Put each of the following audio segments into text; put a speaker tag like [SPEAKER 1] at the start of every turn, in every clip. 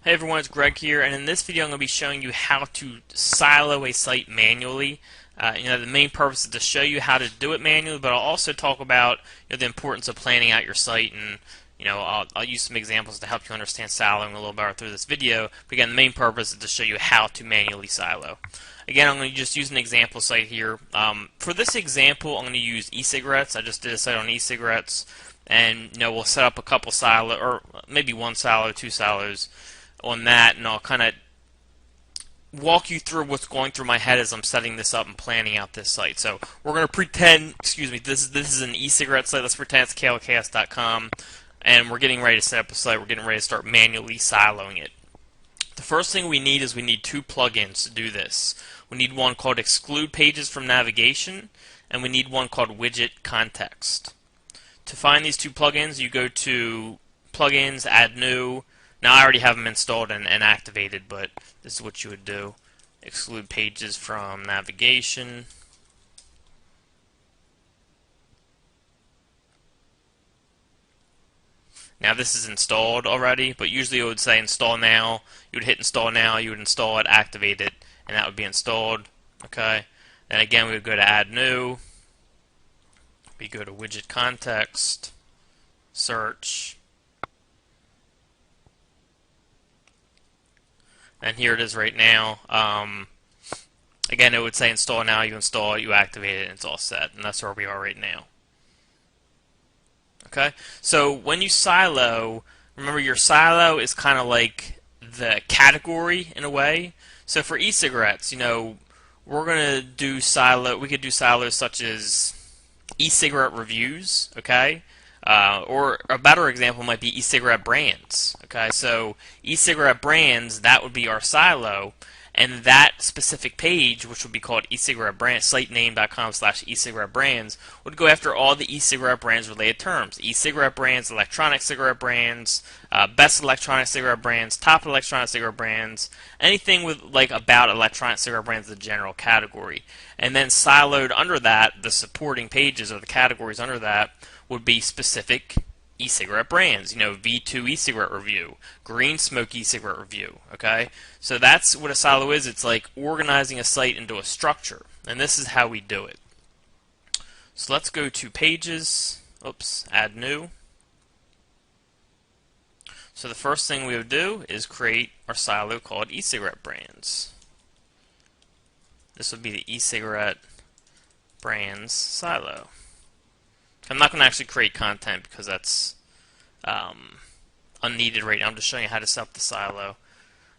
[SPEAKER 1] Hey everyone, it's Greg here, and in this video I'm going to be showing you how to silo a site manually. The main purpose is to show you how to do it manually, but I'll also talk about the importance of planning out your site, and I'll use some examples to help you understand siloing a little better through this video. But again, the main purpose is to show you how to manually silo. Again, I'm going to just use an example site here. For this example, I'm going to use e-cigarettes. I just did a site on e-cigarettes, and we'll set up a couple silo, or maybe one silo, two silos on that, and I'll kind of walk you through what's going through my head as I'm setting this up and planning out this site. So we're going to pretend, this is an e-cigarette site. Let's pretend it's klks.com, and we're getting ready to set up a site. We're getting ready to start manually siloing it. The first thing we need is we need two plugins to do this. We need one called Exclude Pages from Navigation, and we need one called Widget Context. To find these two plugins, you go to Plugins, Add New. Now I already have them installed and activated, but this is what you would do. Exclude pages from navigation. Now this is installed already, but usually it would say install now. You would hit install now, you would install it, activate it, and that would be installed. Okay. Then again we would go to add new. We go to widget context, search. And here it is right now. Again, it would say install now, you install it, you activate it, and it's all set. And that's where we are right now. Okay? So when you silo, remember your silo is kind of like the category in a way. So for e-cigarettes, we're going to do silo, we could do silos such as e-cigarette reviews, okay? Or a better example might be e-cigarette brands. Okay, so e-cigarette brands, that would be our silo, and that specific page, which would be called e-cigarette brands, sitename.com/e-cigarette brands, would go after all the e-cigarette brands related terms: e-cigarette brands, electronic cigarette brands, best electronic cigarette brands, top electronic cigarette brands, anything with about electronic cigarette brands, the general category. And then siloed under that, the supporting pages or the categories under that would be specific e-cigarette brands. V2 e-cigarette review, Green Smoke e-cigarette review. Okay, so that's what a silo is. It's like organizing a site into a structure, and this is how we do it. So let's go to pages. Oops, add new. So the first thing we would do is create our silo called e-cigarette brands. This would be the e-cigarette brands silo. I'm not going to actually create content because that's unneeded right now. I'm just showing you how to set up the silo.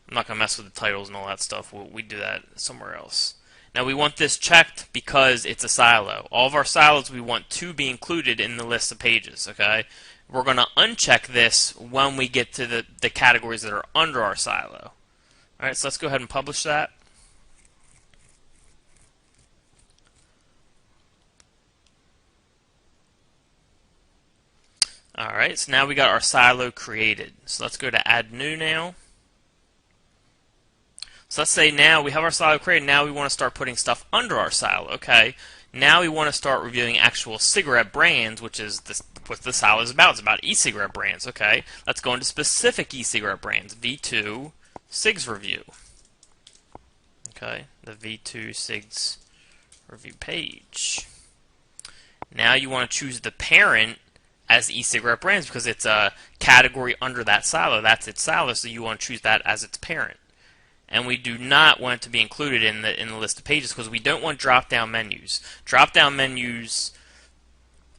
[SPEAKER 1] I'm not going to mess with the titles and all that stuff. We do that somewhere else. Now we want this checked because it's a silo. All of our silos we want to be included in the list of pages. Okay, we're going to uncheck this when we get to the categories that are under our silo. All right, so let's go ahead and publish that. Alright, so now we got our silo created. So let's go to add new now. So let's say now we have our silo created. Now we want to start putting stuff under our silo. Okay, now we want to start reviewing actual cigarette brands, which is what the silo is about. It's about e-cigarette brands. Okay, let's go into specific e-cigarette brands. V2 Cigs review. Okay, the V2 Cigs review page. Now you want to choose the parent as e-cigarette brands because it's a category under that silo. That's its silo, so you want to choose that as its parent. And we do not want it to be included in the list of pages because we don't want drop-down menus. Drop-down menus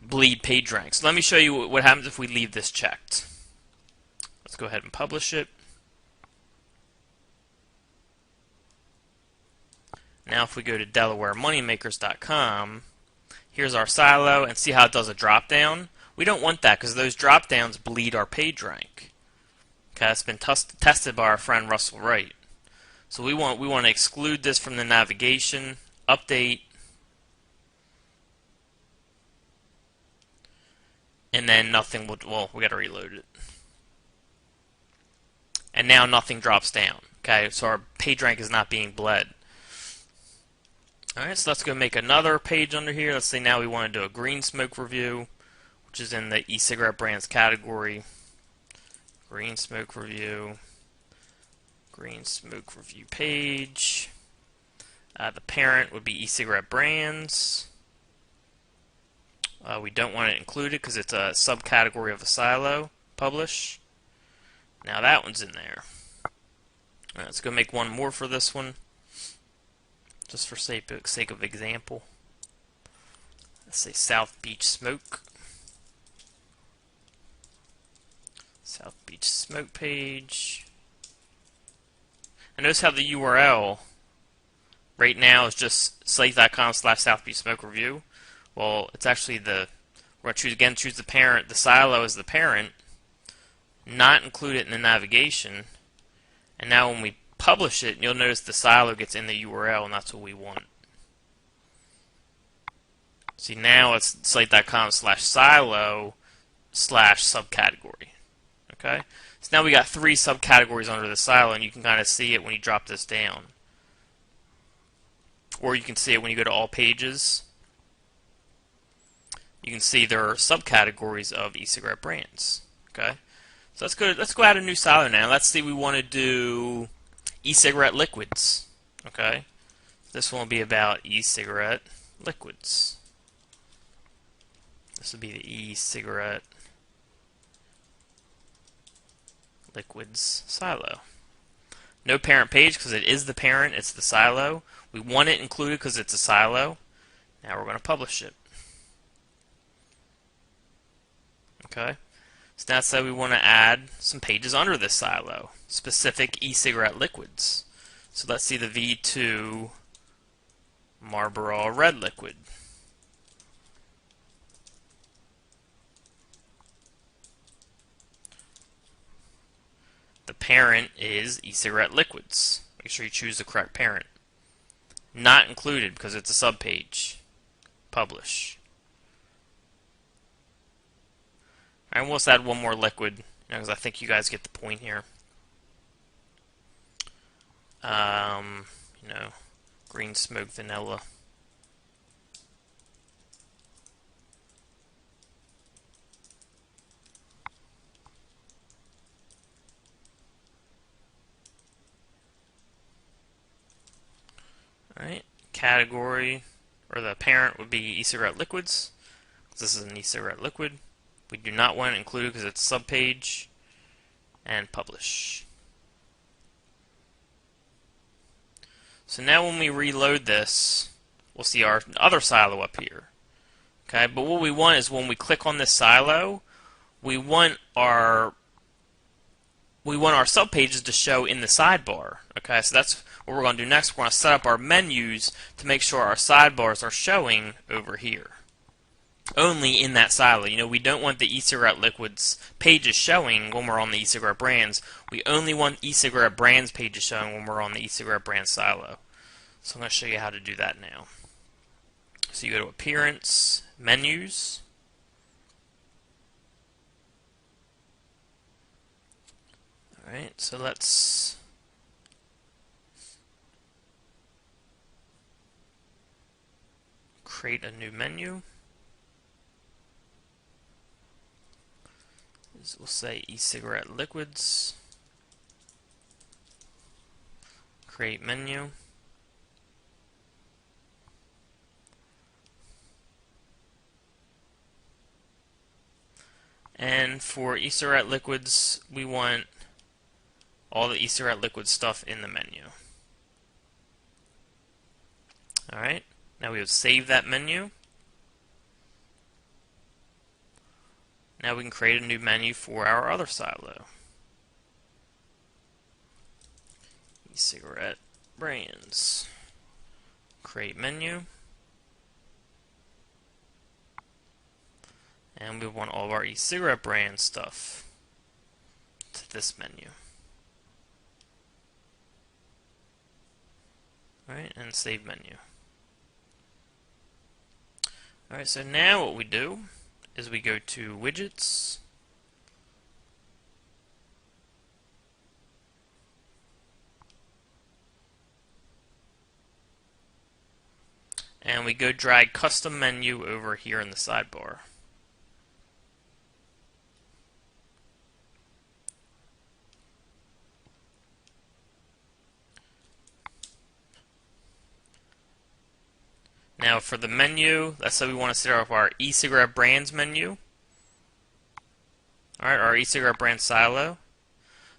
[SPEAKER 1] bleed page ranks. So let me show you what happens if we leave this checked. Let's go ahead and publish it. Now if we go to DelawareMoneymakers.com, here's our silo, and see how it does a drop-down? We don't want that because those drop-downs bleed our page rank. Okay, it's been tested by our friend Russell Wright. So we want to exclude this from the navigation, update, and then nothing will, well, we got to reload it. And now nothing drops down. Okay, so our page rank is not being bled. Alright, so let's go make another page under here. Let's say now we want to do a Green Smoke review, which is in the e-cigarette brands category. Green Smoke review. Green smoke review page. The parent would be e-cigarette brands. We don't want it included because it's a subcategory of a silo. Publish. Now that one's in there. Alright, let's go make one more for this one, just for sake of example. Let's say South Beach Smoke. South Beach Smoke page. And notice how the URL right now is just slate.com/South Beach Smoke Review. Well, it's actually we're going to choose the parent, the silo as the parent, not include it in the navigation, and now when we publish it, you'll notice the silo gets in the URL, and that's what we want. See, now it's slate.com/silo/subcategory. Okay? So now we got 3 subcategories under the silo, and you can kind of see it when you drop this down. Or you can see it when you go to all pages. You can see there are subcategories of e-cigarette brands. Okay? So let's go add a new silo now. Let's see, we want to do e-cigarette liquids. Okay? This one will be about e-cigarette liquids. This will be the e-cigarette liquids silo. No parent page because it is the parent, it's the silo. We want it included because it's a silo. Now we're going to publish it. Okay. So now say we want to add some pages under this silo, specific e-cigarette liquids. So let's see the V2 Marlboro Red liquid. The parent is e-cigarette liquids. Make sure you choose the correct parent. Not included because it's a subpage. Publish. Alright, we'll just add one more liquid because I think you guys get the point here. Green smoke vanilla. Alright, category, or the parent would be e-cigarette liquids. This is an e-cigarette liquid. We do not want it included because it's a subpage. And publish. So now when we reload this, we'll see our other silo up here. Okay, but what we want is when we click on this silo, we want our subpages to show in the sidebar. Okay, so that's what we're going to do next. We're going to set up our menus to make sure our sidebars are showing over here. Only in that silo. We don't want the e-cigarette liquids pages showing when we're on the e-cigarette brands. We only want e-cigarette brands pages showing when we're on the e-cigarette brands silo. So I'm going to show you how to do that now. So you go to Appearance, Menus. Alright, so let's create a new menu. We'll say e-cigarette liquids. Create menu. And for e-cigarette liquids, we want all the e-cigarette liquid stuff in the menu. Alright, now we would save that menu. Now we can create a new menu for our other silo. E-cigarette brands. Create menu. And we want all of our e-cigarette brand stuff to this menu. Alright, and save menu. Alright, so now what we do is we go to widgets. And we go drag custom menu over here in the sidebar. Now for the menu, let's say we want to set up our e-cigarette brands menu. Alright, our e-cigarette brand silo.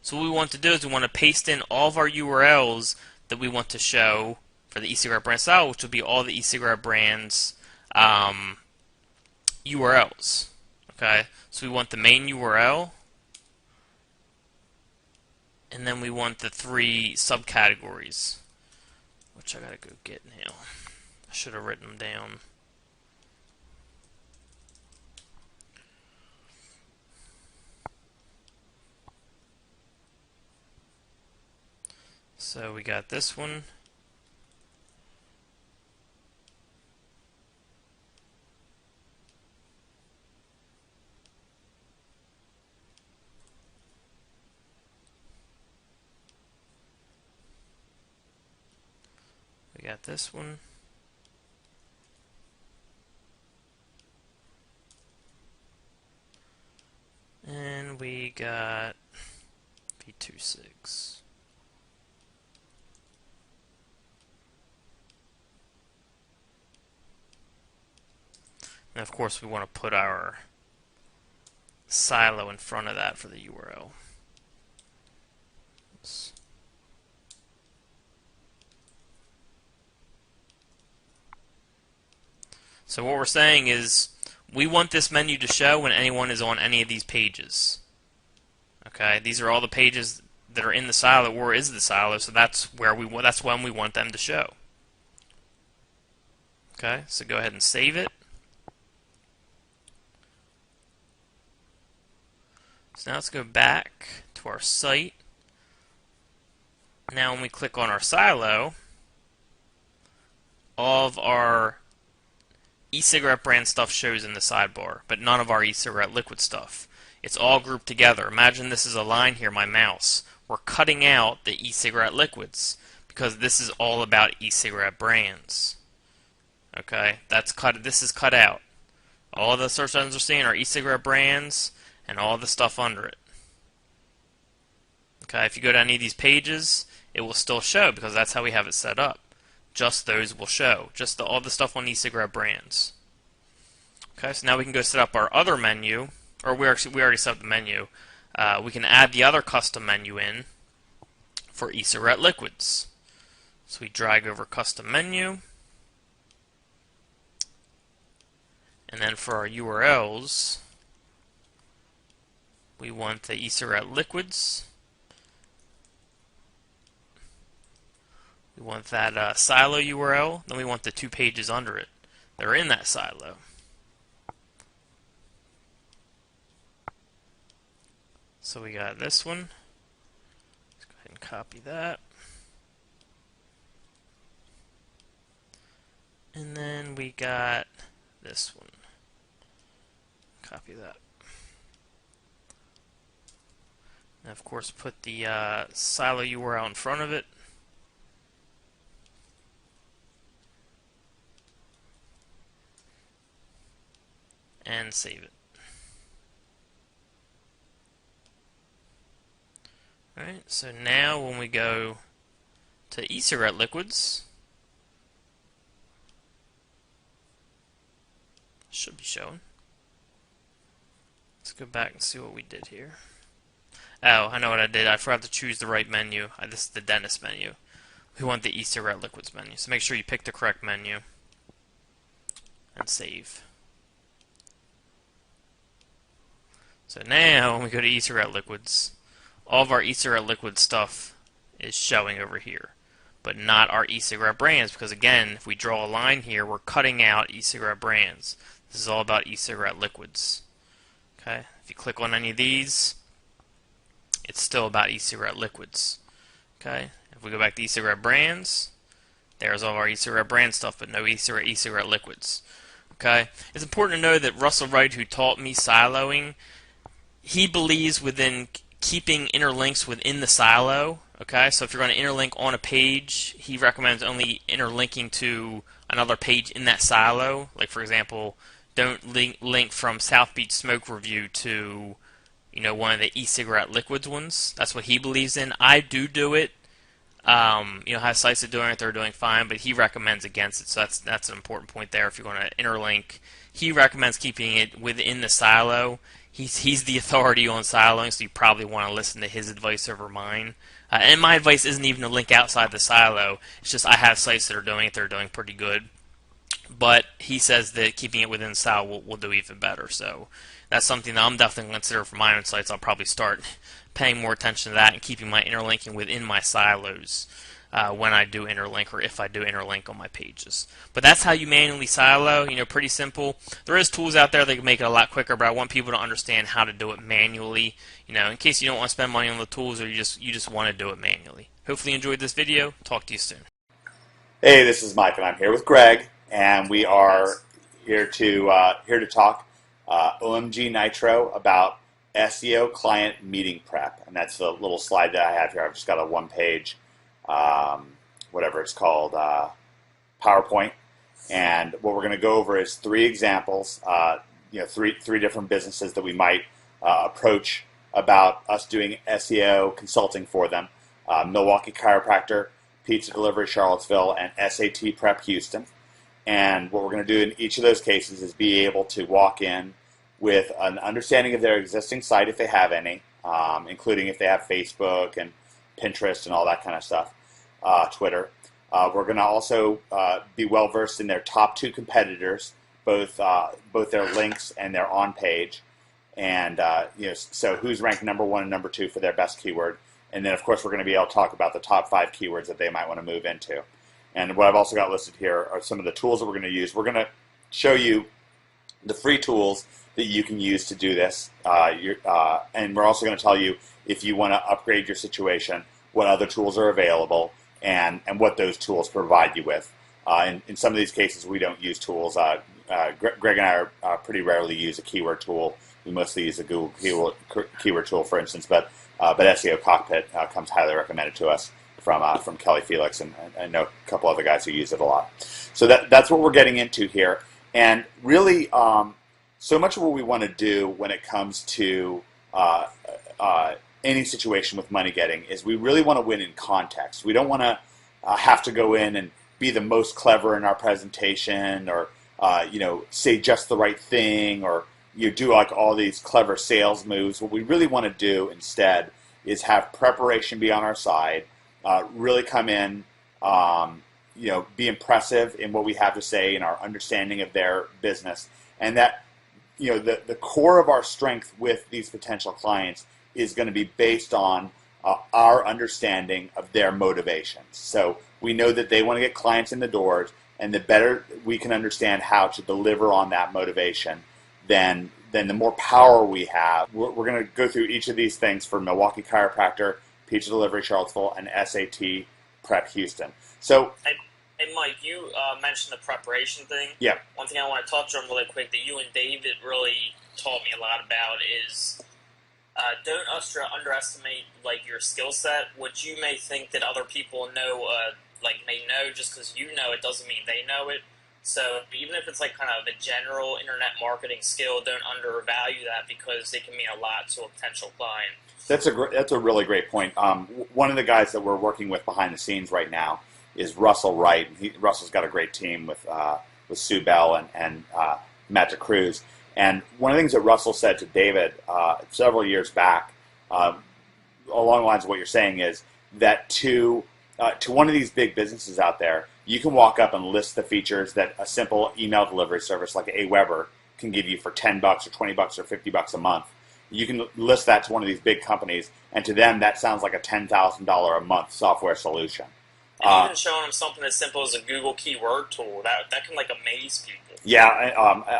[SPEAKER 1] So what we want to do is we want to paste in all of our URLs that we want to show for the e-cigarette brand silo, which will be all the e-cigarette brands URLs. Okay, so we want the main URL, and then we want the 3 subcategories, which I gotta go get now. I should have written them down. So we got this one. We got this one. And we got V26. And of course we want to put our silo in front of that for the URL. So what we're saying is we want this menu to show when anyone is on any of these pages. Okay, these are all the pages that are in the silo or is the silo, so that's when we want them to show. Okay, so go ahead and save it. So now let's go back to our site. Now when we click on our silo, all of our e-cigarette brand stuff shows in the sidebar, but none of our e-cigarette liquid stuff. It's all grouped together. Imagine this is a line here, my mouse. We're cutting out the e-cigarette liquids because this is all about e-cigarette brands. Okay, that's cut. This is cut out. All the search engines are seeing are e-cigarette brands and all the stuff under it. Okay, if you go to any of these pages, it will still show because that's how we have it set up. Just those will show. Just all the stuff on e-cigarette brands. Okay, so now we can go set up our other menu, or we already set up the menu. We can add the other custom menu in for e-cigarette liquids. So we drag over custom menu, and then for our URLs, we want the e-cigarette liquids. We want that silo URL, then we want the 2 pages under it that are in that silo. So we got this one. Let's go ahead and copy that. And then we got this one. Copy that. And of course put the silo URL in front of it. And save it. Alright, so now when we go to e-cigarette liquids, should be showing. Let's go back and see what we did here. Oh, I know what I did. I forgot to choose the right menu. This is the dentist menu. We want the e-cigarette liquids menu. So make sure you pick the correct menu and save. So now when we go to e-cigarette liquids, all of our e-cigarette liquid stuff is showing over here, but not our e-cigarette brands, because again, if we draw a line here, we're cutting out e-cigarette brands. This is all about e-cigarette liquids. Okay, if you click on any of these, it's still about e-cigarette liquids. Okay, if we go back to e-cigarette brands, there's all of our e-cigarette brand stuff, but no e-cigarette liquids. Okay, it's important to know that Russell Wright, who taught me siloing, he believes within keeping interlinks within the silo. Okay, so if you're going to interlink on a page, he recommends only interlinking to another page in that silo. Like for example, don't link from South Beach Smoke Review to, one of the e-cigarette liquids ones. That's what he believes in. I do it. has sites that are doing it, they're doing fine, but he recommends against it. So that's an important point there. If you're going to interlink, he recommends keeping it within the silo. He's the authority on siloing, so you probably want to listen to his advice over mine. And my advice isn't even to link outside the silo. It's just I have sites that are doing it; they're doing pretty good. But he says that keeping it within the silo will do even better. So that's something that I'm definitely going to consider for my own sites. I'll probably start paying more attention to that and keeping my interlinking within my silos when I do interlink, or if I do interlink on my pages. But that's how you manually silo. Pretty simple. There is tools out there that can make it a lot quicker, but I want people to understand how to do it manually. In case you don't want to spend money on the tools, or you just want to do it manually. Hopefully you enjoyed this video. Talk to you soon.
[SPEAKER 2] Hey, this is Mike, and I'm here with Greg, and we are here to talk OMG Nitro about SEO client meeting prep, and that's the little slide that I have here. I've just got a one-page, whatever it's called, PowerPoint, and what we're going to go over is 3 examples, three different businesses that we might approach about us doing SEO consulting for them: Milwaukee Chiropractor, Pizza Delivery Charlottesville, and SAT Prep Houston. And what we're going to do in each of those cases is be able to walk in with an understanding of their existing site, if they have any, including if they have Facebook and Pinterest and all that kind of stuff, Twitter. We're going to also be well versed in their top 2 competitors, both their links and their on page, and so who's ranked number 1 and number 2 for their best keyword. And then, of course, we're going to be able to talk about the top 5 keywords that they might want to move into. And what I've also got listed here are some of the tools that we're going to use. We're going to show you the free tools that you can use to do this. And we're also going to tell you, if you want to upgrade your situation, what other tools are available and what those tools provide you with. In some of these cases, we don't use tools. Greg and I pretty rarely use a keyword tool. We mostly use a Google keyword tool, for instance, but SEO Cockpit comes highly recommended to us from Kelly Felix, and I know a couple other guys who use it a lot. So that's what we're getting into here. And really, so much of what we want to do when it comes to any situation with money getting is we really want to win in context. We don't want to have to go in and be the most clever in our presentation, or say just the right thing, or you do like all these clever sales moves. What we really want to do instead is have preparation be on our side, really come in, be impressive in what we have to say in our understanding of their business, and that the core of our strength with these potential clients is going to be based on our understanding of their motivations. So we know that they want to get clients in the doors, and the better we can understand how to deliver on that motivation, then the more power we have. We're going to go through each of these things for Milwaukee Chiropractor, Pizza Delivery Charlottesville, and SAT Prep Houston. So,
[SPEAKER 1] hey Mike, you mentioned the preparation thing.
[SPEAKER 2] Yeah.
[SPEAKER 1] One thing I want to touch on really quick that you and David really taught me a lot about is don't underestimate your skill set. What you may think that other people know, may know just because you know it, doesn't mean they know it. So even if it's kind of a general internet marketing skill, don't undervalue that, because it can mean a lot to a potential client.
[SPEAKER 2] That's a really great point. One of the guys that we're working with behind the scenes right now is Russell Wright. Russell's got a great team with Sue Bell and Matt DeCruz. And one of the things that Russell said to David several years back, along the lines of what you're saying, is that to one of these big businesses out there, you can walk up and list the features that a simple email delivery service like Aweber can give you for $10 or $20 or $50 a month. You can list that to one of these big companies, and to them that sounds like a $10,000 a month software solution.
[SPEAKER 1] And even showing them something as simple as a Google keyword tool, that can amaze people.
[SPEAKER 2] Yeah,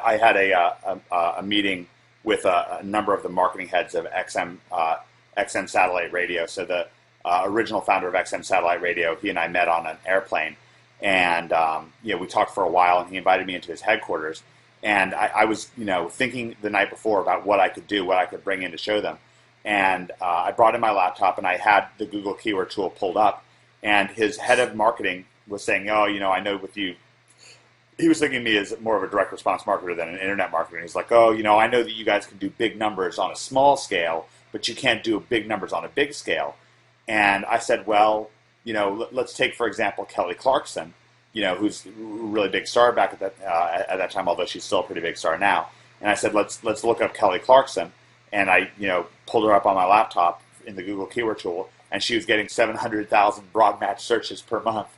[SPEAKER 2] I had a meeting with a number of the marketing heads of XM Satellite Radio. So the original founder of XM Satellite Radio, he and I met on an airplane, and we talked for a while, and he invited me into his headquarters. And I was thinking the night before about what I could do, what I could bring in to show them. And I brought in my laptop, and I had the Google keyword tool pulled up. And his head of marketing was saying, I know with you, he was thinking of me as more of a direct response marketer than an internet marketer. He's like, I know that you guys can do big numbers on a small scale, but you can't do big numbers on a big scale. And I said, well, let's take for example Kelly Clarkson, who's a really big star back at that time, although she's still a pretty big star now. And I said, let's look up Kelly Clarkson, and I pulled her up on my laptop in the Google keyword tool, and she was getting 700,000 broad match searches per month,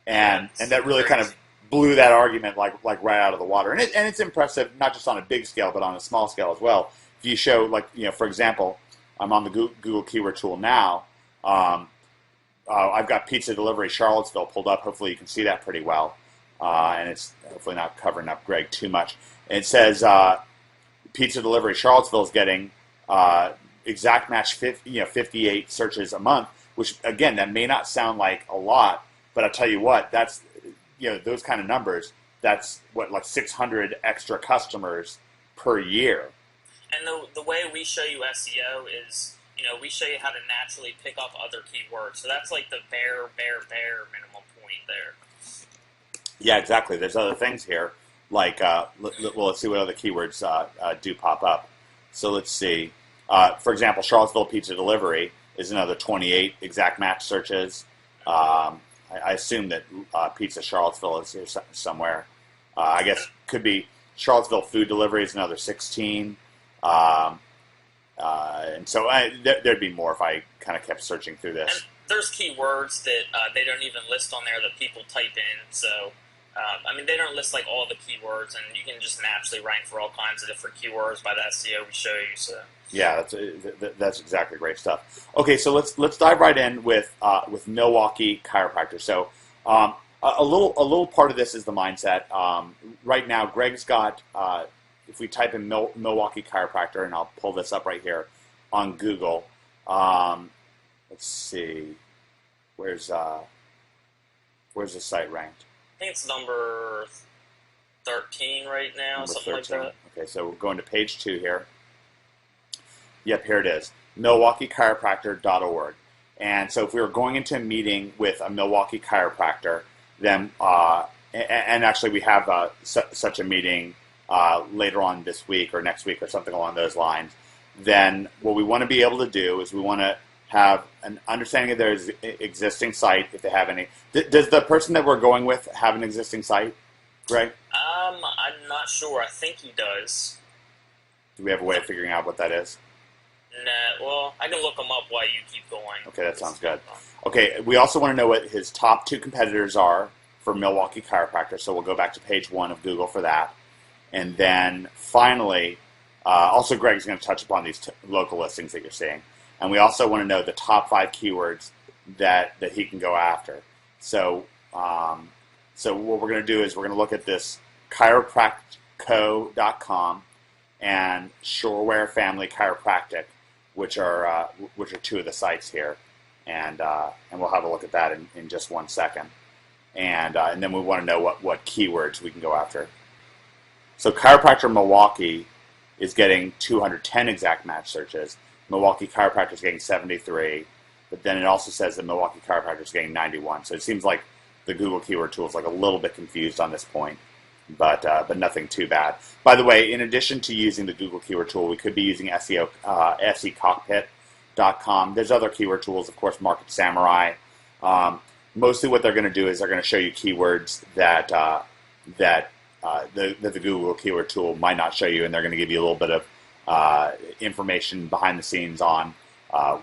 [SPEAKER 2] and that really kind of blew that argument like right out of the water. And it's impressive not just on a big scale but on a small scale as well. If you show for example, I'm on the Google keyword tool now. I've got pizza delivery Charlottesville pulled up. Hopefully you can see that pretty well, and it's hopefully not covering up Greg too much. And it says pizza delivery Charlottesville is getting exact match 58 searches a month, which again that may not sound like a lot, but I'll tell you what, that's those kind of numbers. That's what, like 600 extra customers per year.
[SPEAKER 1] And the way we show you SEO is, we show you how to naturally pick up other keywords. So that's like the bare minimum point there.
[SPEAKER 2] Yeah, exactly. There's other things here, like, let's see what other keywords do pop up. So let's see. For example, Charlottesville pizza delivery is another 28 exact match searches. I assume that pizza Charlottesville is here somewhere. I guess could be Charlottesville food delivery is another 16. And so there'd be more if I kind of kept searching through this.
[SPEAKER 1] And there's keywords that they don't even list on there that people type in. So, they don't list like all the keywords, and you can just naturally rank for all kinds of different keywords by the SEO we show you. So.
[SPEAKER 2] Yeah, that's exactly great stuff. Okay, so let's dive right in with Milwaukee Chiropractor. So a little part of this is the mindset. Right now, Greg's got. If we type in Milwaukee Chiropractor, and I'll pull this up right here on Google. Let's see, where's the site ranked?
[SPEAKER 1] I think it's number 13 right now,
[SPEAKER 2] Number
[SPEAKER 1] something
[SPEAKER 2] 13.
[SPEAKER 1] like that.
[SPEAKER 2] Okay, so we're going to page 2 here. Yep, here it is, MilwaukeeChiropractor.org. And so if we were going into a meeting with a Milwaukee chiropractor, then, and actually we have such a meeting later on this week or next week or something along those lines, then what we want to be able to do is we want to have an understanding of their existing site, if they have any. Does the person that we're going with have an existing site, Greg?
[SPEAKER 1] I'm not sure. I think he does.
[SPEAKER 2] Do we have a way of figuring out what that is?
[SPEAKER 1] Nah, well, I can look him up while you keep going.
[SPEAKER 2] Okay, that sounds good. Okay, we also want to know what his top 2 competitors are for Milwaukee Chiropractor, so we'll go back to page 1 of Google for that. And then finally, also Greg's going to touch upon these local listings that you're seeing. And we also want to know the top 5 keywords that he can go after. So so what we're going to do is we're going to look at this chiropractco.com and Shoreware Family Chiropractic, which are 2 of the sites here. And we'll have a look at that in just 1 second. And then we want to know what keywords we can go after. So Chiropractor Milwaukee is getting 210 exact match searches. Milwaukee Chiropractor is getting 73. But then it also says that Milwaukee Chiropractor is getting 91. So it seems like the Google keyword tool is like a little bit confused on this point, but nothing too bad. By the way, in addition to using the Google keyword tool, we could be using SECockpit.com. There's other keyword tools, of course, Market Samurai. Mostly what they're going to do is they're going to show you keywords that the Google keyword tool might not show you, and they're going to give you a little bit of information behind the scenes on how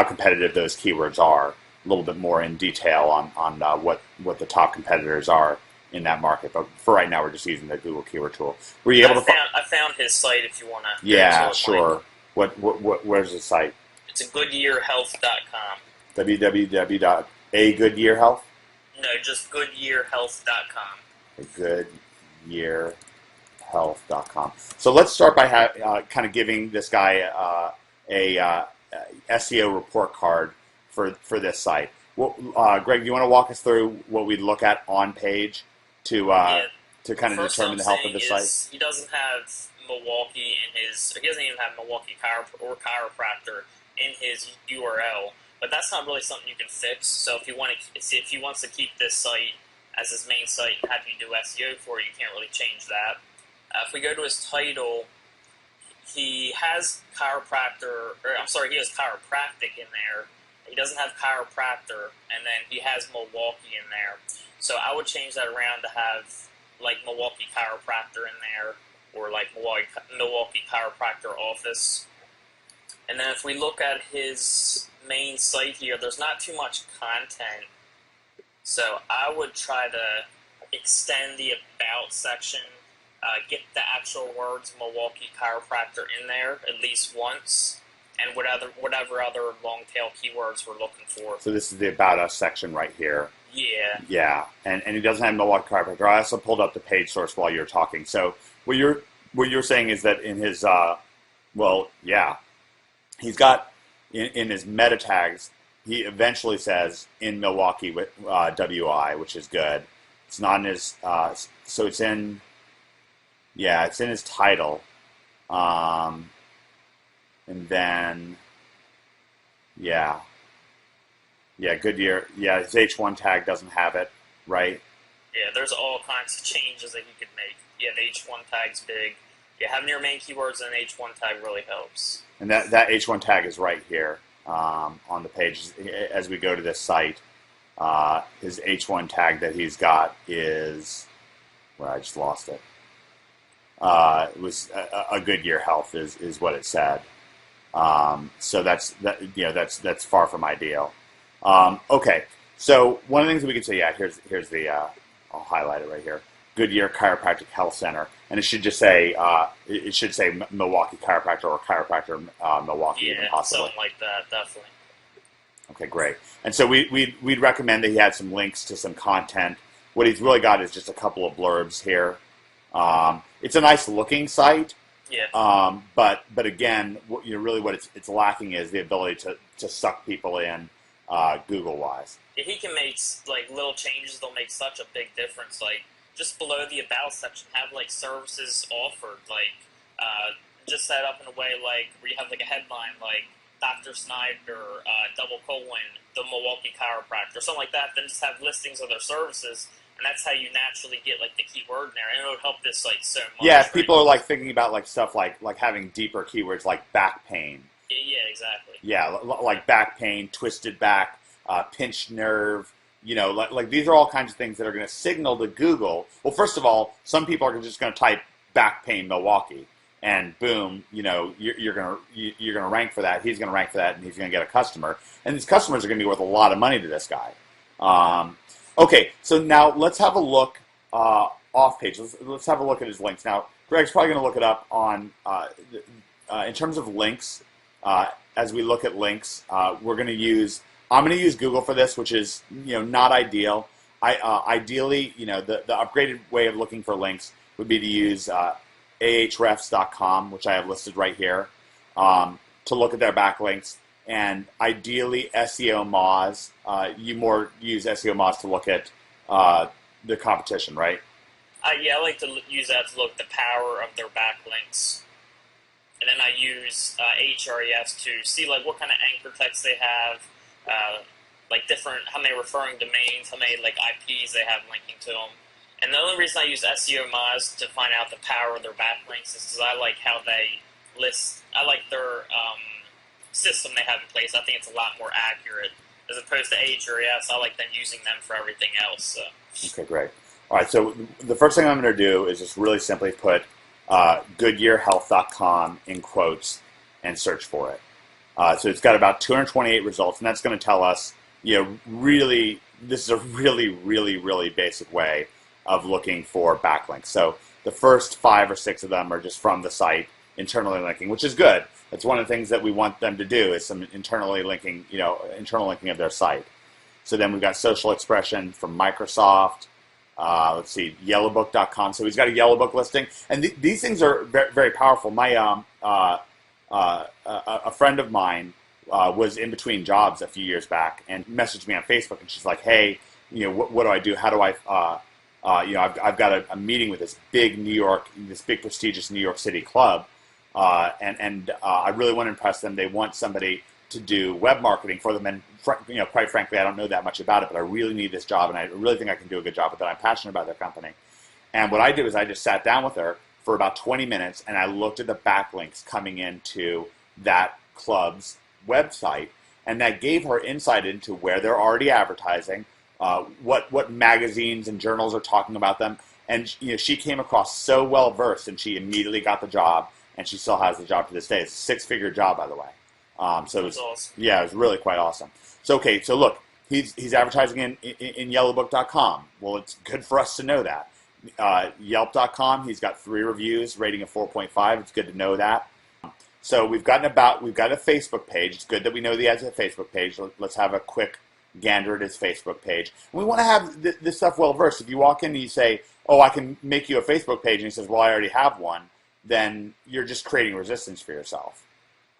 [SPEAKER 2] competitive those keywords are, a little bit more in detail on what the top competitors are in that market. But for right now, we're just using the Google keyword tool. Were you able to?
[SPEAKER 1] I found his site if you want to.
[SPEAKER 2] Yeah, sure. Where's the site?
[SPEAKER 1] It's goodyearhealth.com.
[SPEAKER 2] www.agoodyearhealth?
[SPEAKER 1] No, just goodyearhealth.com.
[SPEAKER 2] Goodyearhealth.com. So let's start by kind of giving this guy a SEO report card for this site. Greg, do you want to walk us through what we look at on page to kind of determine the health of the site?
[SPEAKER 1] He doesn't have Milwaukee in his. He doesn't even have Milwaukee chiropractor in his URL. But that's not really something you can fix. So if he wants to keep this site as his main site and have you do SEO for it, you can't really change that. If we go to his title, he has chiropractic in there. He doesn't have chiropractor, and then he has Milwaukee in there. So I would change that around to have like Milwaukee chiropractor in there, or like Milwaukee chiropractor office. And then if we look at his main site here, there's not too much content. So I would try to extend the about section, get the actual words Milwaukee chiropractor in there at least once, and whatever other long tail keywords we're looking for.
[SPEAKER 2] So this is the About Us section right here.
[SPEAKER 1] Yeah.
[SPEAKER 2] Yeah, and he doesn't have Milwaukee chiropractor. I also pulled up the page source while you were talking. So what you're saying is that in his he's got in his meta tags, he eventually says in Milwaukee with WI, which is good. It's not in his so it's in his title, and then Goodyear. Yeah, his H1 tag doesn't have it, right?
[SPEAKER 1] Yeah, there's all kinds of changes that you could make. Yeah, the H1 tag's big. Yeah, having your main keywords in an H1 tag really helps.
[SPEAKER 2] And that H1 tag is right here on the page. As we go to this site, his H1 tag that he's got is, well, I just lost it. It was a Goodyear Health is what it said. So that's far from ideal. Okay, so one of the things that we could say, here's the I'll highlight it right here. Goodyear Chiropractic Health Center, and it should just say Milwaukee Chiropractor or Chiropractor Milwaukee, even possibly.
[SPEAKER 1] Something like that, definitely.
[SPEAKER 2] Okay, great. And so we'd recommend that he had some links to some content. What he's really got is just a couple of blurbs here. It's a nice looking site.
[SPEAKER 1] Yeah.
[SPEAKER 2] But again, really what it's lacking is the ability to suck people in Google wise.
[SPEAKER 1] If he can make like little changes, they'll make such a big difference. Like just below the about section, have like services offered, like just set up in a way like where you have like a headline like Dr. Snyder, the Milwaukee chiropractor, something like that. Then just have listings of their services. And that's how you naturally get like the keyword in there, and it would help this like so much.
[SPEAKER 2] Yeah, if people are like thinking about like stuff like having deeper keywords like back pain.
[SPEAKER 1] Yeah, exactly.
[SPEAKER 2] Yeah, like back pain, twisted back, pinched nerve. Like these are all kinds of things that are going to signal to Google. Well, first of all, some people are just going to type back pain Milwaukee, and boom, you're gonna rank for that. He's going to rank for that, and he's going to get a customer. And these customers are going to be worth a lot of money to this guy. Okay, so now let's have a look off page. Let's have a look at his links. Now, Greg's probably going to look it up on in terms of links. As we look at links, I'm going to use Google for this, which is not ideal. Ideally, the upgraded way of looking for links would be to use ahrefs.com, which I have listed right here, to look at their backlinks. And ideally, SEO Moz. You more use SEO Moz to look at the competition, right?
[SPEAKER 1] Yeah, I like to use that to look at the power of their backlinks. And then I use Ahrefs to see like what kind of anchor text they have, like different, how many referring domains, how many like IPs they have linking to them. And the only reason I use SEO Moz to find out the power of their backlinks is because I like how they list. I like their system they have in place. I think it's a lot more accurate as opposed to Ahrefs. I like them using them for everything else. So.
[SPEAKER 2] Okay, great. All right, so the first thing I'm going to do is just really simply put GoodyearHealth.com in quotes and search for it. So it's got about 228 results, and that's going to tell us, really, this is a really, really, really basic way of looking for backlinks. So the first 5 or 6 of them are just from the site, internally linking, which is good. That's one of the things that we want them to do is some internal linking of their site. So then we've got Social Expression from Microsoft. Let's see, Yellowbook.com. So he's got a Yellowbook listing, and these things are very, very powerful. My a friend of mine was in between jobs a few years back and messaged me on Facebook, and she's like, "Hey, what do I do? How do I I've got a meeting with this big prestigious New York City club, and I really want to impress them. They want somebody to do web marketing for them, and quite frankly, I don't know that much about it, but I really need this job, and I really think I can do a good job with it. I'm passionate about their company." And what I did was I just sat down with her for about 20 minutes, and I looked at the backlinks coming into that club's website, and that gave her insight into where they're already advertising, what magazines and journals are talking about them, and she came across so well versed, and she immediately got the job, and she still has the job to this day. It's a 6-figure job, by the way. So it was,
[SPEAKER 1] awesome.
[SPEAKER 2] yeah, it was really quite awesome. So okay, so look, he's advertising in yellowbook.com. Well, it's good for us to know that. Yelp.com, he's got 3 reviews, rating of 4.5. It's good to know that. So we've got a Facebook page. It's good that we know that he has a Facebook page. Let's have a quick gander at his Facebook page. And we want to have this stuff well versed. If you walk in and you say, "Oh, I can make you a Facebook page," and he says, "Well, I already have one," then you're just creating resistance for yourself.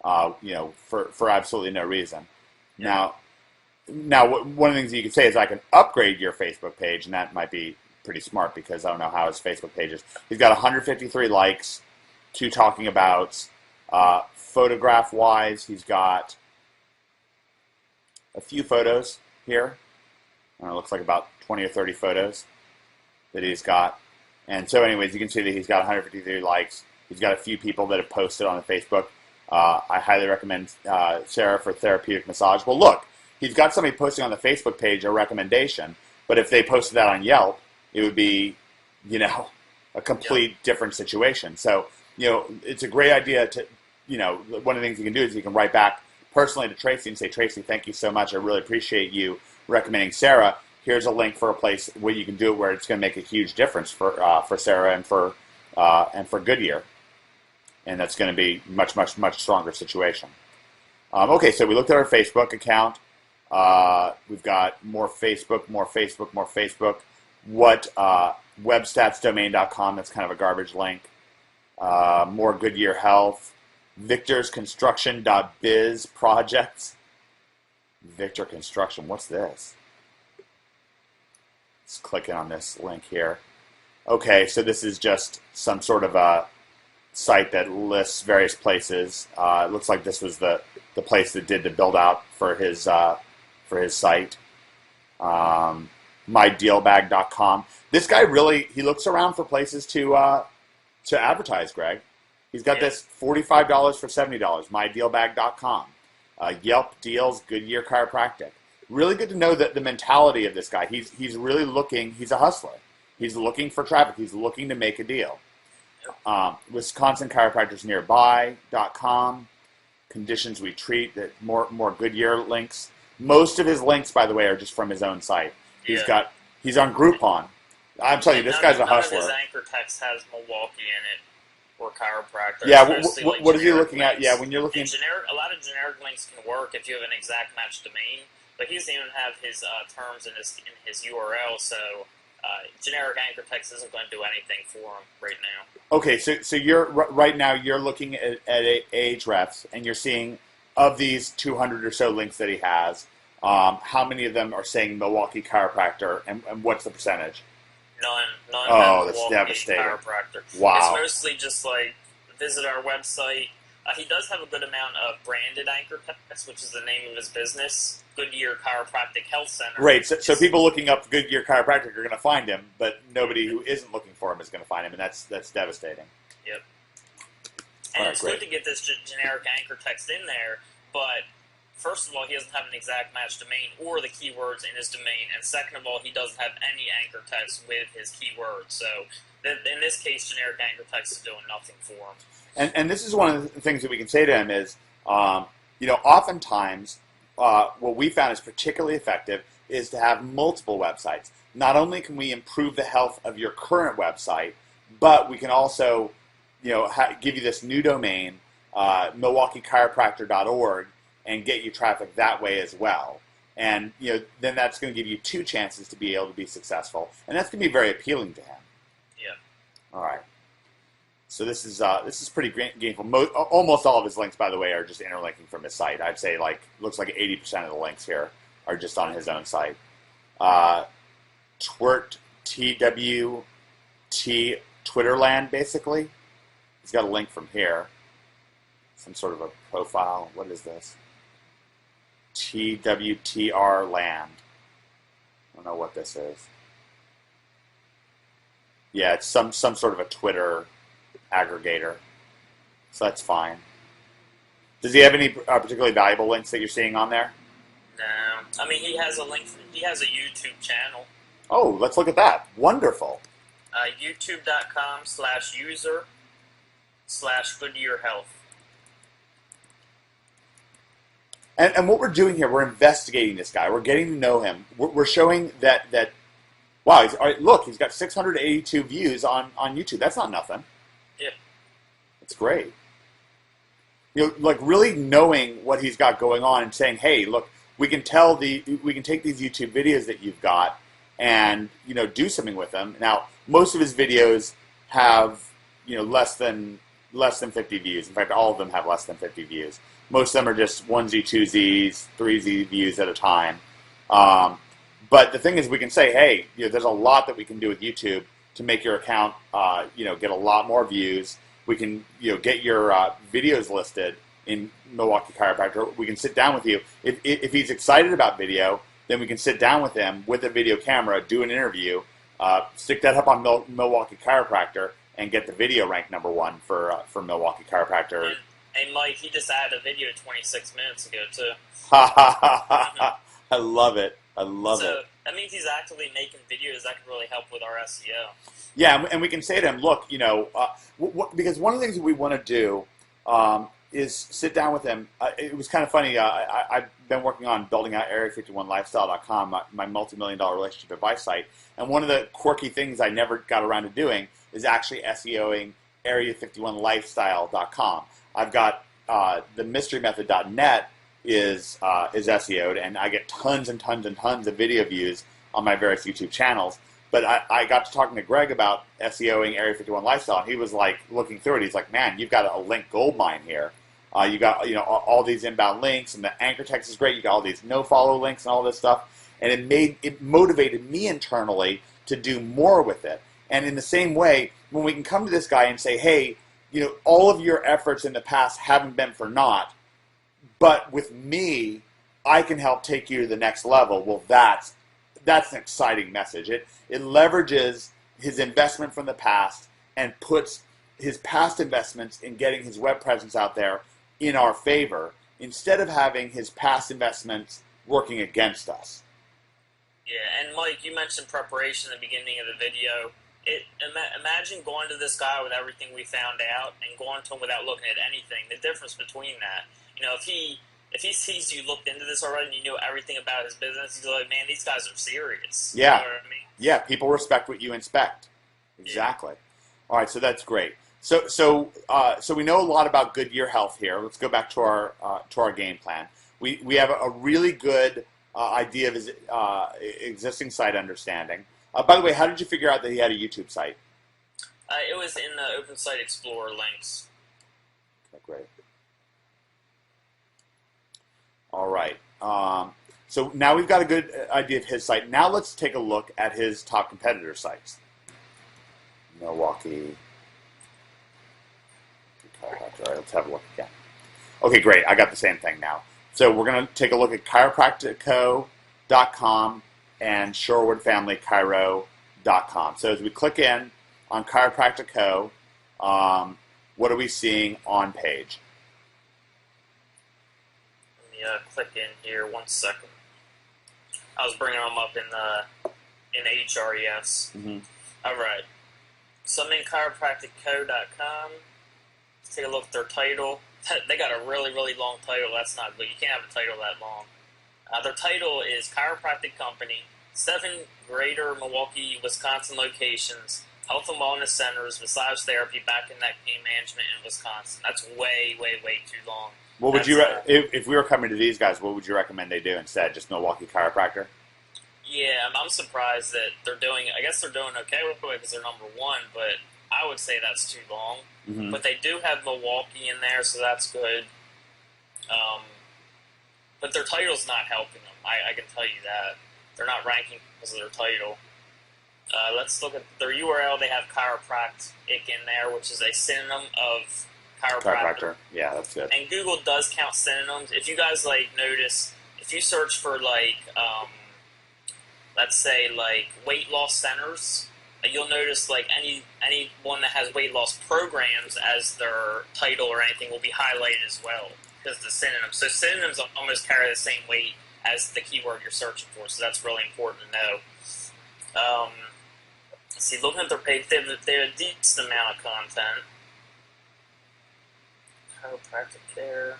[SPEAKER 2] For absolutely no reason.
[SPEAKER 1] Yeah.
[SPEAKER 2] Now, one of the things that you could say is I can upgrade your Facebook page, and that might be pretty smart because I don't know how his Facebook page is. He's got 153 likes, 2 talking abouts. Photograph-wise, he's got a few photos here. It looks like about 20 or 30 photos that he's got. And so anyways, you can see that he's got 153 likes. He's got a few people that have posted on the Facebook. I highly recommend Sarah for therapeutic massage. Well, look, he's got somebody posting on the Facebook page a recommendation, but if they posted that on Yelp, it would be, a complete different situation. So, it's a great idea to, one of the things you can do is you can write back personally to Tracy and say, "Tracy, thank you so much. I really appreciate you recommending Sarah. Here's a link for a place where you can do it where it's going to make a huge difference for Sarah and for Goodyear." And that's going to be much, much, much stronger situation. Okay, so we looked at our Facebook account. We've got more Facebook. What webstatsdomain.com, that's kind of a garbage link. More Goodyear Health. VictorsConstruction.biz projects. Victor Construction, what's this? Let's click in on this link here. Okay, so this is just some sort of a site that lists various places. It looks like this was the place that did the build out for his site. MyDealBag.com. This guy he looks around for places to advertise, Greg. He's got this $45 for $70. MyDealBag.com. Yelp deals, Goodyear Chiropractic. Really good to know that the mentality of this guy. He's really looking. He's a hustler. He's looking for traffic. He's looking to make a deal. Wisconsin Chiropractors Nearby.com. Conditions We Treat. More Goodyear links. Most of his links, by the way, are just from his own site. He's on Groupon. I'm telling you, this guy's a hustler.
[SPEAKER 1] None of his anchor text has Milwaukee in it or chiropractor.
[SPEAKER 2] Yeah, what is he looking at? Yeah, when you're looking,
[SPEAKER 1] a lot of generic links can work if you have an exact match domain, but he doesn't even have his terms in his URL, so generic anchor text isn't going to do anything for him right now.
[SPEAKER 2] Okay, so you're right now you're looking at Ahrefs, and you're seeing of these 200 or so links that he has, how many of them are saying Milwaukee Chiropractor, and what's the percentage?
[SPEAKER 1] None.
[SPEAKER 2] Oh, that's devastating.
[SPEAKER 1] Chiropractor.
[SPEAKER 2] Wow.
[SPEAKER 1] It's mostly just like visit our website. He does have a good amount of branded anchor text, which is the name of his business, Goodyear Chiropractic Health Center.
[SPEAKER 2] Right. So people looking up Goodyear Chiropractic are going to find him, but nobody who isn't looking for him is going to find him, and that's devastating.
[SPEAKER 1] Yep. And it's good to get this generic anchor text in there, but first of all, he doesn't have an exact match domain or the keywords in his domain, and second of all, he doesn't have any anchor text with his keywords. So in this case, generic anchor text is doing nothing for him.
[SPEAKER 2] And this is one of the things that we can say to him is, oftentimes what we found is particularly effective is to have multiple websites. Not only can we improve the health of your current website, but we can also, give you this new domain, MilwaukeeChiropractor.org, and get you traffic that way as well. And then that's going to give you 2 chances to be able to be successful, and that's going to be very appealing to him.
[SPEAKER 1] Yeah.
[SPEAKER 2] All right. So this is pretty gainful. Almost all of his links, by the way, are just interlinking from his site. I'd say looks like 80% of the links here are just on his own site. TWT Twitterland, basically. He's got a link from here. Some sort of a profile. What is this? TWTR Land. I don't know what this is. Yeah, it's some sort of a Twitter aggregator. So that's fine. Does he have any particularly valuable links that you're seeing on there?
[SPEAKER 1] No, I mean he has a link. He has a YouTube channel.
[SPEAKER 2] Oh, let's look at that. Wonderful.
[SPEAKER 1] YouTube.com/user/Goodyear Health.
[SPEAKER 2] And what we're doing here, we're investigating this guy. We're getting to know him. We're showing that wow, all right, look, he's got 682 views on YouTube. That's not nothing.
[SPEAKER 1] Yeah.
[SPEAKER 2] It's great. Like really knowing what he's got going on and saying, hey, look, we can take these YouTube videos that you've got and do something with them. Now, most of his videos have less than 50 views. In fact, all of them have less than 50 views. Most of them are just 1Z, 2Zs, 3Z views at a time. But the thing is, we can say, hey, there's a lot that we can do with YouTube to make your account, get a lot more views. We can, get your videos listed in Milwaukee Chiropractor. We can sit down with you. If he's excited about video, then we can sit down with him with a video camera, do an interview, stick that up on Milwaukee Chiropractor, and get the video ranked #1 for Milwaukee Chiropractor.
[SPEAKER 1] And Mike, he just added a video 26 minutes ago too.
[SPEAKER 2] I love it. I love it.
[SPEAKER 1] So that means he's actively making videos that can really help with our SEO.
[SPEAKER 2] Yeah, and we can say to him, look, because one of the things that we want to do is sit down with him. It was kind of funny. I've been working on building out Area51Lifestyle.com, my multi-million-dollar relationship advice site. And one of the quirky things I never got around to doing is actually SEOing Area51Lifestyle.com. I've got the mysterymethod.net is SEO'd, and I get tons and tons and tons of video views on my various YouTube channels. But I got to talking to Greg about SEOing Area 51 Lifestyle, and he was like looking through it. He's like, man, you've got a link gold mine here. You got all these inbound links, and the anchor text is great. You got all these no follow links and all this stuff, and it motivated me internally to do more with it. And in the same way, when we can come to this guy and say, hey, all of your efforts in the past haven't been for naught, but with me, I can help take you to the next level. Well, that's an exciting message. It leverages his investment from the past and puts his past investments in getting his web presence out there in our favor, instead of having his past investments working against us.
[SPEAKER 1] Yeah, and Mike, you mentioned preparation at the beginning of the video. Imagine going to this guy with everything we found out and going to him without looking at anything. The difference between that, if he sees you looked into this already and you know everything about his business, he's like, man, these guys are serious.
[SPEAKER 2] Yeah.
[SPEAKER 1] You know what I mean?
[SPEAKER 2] Yeah, people respect what you inspect. Exactly. Yeah. All right, so that's great. So we know a lot about Goodyear Health here. Let's go back to our game plan. We have a really good idea of his existing site understanding. By the way, how did you figure out that he had a YouTube site?
[SPEAKER 1] It was in the Open Site Explorer links.
[SPEAKER 2] Okay, great. All right. So now we've got a good idea of his site. Now let's take a look at his top competitor sites. Milwaukee. All right, let's have a look again. Okay, great. I got the same thing now. So we're going to take a look at chiropractico.com and ShorewoodFamilyChiro.com. So as we click in on Chiropractico, what are we seeing on page?
[SPEAKER 1] Let me click in here 1 second. I was bringing them up in HRES.
[SPEAKER 2] Mm-hmm.
[SPEAKER 1] All right. So I'm in chiropractico.com. Let's take a look at their title. They got a really, really long title. That's not good. You can't have a title that long. Their title is Chiropractic Company, 7 greater Milwaukee, Wisconsin locations, health and wellness centers, massage therapy, back and neck pain management in Wisconsin. That's way, way, way too long.
[SPEAKER 2] What would you if we were coming to these guys? What would you recommend they do instead? Just Milwaukee Chiropractor?
[SPEAKER 1] Yeah, I'm surprised that they're doing. I guess they're doing okay with it because they're #1, but I would say that's too long.
[SPEAKER 2] Mm-hmm.
[SPEAKER 1] But they do have Milwaukee in there, so that's good. But their title's not helping them. I can tell you that. They're not ranking because of their title. Let's look at their URL. They have chiropractic in there, which is a synonym of chiropractor.
[SPEAKER 2] Yeah, that's good.
[SPEAKER 1] And Google does count synonyms. If you guys notice, if you search for let's say weight loss centers, you'll notice any one that has weight loss programs as their title or anything will be highlighted as well. because of the synonyms. So synonyms almost carry the same weight as the keyword you're searching for, so that's really important to know. Let's see, looking at their page, they have a decent amount of content. Chiropractic care.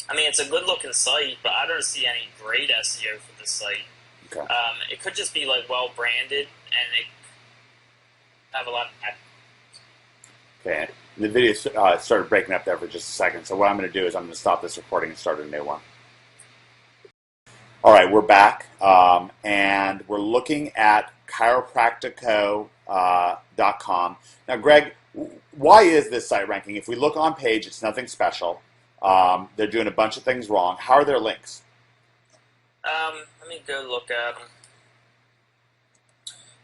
[SPEAKER 1] I mean, it's a good-looking site, but I don't see any great SEO for this site.
[SPEAKER 2] Okay.
[SPEAKER 1] It could just be like well-branded, and it have a lot of.
[SPEAKER 2] Okay. The video started breaking up there for just a second, so what I'm going to do is I'm going to stop this recording and start a new one. All right, we're back, and we're looking at chiropractico.com. Now, Greg, why is this site ranking? If we look on page, it's nothing special. They're doing a bunch of things wrong. How are their links?
[SPEAKER 1] Let me go look at them.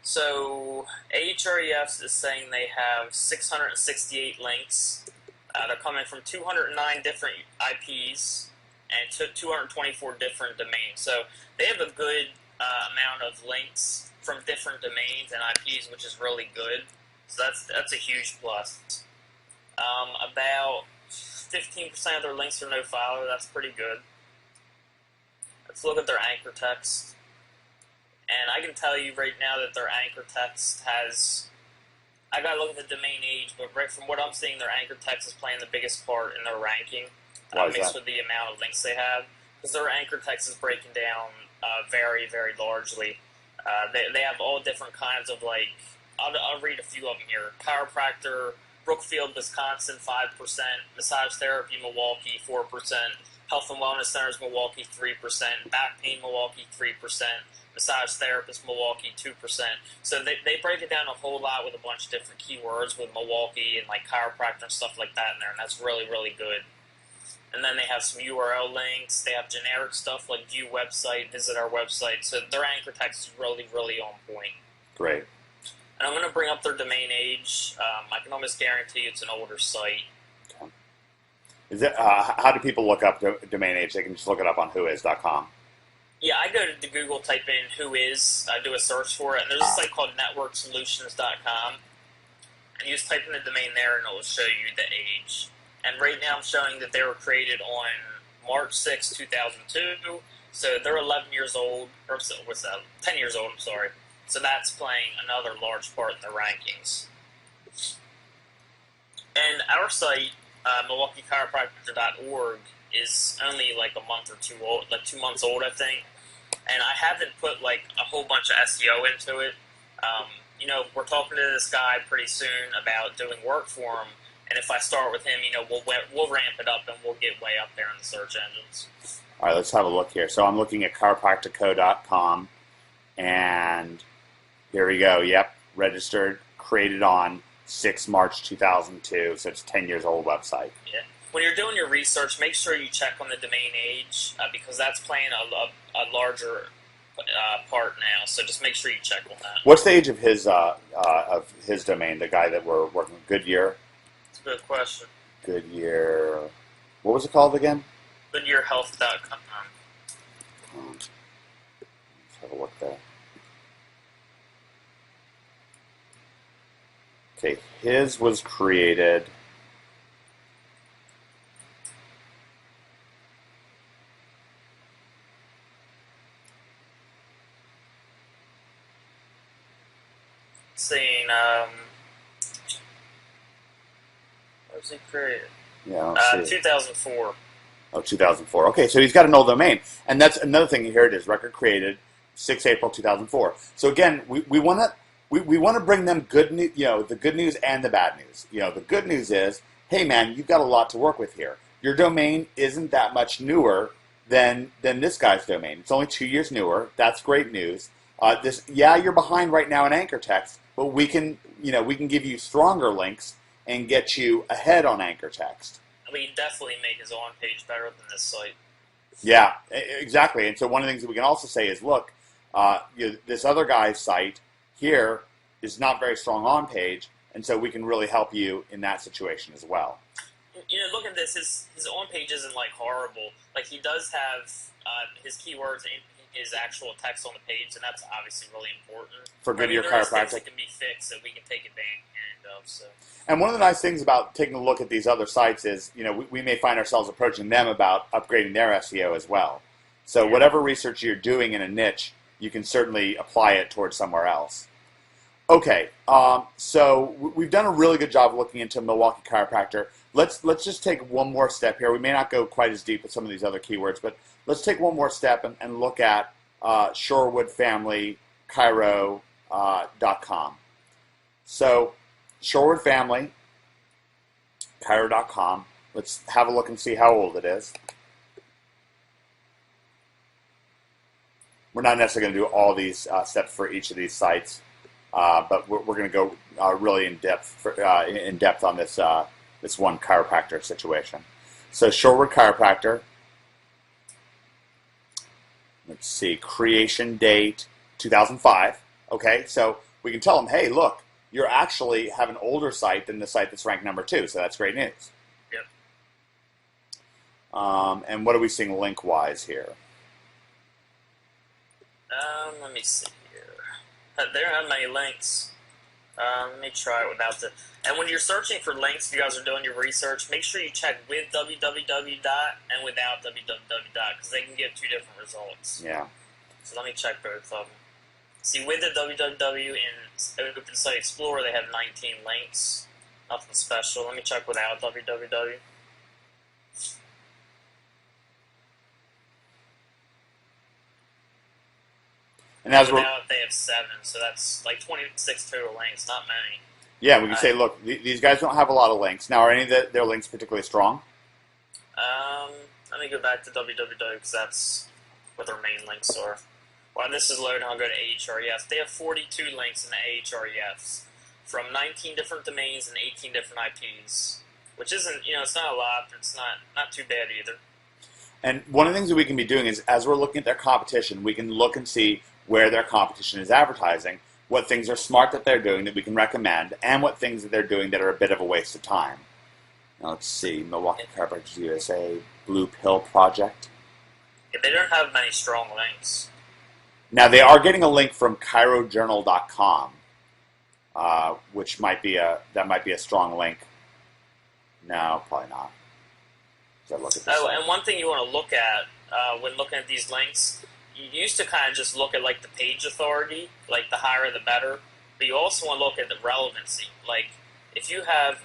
[SPEAKER 1] So, Ahrefs is saying they have 668 links. They're coming from 209 different IPs and 224 different domains. So, they have a good amount of links from different domains and IPs, which is really good. So, that's a huge plus. About 15% of their links are no-follow. That's pretty good. Let's look at their anchor text. And I can tell you right now that their anchor text has... I gotta look at the domain age, but right from what I'm seeing, their anchor text is playing the biggest part in their ranking, mixed with the amount of links they have. Because their anchor text is breaking down very, very largely. They have all different kinds of, like... I'll read a few of them here. Chiropractor, Brookfield, Wisconsin, 5%. Massage Therapy, Milwaukee, 4%. Health and Wellness Centers, Milwaukee, 3%. Back Pain, Milwaukee, 3%. Massage Therapist, Milwaukee, 2%. So they break it down a whole lot with a bunch of different keywords with Milwaukee and like chiropractor and stuff like that in there, and that's really, really good. And then they have some URL links. They have generic stuff like view website, visit our website. So their anchor text is really, really on point.
[SPEAKER 2] Great.
[SPEAKER 1] And I'm going to bring up their domain age. I can almost guarantee it's an older site.
[SPEAKER 2] Okay. Is it, how do people look up the domain age? They can just look it up on whois.com.
[SPEAKER 1] Yeah, I go to Google, type in whois, do a search for it, and there's a site called networksolutions.com. And you just type in the domain there, and it will show you the age. And right now I'm showing that they were created on March 6, 2002. So they're 11 years old, or what's that? 10 years old, I'm sorry. So that's playing another large part in the rankings. And our site, MilwaukeeChiropractor.org, is only like a month or two old, like 2 months old, I think. And I haven't put like a whole bunch of SEO into it. You know, we're talking to this guy pretty soon about doing work for him. And if I start with him, you know, we'll ramp it up and we'll get way up there in the search engines.
[SPEAKER 2] All right, let's have a look here. So I'm looking at chiropractico.com, and here we go. Yep, registered, created on 6 March 2002, so it's a 10 years old website.
[SPEAKER 1] Yeah. When you're doing your research, make sure you check on the domain age because that's playing a larger part now. So just make sure you check on that.
[SPEAKER 2] What's the age of his domain? The guy that we're working with, Goodyear.
[SPEAKER 1] It's a good question.
[SPEAKER 2] Goodyear. What was it called again?
[SPEAKER 1] GoodyearHealth.com.
[SPEAKER 2] Let's have a look there. Okay, his was created.
[SPEAKER 1] Seeing, what was he created?
[SPEAKER 2] Yeah,
[SPEAKER 1] 2004.
[SPEAKER 2] Oh, 2004. Okay, so he's got an old domain. And that's another thing. Here it is, record created 6 April 2004. So again, we want to bring them good news, you know, the good news and the bad news. You know, the good news is, hey man, you've got a lot to work with here. Your domain isn't that much newer than this guy's domain. It's only 2 years newer. That's great news. You're behind right now in anchor text, but we can give you stronger links and get you ahead on anchor text.
[SPEAKER 1] We definitely make his on page better than this site.
[SPEAKER 2] Yeah, exactly. And so one of the things that we can also say is, look, this other guy's site here is not very strong on page, and so we can really help you in that situation as well.
[SPEAKER 1] You know, look at this. His on page isn't like horrible. Like he does have his keywords, and he his actual text on the page, and that's obviously really important.
[SPEAKER 2] For
[SPEAKER 1] I mean,
[SPEAKER 2] Goodyear
[SPEAKER 1] there is things
[SPEAKER 2] Chiropractic.
[SPEAKER 1] that can be fixed that we can take advantage of. So
[SPEAKER 2] And one of the nice things about taking a look at these other sites is, we may find ourselves approaching them about upgrading their SEO as well. So
[SPEAKER 1] yeah,
[SPEAKER 2] whatever research you're doing in a niche, you can certainly apply it towards somewhere else. Okay, so we've done a really good job looking into Milwaukee Chiropractor. Let's just take one more step here. We may not go quite as deep with some of these other keywords, but let's take one more step and look at ShorewoodFamilyChiro.com. So ShorewoodFamilyChiro.com. Let's have a look and see how old it is. We're not necessarily going to do all these steps for each of these sites, but we're going to go really in depth on this this one chiropractor situation. So Shorewood Chiropractor. Let's see, creation date 2005. Okay, so we can tell them, hey, look, you actually have an older site than the site that's ranked number 2, so that's great news.
[SPEAKER 1] yep.
[SPEAKER 2] And what are we seeing link-wise here?
[SPEAKER 1] Let me see here. There aren't many links. Let me try it without the. And when you're searching for links, if you guys are doing your research, make sure you check with www dot and without www dot, because they can give 2 different results.
[SPEAKER 2] Yeah.
[SPEAKER 1] So let me check both of them. See, with the www in Open Site Explorer, they have 19 links. Nothing special. Let me check without www.
[SPEAKER 2] And as we're
[SPEAKER 1] Without, they have 7, so that's like 26 total links. Not many.
[SPEAKER 2] yeah, we can say, look, these guys don't have a lot of links. Now, are any of their links particularly strong?
[SPEAKER 1] Let me go back to www because that's what their main links are. While this is loading, I'll go to Ahrefs. They have 42 links in the Ahrefs from 19 different domains and 18 different IPs, which isn't, it's not a lot, but it's not too bad either.
[SPEAKER 2] And one of the things that we can be doing is, as we're looking at their competition, we can look and see where their competition is advertising, what things are smart that they're doing that we can recommend, and what things that they're doing that are a bit of a waste of time. Now, let's see, Milwaukee Chiropractic USA, Blue Pill Project.
[SPEAKER 1] Yeah, they don't have many strong links.
[SPEAKER 2] Now, they are getting a link from chirojournal.com, which might be a strong link. No, probably not. Let's look at this.
[SPEAKER 1] Oh, and one thing you want to look at when looking at these links, you used to kind of just look at like the page authority, like the higher the better, but you also want to look at the relevancy. Like if you have,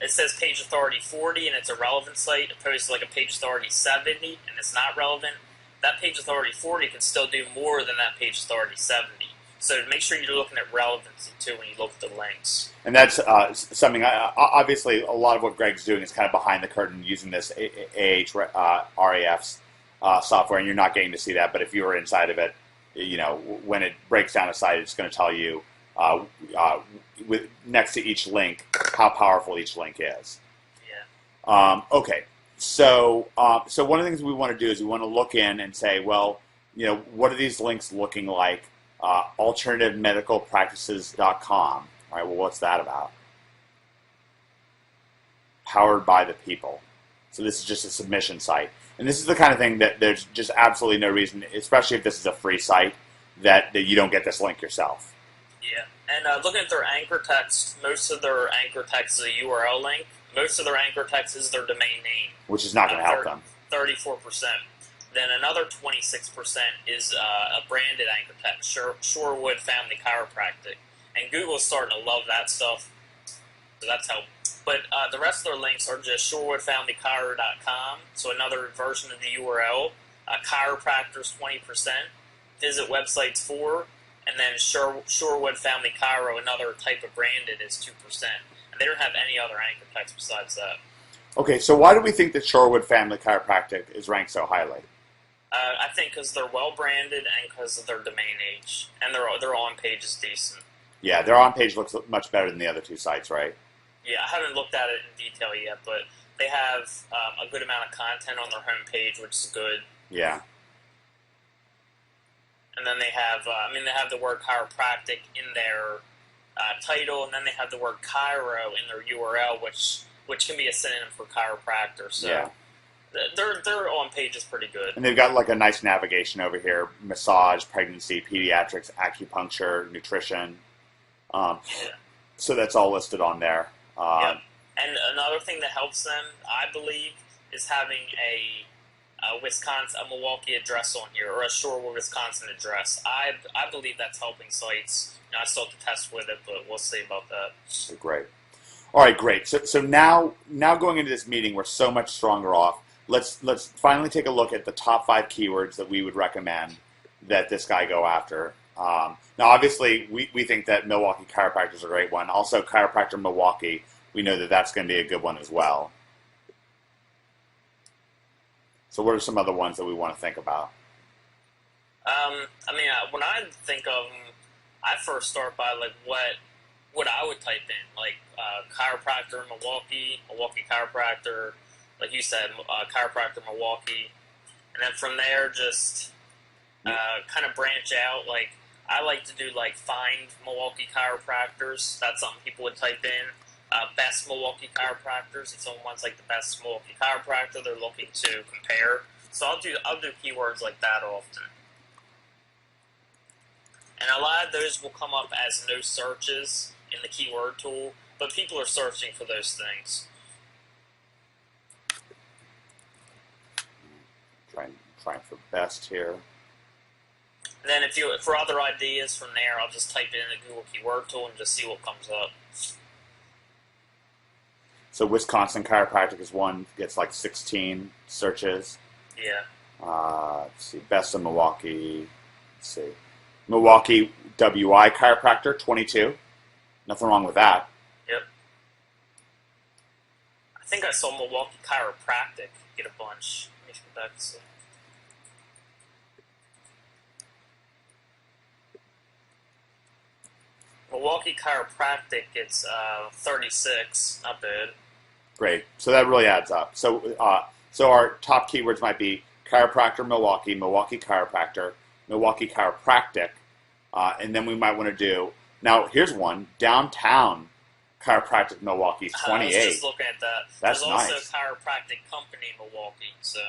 [SPEAKER 1] it says page authority 40 and it's a relevant site, opposed to like a page authority 70 and it's not relevant, that page authority 40 can still do more than that page authority 70. So make sure you're looking at relevancy too when you look at the links.
[SPEAKER 2] And that's something, obviously, a lot of what Greg's doing is kind of behind the curtain using this Ahrefs software, and you're not getting to see that. But if you were inside of it, when it breaks down a site, it's going to tell you next to each link how powerful each link is.
[SPEAKER 1] Yeah.
[SPEAKER 2] Okay. So one of the things we want to do is we want to look in and say, well, what are these links looking like? AlternativeMedicalPractices.com. All right, well, what's that about? Powered by the people. So this is just a submission site. And this is the kind of thing that there's just absolutely no reason, especially if this is a free site, that you don't get this link yourself.
[SPEAKER 1] Yeah, and looking at their anchor text, most of their anchor text is a URL link. Most of their anchor text is their domain name.
[SPEAKER 2] Which is not going to help them.
[SPEAKER 1] 34%. Then another 26% is a branded anchor text, Shorewood Family Chiropractic. And Google's starting to love that stuff, so that's helpful. But the rest of their links are just ShorewoodFamilyChiro.com, so another version of the URL. Chiropractors 20%. Visit websites 4, and then Shorewood Family Chiro, another type of branded, is 2%. And they don't have any other anchor text besides that.
[SPEAKER 2] Okay, so why do we think that Shorewood Family Chiropractic is ranked so highly?
[SPEAKER 1] I think because they're well branded and because of their domain age, and their on page is decent.
[SPEAKER 2] Yeah, their on page looks much better than the other 2 sites, right?
[SPEAKER 1] Yeah, I haven't looked at it in detail yet, but they have a good amount of content on their home page, which is good.
[SPEAKER 2] Yeah.
[SPEAKER 1] And then they have, they have the word chiropractic in their title, and then they have the word chiro in their URL, which can be a synonym for chiropractor. So
[SPEAKER 2] yeah.
[SPEAKER 1] Their on page is pretty good.
[SPEAKER 2] And they've got like a nice navigation over here: massage, pregnancy, pediatrics, acupuncture, nutrition. Um,
[SPEAKER 1] Yeah.
[SPEAKER 2] so that's all listed on there.
[SPEAKER 1] Yep. And another thing that helps them, I believe, is having a Milwaukee address on here, or a Shorewood, Wisconsin address. I believe that's helping sites. I still have to test with it, but we'll see about that.
[SPEAKER 2] Great. All right, great. So now going into this meeting, we're so much stronger off. Let's finally take a look at the top 5 keywords that we would recommend that this guy go after. Now, obviously, we think that Milwaukee Chiropractor is a great one. Also, Chiropractor Milwaukee, we know that that's going to be a good one as well. So what are some other ones that we want to think about?
[SPEAKER 1] When I think of them, I first start by like what I would type in, like chiropractor Milwaukee, Milwaukee chiropractor, like you said, chiropractor Milwaukee, and then from there just kind of branch out. Like I like to do like find Milwaukee chiropractors. That's something people would type in. Best Milwaukee chiropractors. If someone wants like the best Milwaukee chiropractor, they're looking to compare. So I'll do keywords like that often. And a lot of those will come up as no searches in the keyword tool, but people are searching for those things.
[SPEAKER 2] Trying for best here.
[SPEAKER 1] And then for other ideas from there, I'll just type it in the Google keyword tool and just see what comes up.
[SPEAKER 2] So Wisconsin Chiropractic is one, gets like 16 searches.
[SPEAKER 1] Yeah.
[SPEAKER 2] Let's see, best of Milwaukee. Let's see. Milwaukee WI Chiropractor, 22. Nothing wrong with that.
[SPEAKER 1] Yep. I think I saw Milwaukee Chiropractic get a bunch. Let me go back and see. Milwaukee Chiropractic gets 36. Not bad.
[SPEAKER 2] Great. So that really adds up. So our top keywords might be chiropractor Milwaukee, Milwaukee chiropractor, Milwaukee chiropractic, and then we might want to do. Now here's one: downtown chiropractic Milwaukee, 28.
[SPEAKER 1] I was just looking at that.
[SPEAKER 2] That's
[SPEAKER 1] There's
[SPEAKER 2] nice.
[SPEAKER 1] also chiropractic company Milwaukee. So.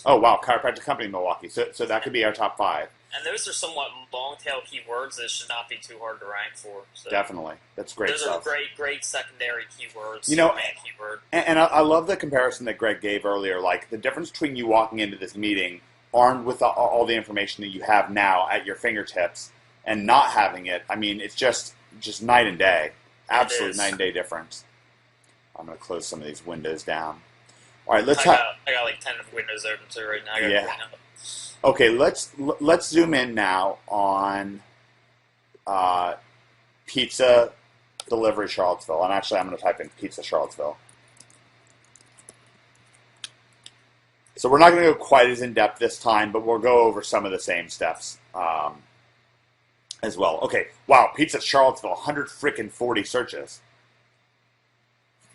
[SPEAKER 2] Oh wow, chiropractic company Milwaukee. So that could be our top 5.
[SPEAKER 1] And those are somewhat long-tail keywords that should not be too hard to rank for. So.
[SPEAKER 2] Definitely, that's great
[SPEAKER 1] Those
[SPEAKER 2] stuff.
[SPEAKER 1] are great secondary keywords.
[SPEAKER 2] You know,
[SPEAKER 1] keyword.
[SPEAKER 2] and I love the comparison that Greg gave earlier. Like the difference between you walking into this meeting armed with all the information that you have now at your fingertips and not having it. I mean, it's just night and day. Absolute night and day difference. I'm going to close some of these windows down. All right,
[SPEAKER 1] I got like 10 windows open too right now.
[SPEAKER 2] Yeah. Okay, let's zoom in now on pizza delivery Charlottesville. And actually, I'm going to type in pizza Charlottesville. So we're not going to go quite as in depth this time, but we'll go over some of the same steps as well. Okay, wow, pizza Charlottesville, 140 searches.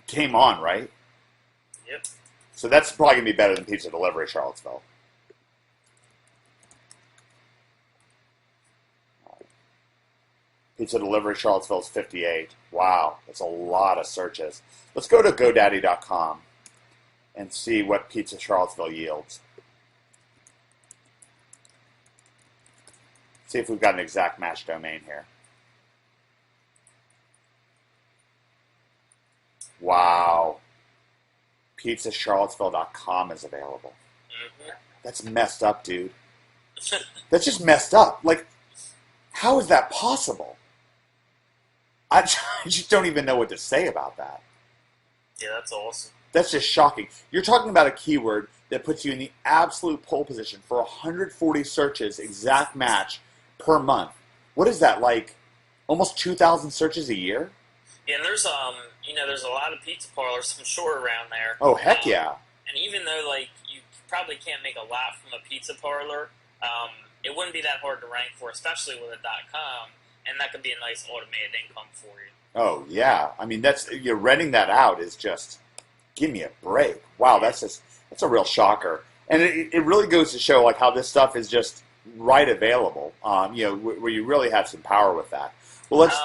[SPEAKER 2] Game on, right?
[SPEAKER 1] Yep.
[SPEAKER 2] So that's probably going to be better than pizza delivery Charlottesville. Pizza delivery Charlottesville is 58. Wow, that's a lot of searches. Let's go to GoDaddy.com and see what pizza Charlottesville yields. See if we've got an exact match domain here. Wow. PizzaCharlottesville.com is available.
[SPEAKER 1] Mm-hmm.
[SPEAKER 2] That's messed up, dude. That's just messed up. Like, how is that possible? I just don't even know what to say about that.
[SPEAKER 1] Yeah, that's awesome.
[SPEAKER 2] That's just shocking. You're talking about a keyword that puts you in the absolute pole position for 140 searches, exact match, per month. What is that, like almost 2,000 searches a year?
[SPEAKER 1] Yeah, and there's there's a lot of pizza parlors, I'm sure, around there.
[SPEAKER 2] Oh, heck yeah.
[SPEAKER 1] And even though, like, you probably can't make a lot from a pizza parlor, it wouldn't be that hard to rank for, especially with a .com, and that could be a nice automated income for you.
[SPEAKER 2] Oh, yeah. I mean, you're renting that out is just, give me a break. Wow, that's a real shocker. And it really goes to show, like, how this stuff is just right available, where you really have some power with that. Well, let's...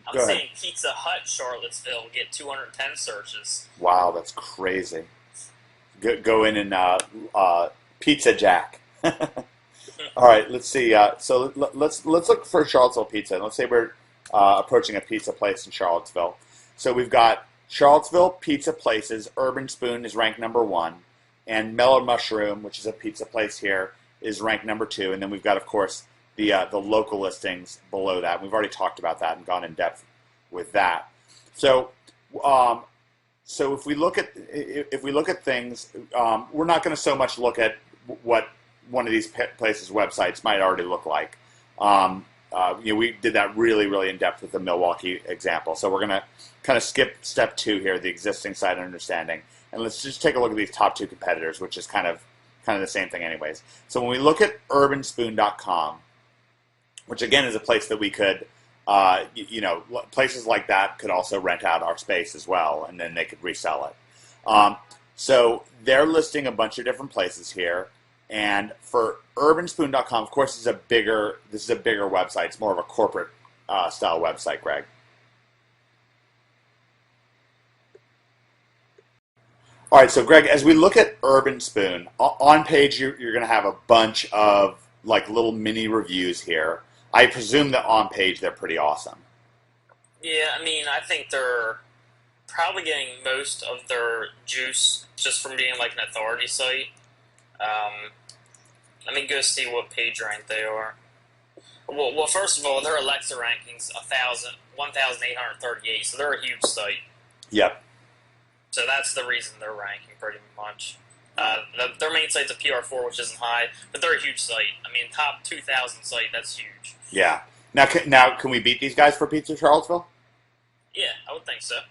[SPEAKER 1] I'm saying Pizza Hut Charlottesville get 210 searches.
[SPEAKER 2] Wow, that's crazy. go in and Pizza Jack. All right, let's see. Let's look for Charlottesville pizza. And let's say we're approaching a pizza place in Charlottesville. So we've got Charlottesville pizza places. Urban Spoon is ranked #1, and Mellow Mushroom, which is a pizza place here, is ranked #2. And then we've got, of course, the local listings below that. We've already talked about that and gone in depth with that. So so if we look at things, we're not going to so much look at what one of these places' websites might already look like. We did that really in depth with the Milwaukee example. So we're going to kind of skip step 2 here, the existing site understanding, and let's just take a look at these top 2 competitors, which is kind of the same thing, anyways. So when we look at urbanspoon.com, which again is a place that we could, places like that could also rent out our space as well, and then they could resell it. So they're listing a bunch of different places here. And for urbanspoon.com, of course, this is a bigger website. It's more of a corporate style website, Greg. All right, so Greg, as we look at Urban Spoon, on page you're going to have a bunch of like little mini reviews here. I presume that on page they're pretty awesome.
[SPEAKER 1] Yeah, I mean, I think they're probably getting most of their juice just from being like an authority site. Let me go see what page rank they are. Well, first of all, their Alexa rankings 1,838, so they're a huge site.
[SPEAKER 2] Yep.
[SPEAKER 1] So that's the reason they're ranking pretty much. Their main site's a PR4, which isn't high, but they're a huge site. I mean, top 2,000 site, that's huge.
[SPEAKER 2] Yeah. Now, can we beat these guys for Pizza Charlottesville?
[SPEAKER 1] Yeah, I would think so.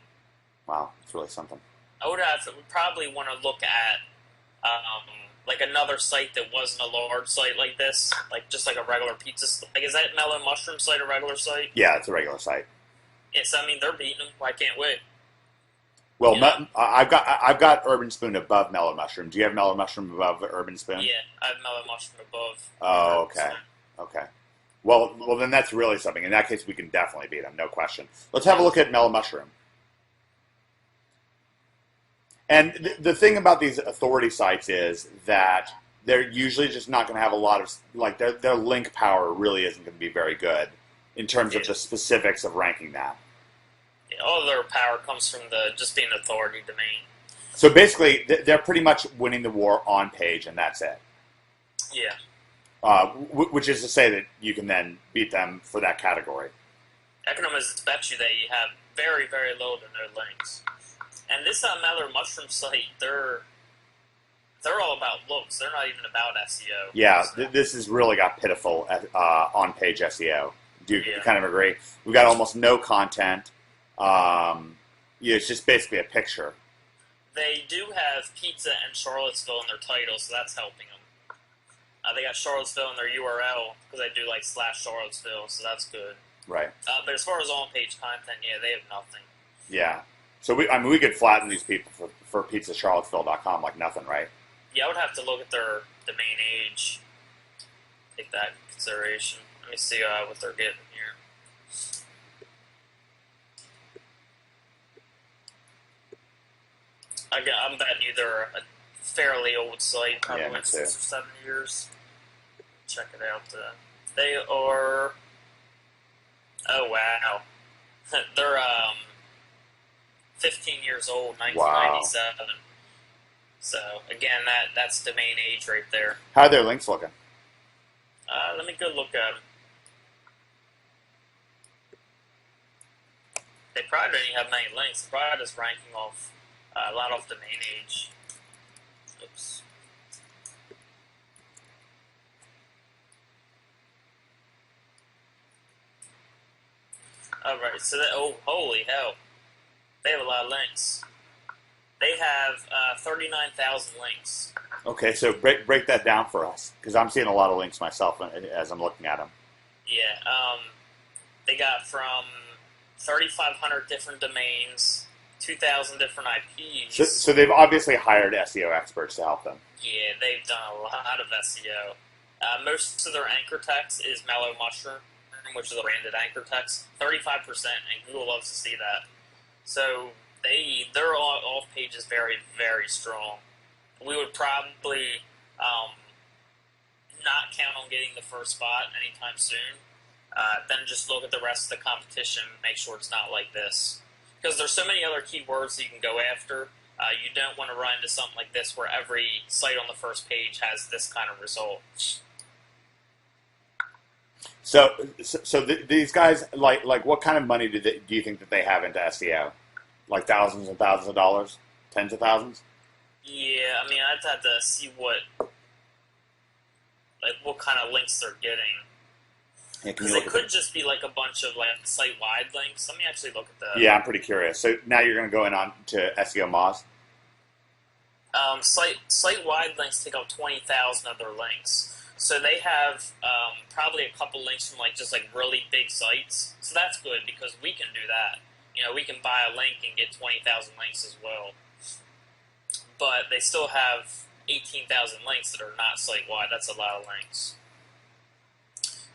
[SPEAKER 2] Wow, it's really something.
[SPEAKER 1] I would probably want to look at like another site that wasn't a large site like this, like just like a regular pizza. Like, is that Mellow Mushroom site a regular site?
[SPEAKER 2] Yeah, it's a regular site.
[SPEAKER 1] Yes, I mean they're beating them. Why can't we?
[SPEAKER 2] Well, I've got Urban Spoon above Mellow Mushroom. Do you have Mellow Mushroom above Urban Spoon?
[SPEAKER 1] Yeah, I have Mellow Mushroom above.
[SPEAKER 2] Oh, okay. Okay. Well, then that's really something. In that case, we can definitely beat them, no question. Let's have a look at Mellow Mushroom. And the thing about these authority sites is that they're usually just not going to have a lot of, like, their link power really isn't going to be very good in terms of the specifics of ranking that.
[SPEAKER 1] Yeah, all of their power comes from just being authority domain.
[SPEAKER 2] So basically, they're pretty much winning the war on page, and that's it.
[SPEAKER 1] Yeah.
[SPEAKER 2] Which is to say that you can then beat them for that category.
[SPEAKER 1] I can almost bet you they have very, very low to no links. And this Mellow Mushroom site, they're all about looks. They're not even about SEO.
[SPEAKER 2] Yeah,
[SPEAKER 1] so.
[SPEAKER 2] This has really got pitiful on-page SEO. Do you
[SPEAKER 1] Yeah.
[SPEAKER 2] kind of agree? We've got almost no content. It's just basically a picture.
[SPEAKER 1] They do have pizza and Charlottesville in their title, so that's helping them. They got Charlottesville in their URL because they do like /Charlottesville, so that's good.
[SPEAKER 2] Right.
[SPEAKER 1] But as far as on-page content, yeah, they have nothing.
[SPEAKER 2] Yeah. So we could flatten these people for pizzacharlottesville.com like nothing, right?
[SPEAKER 1] Yeah, I would have to look at their domain age. Take that into consideration. Let me see what they're getting here. I'm betting you they're a fairly old site, probably like 6 or 7 years. Check it out. They are. Oh wow, they're 15 years old, 1997. Wow. So again, that's domain age right there.
[SPEAKER 2] How are their links looking?
[SPEAKER 1] Let me go look at them. They probably don't even have many links. They're probably just ranking off a lot off domain age. Oops. Alright, so holy hell. They have a lot of links. They have 39,000 links.
[SPEAKER 2] Okay, so break that down for us, because I'm seeing a lot of links myself as I'm looking at them.
[SPEAKER 1] Yeah, they got from 3,500 different domains, 2,000 different IPs.
[SPEAKER 2] So they've obviously hired SEO experts to help them.
[SPEAKER 1] Yeah, they've done a lot of SEO. Most of their anchor text is Mellow Mushroom, which is a branded anchor text, 35%, and Google loves to see that. So their off page is very, very strong. we would probably not count on getting the first spot anytime soon. Then just look at the rest of the competition, make sure it's not like this. Because there's so many other keywords that you can go after. You don't want to run into something like this where every site on the first page has this kind of result.
[SPEAKER 2] These guys, like, what kind of money do you think that they have into SEO? Like thousands and thousands of dollars, tens of thousands?
[SPEAKER 1] Yeah, I mean, I'd have to see what kind of links they're getting.
[SPEAKER 2] Yeah,
[SPEAKER 1] Because they could just be like a bunch of like site-wide links. Let me actually look at that.
[SPEAKER 2] Yeah, I'm pretty curious. So now you're going to go in on to SEO Moz?
[SPEAKER 1] Site-wide links take up 20,000 of their links. So they have probably a couple links from like just like really big sites. So that's good because we can do that. You know, we can buy a link and get 20,000 links as well. But they still have 18,000 links that are not site-wide. That's a lot of links.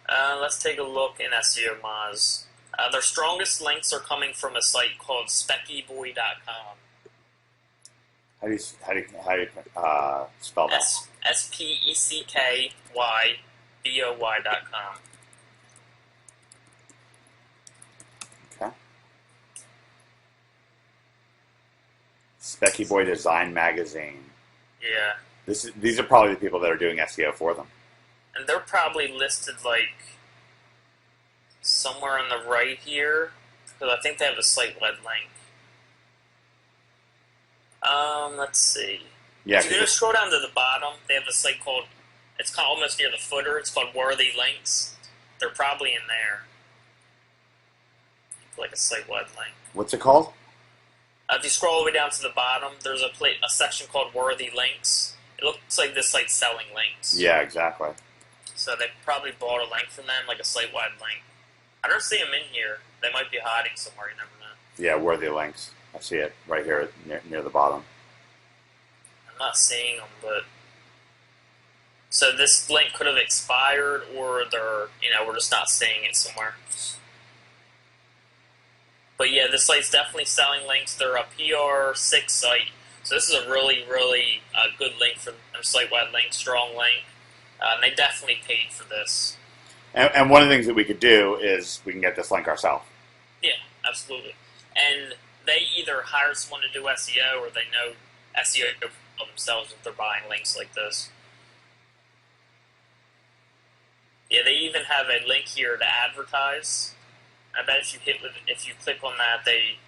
[SPEAKER 1] Let's take a look in SEO Moz. Their strongest links are coming from a site called speckyboy.com.
[SPEAKER 2] How do you spell that?
[SPEAKER 1] SPECKYBOY.com.
[SPEAKER 2] Okay. Specky Boy Design Magazine.
[SPEAKER 1] Yeah.
[SPEAKER 2] These are probably the people that are doing SEO for them.
[SPEAKER 1] And they're probably listed like somewhere on the right here, because I think they have a site-wide link. Let's see.
[SPEAKER 2] Yeah.
[SPEAKER 1] If you go scroll down to the bottom, they have a site called, it's kind of almost near the footer, it's called Worthy Links. They're probably in there. Like a site-wide link.
[SPEAKER 2] What's it called?
[SPEAKER 1] If you scroll all the way down to the bottom, there's a section called Worthy Links. It looks like this site's selling links.
[SPEAKER 2] Yeah, exactly.
[SPEAKER 1] So they probably bought a link from them, like a site-wide link. I don't see them in here. They might be hiding somewhere, you never know.
[SPEAKER 2] Yeah, Worthy Links. I see it right here near the bottom.
[SPEAKER 1] I'm not seeing them, but... So this link could have expired, or we're just not seeing it somewhere. But yeah, this site's definitely selling links. They're a PR6 site. So this is a really, really good link for them, site-wide link, strong link. And they definitely paid for this.
[SPEAKER 2] And one of the things that we could do is we can get this link ourselves.
[SPEAKER 1] Yeah, absolutely. And they either hire someone to do SEO or they know SEO for themselves if they're buying links like this. Yeah, they even have a link here to advertise. I bet if you click on that, they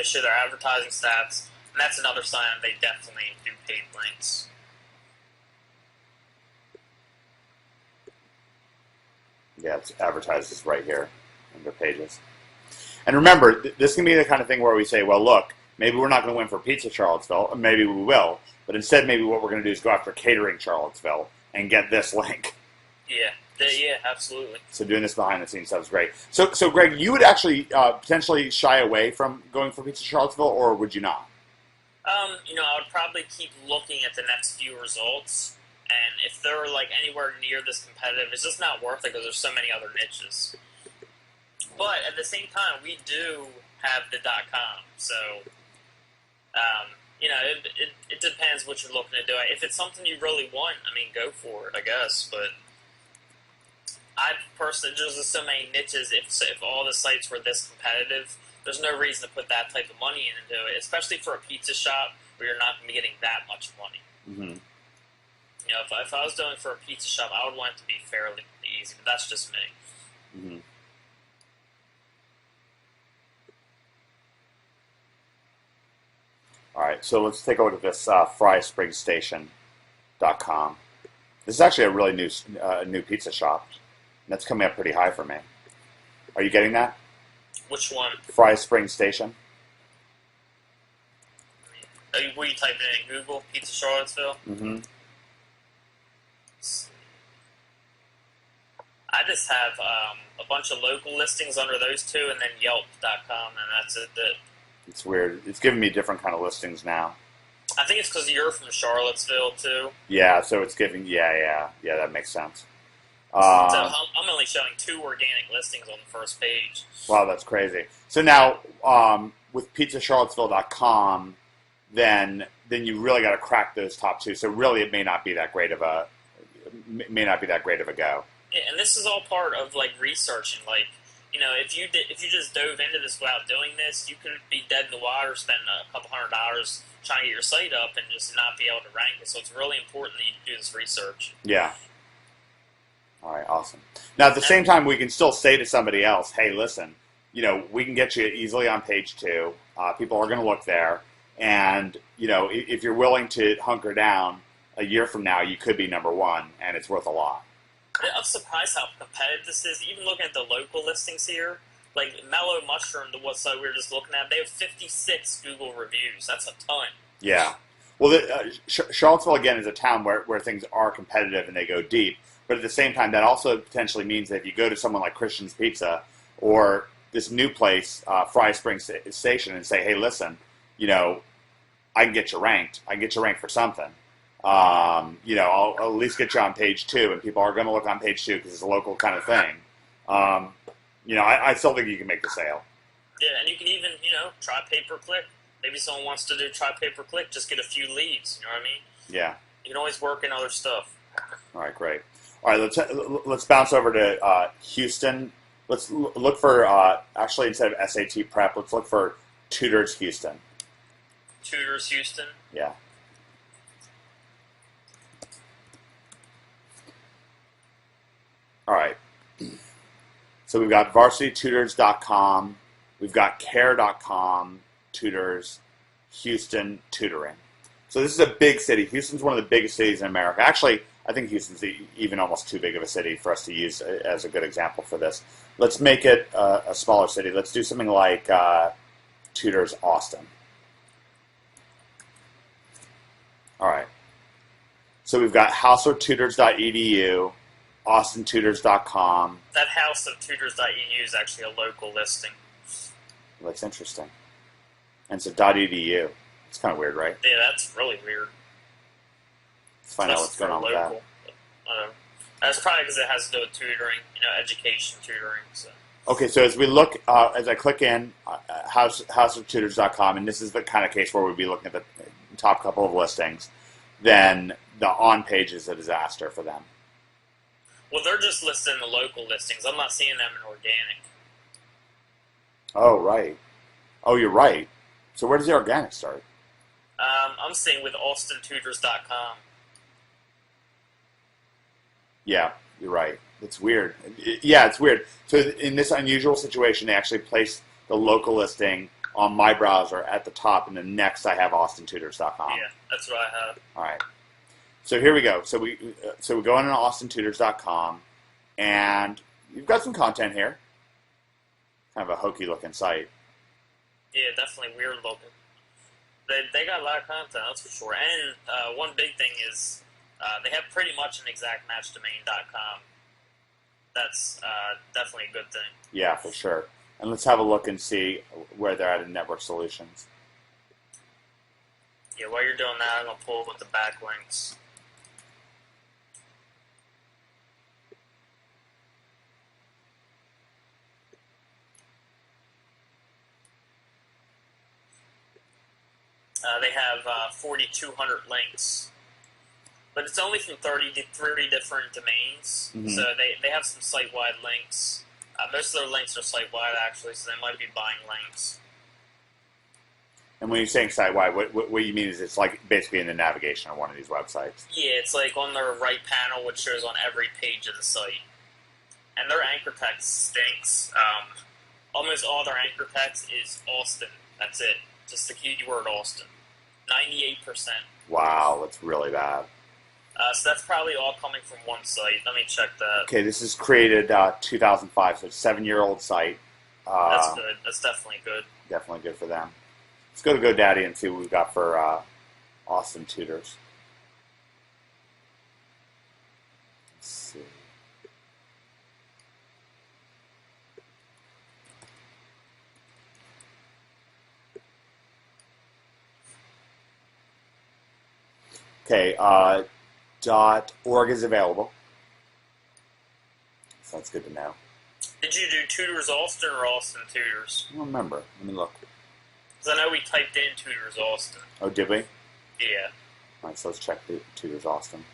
[SPEAKER 1] show their advertising stats, and that's another sign they definitely do paid links.
[SPEAKER 2] Yeah, it's advertises right here under pages. And remember, this can be the kind of thing where we say, well, look, maybe we're not going to win for Pizza Charlottesville, or maybe we will, but instead maybe what we're going to do is go after Catering Charlottesville and get this link.
[SPEAKER 1] Yeah, absolutely.
[SPEAKER 2] So doing this behind the scenes stuff is great. So Greg, you would actually potentially shy away from going for Pizza Charlottesville, or would you not?
[SPEAKER 1] I would probably keep looking at the next few results, and if they're like anywhere near this competitive, it's just not worth it because there's so many other niches. But at the same time, we do have the .com, so it depends what you're looking to do. If it's something you really want, I mean, go for it, I guess. But I personally, there's just so many niches. If all the sites were this competitive, there's no reason to put that type of money into it, especially for a pizza shop where you're not going to be getting that much money.
[SPEAKER 2] Mm-hmm.
[SPEAKER 1] If I was doing it for a pizza shop, I would want it to be fairly easy, but that's just me.
[SPEAKER 2] Mm-hmm. All right, so let's take a look at this FrySpringStation.com. This is actually a really new pizza shop. That's coming up pretty high for me. Are you getting that?
[SPEAKER 1] Which one?
[SPEAKER 2] Fry Spring Station.
[SPEAKER 1] Were you typing in Google, Pizza Charlottesville?
[SPEAKER 2] Mm-hmm.
[SPEAKER 1] I just have a bunch of local listings under those two, and then Yelp.com, and that's it.
[SPEAKER 2] It's weird. It's giving me different kind of listings now.
[SPEAKER 1] I think it's because you're from Charlottesville, too.
[SPEAKER 2] Yeah, so it's giving... Yeah, that makes sense.
[SPEAKER 1] So I'm only showing 2 organic listings on the first page.
[SPEAKER 2] Wow, that's crazy. So now, with PizzaCharlottesville.com, then then you really got to crack those top two. So really, it may not be that great of a go.
[SPEAKER 1] Yeah, and this is all part of like researching. Like, if you just dove into this without doing this, you could be dead in the water, spend a couple $100 trying to get your site up, and just not be able to rank it. So it's really important that you do this research.
[SPEAKER 2] Yeah. All right. Awesome. Now, at the same time, we can still say to somebody else, "Hey, listen, we can get you easily on page 2. People are going to look there, and if you're willing to hunker down, a year from now, you could be number 1, and it's worth a lot."
[SPEAKER 1] I'm surprised how competitive this is. Even looking at the local listings here, like Mellow Mushroom, the website we were just looking at, they have 56 Google reviews. That's a ton.
[SPEAKER 2] Yeah. Well, Charlottesville, again, is a town where things are competitive and they go deep. But at the same time, that also potentially means that if you go to someone like Christian's Pizza or this new place, Fry Springs Station, and say, "Hey, listen, I can get you ranked. I can get you ranked for something. I'll at least get you on page 2, and people are going to look on page 2 because it's a local kind of thing." I still think you can make the sale.
[SPEAKER 1] Yeah, and you can even, try pay-per-click. Maybe someone wants to do try pay-per-click, just get a few leads, you know what I mean?
[SPEAKER 2] Yeah.
[SPEAKER 1] You can always work in other stuff.
[SPEAKER 2] All right, great. All right, let's bounce over to Houston. Let's look for, actually, instead of SAT prep, let's look for Tutors Houston.
[SPEAKER 1] Tutors Houston?
[SPEAKER 2] Yeah. All right. So we've got varsitytutors.com, we've got care.com, tutors, Houston tutoring. So this is a big city. Houston's one of the biggest cities in America. Actually, I think Houston's even almost too big of a city for us to use as a good example for this. Let's make it a smaller city. Let's do something like Tutors Austin. All right. So we've got houseoftutors.edu, austintutors.com.
[SPEAKER 1] That houseoftutors.edu is actually a local listing.
[SPEAKER 2] Well, that's interesting. And so .edu. It's kind of weird, right?
[SPEAKER 1] Yeah, that's really weird.
[SPEAKER 2] Let's find out what's going on with that.
[SPEAKER 1] That's probably because it has to do with tutoring, education tutoring. So.
[SPEAKER 2] Okay, so as we look, as I click in, houseoftutors.com, and this is the kind of case where we'd be looking at the top couple of listings, then the on page is a disaster for them.
[SPEAKER 1] Well, they're just listing the local listings. I'm not seeing them in organic.
[SPEAKER 2] Oh, right. Oh, you're right. So where does the organic start?
[SPEAKER 1] I'm seeing with austintutors.com.
[SPEAKER 2] Yeah, you're right. It's weird. Yeah, it's weird. So in this unusual situation, they actually place the local listing on my browser at the top, and then next I have austintutors.com.
[SPEAKER 1] Yeah, that's what I have.
[SPEAKER 2] All right. So here we go. So we go in on austintutors.com, and you've got some content here. Kind of a hokey looking site.
[SPEAKER 1] Yeah, definitely weird looking. They got a lot of content, that's for sure. And one big thing is they have pretty much an exact match domain.com. That's definitely a good thing.
[SPEAKER 2] Yeah, for sure. And let's have a look and see where they're at in Network Solutions.
[SPEAKER 1] Yeah, while you're doing that, I'm going to pull with the backlinks. They have 4,200 links, but it's only from 33 different domains.
[SPEAKER 2] Mm-hmm.
[SPEAKER 1] So they have some site-wide links. Most of their links are site-wide, actually, so they might be buying links.
[SPEAKER 2] And when you're saying site-wide, what you mean is it's like basically in the navigation on one of these websites.
[SPEAKER 1] Yeah, it's like on their right panel, which shows on every page of the site. And their anchor text stinks. Almost all their anchor text is Austin. That's it. Just the keyword Austin. 98%.
[SPEAKER 2] Wow, that's really bad.
[SPEAKER 1] So that's probably all coming from one site. Let me check that.
[SPEAKER 2] Okay, this is created 2005, so it's a 7-year-old site.
[SPEAKER 1] That's good. That's definitely good.
[SPEAKER 2] Definitely good for them. Let's go to GoDaddy and see what we've got for Austin Tutors. Let's see. Okay, .org is available. So that's good to know.
[SPEAKER 1] Did you do Tutors Austin or Austin Tutors?
[SPEAKER 2] I don't remember. Let me look.
[SPEAKER 1] Because I know we typed in Tutors Austin.
[SPEAKER 2] Oh, did we?
[SPEAKER 1] Yeah.
[SPEAKER 2] All right, so let's check the Tutors Austin.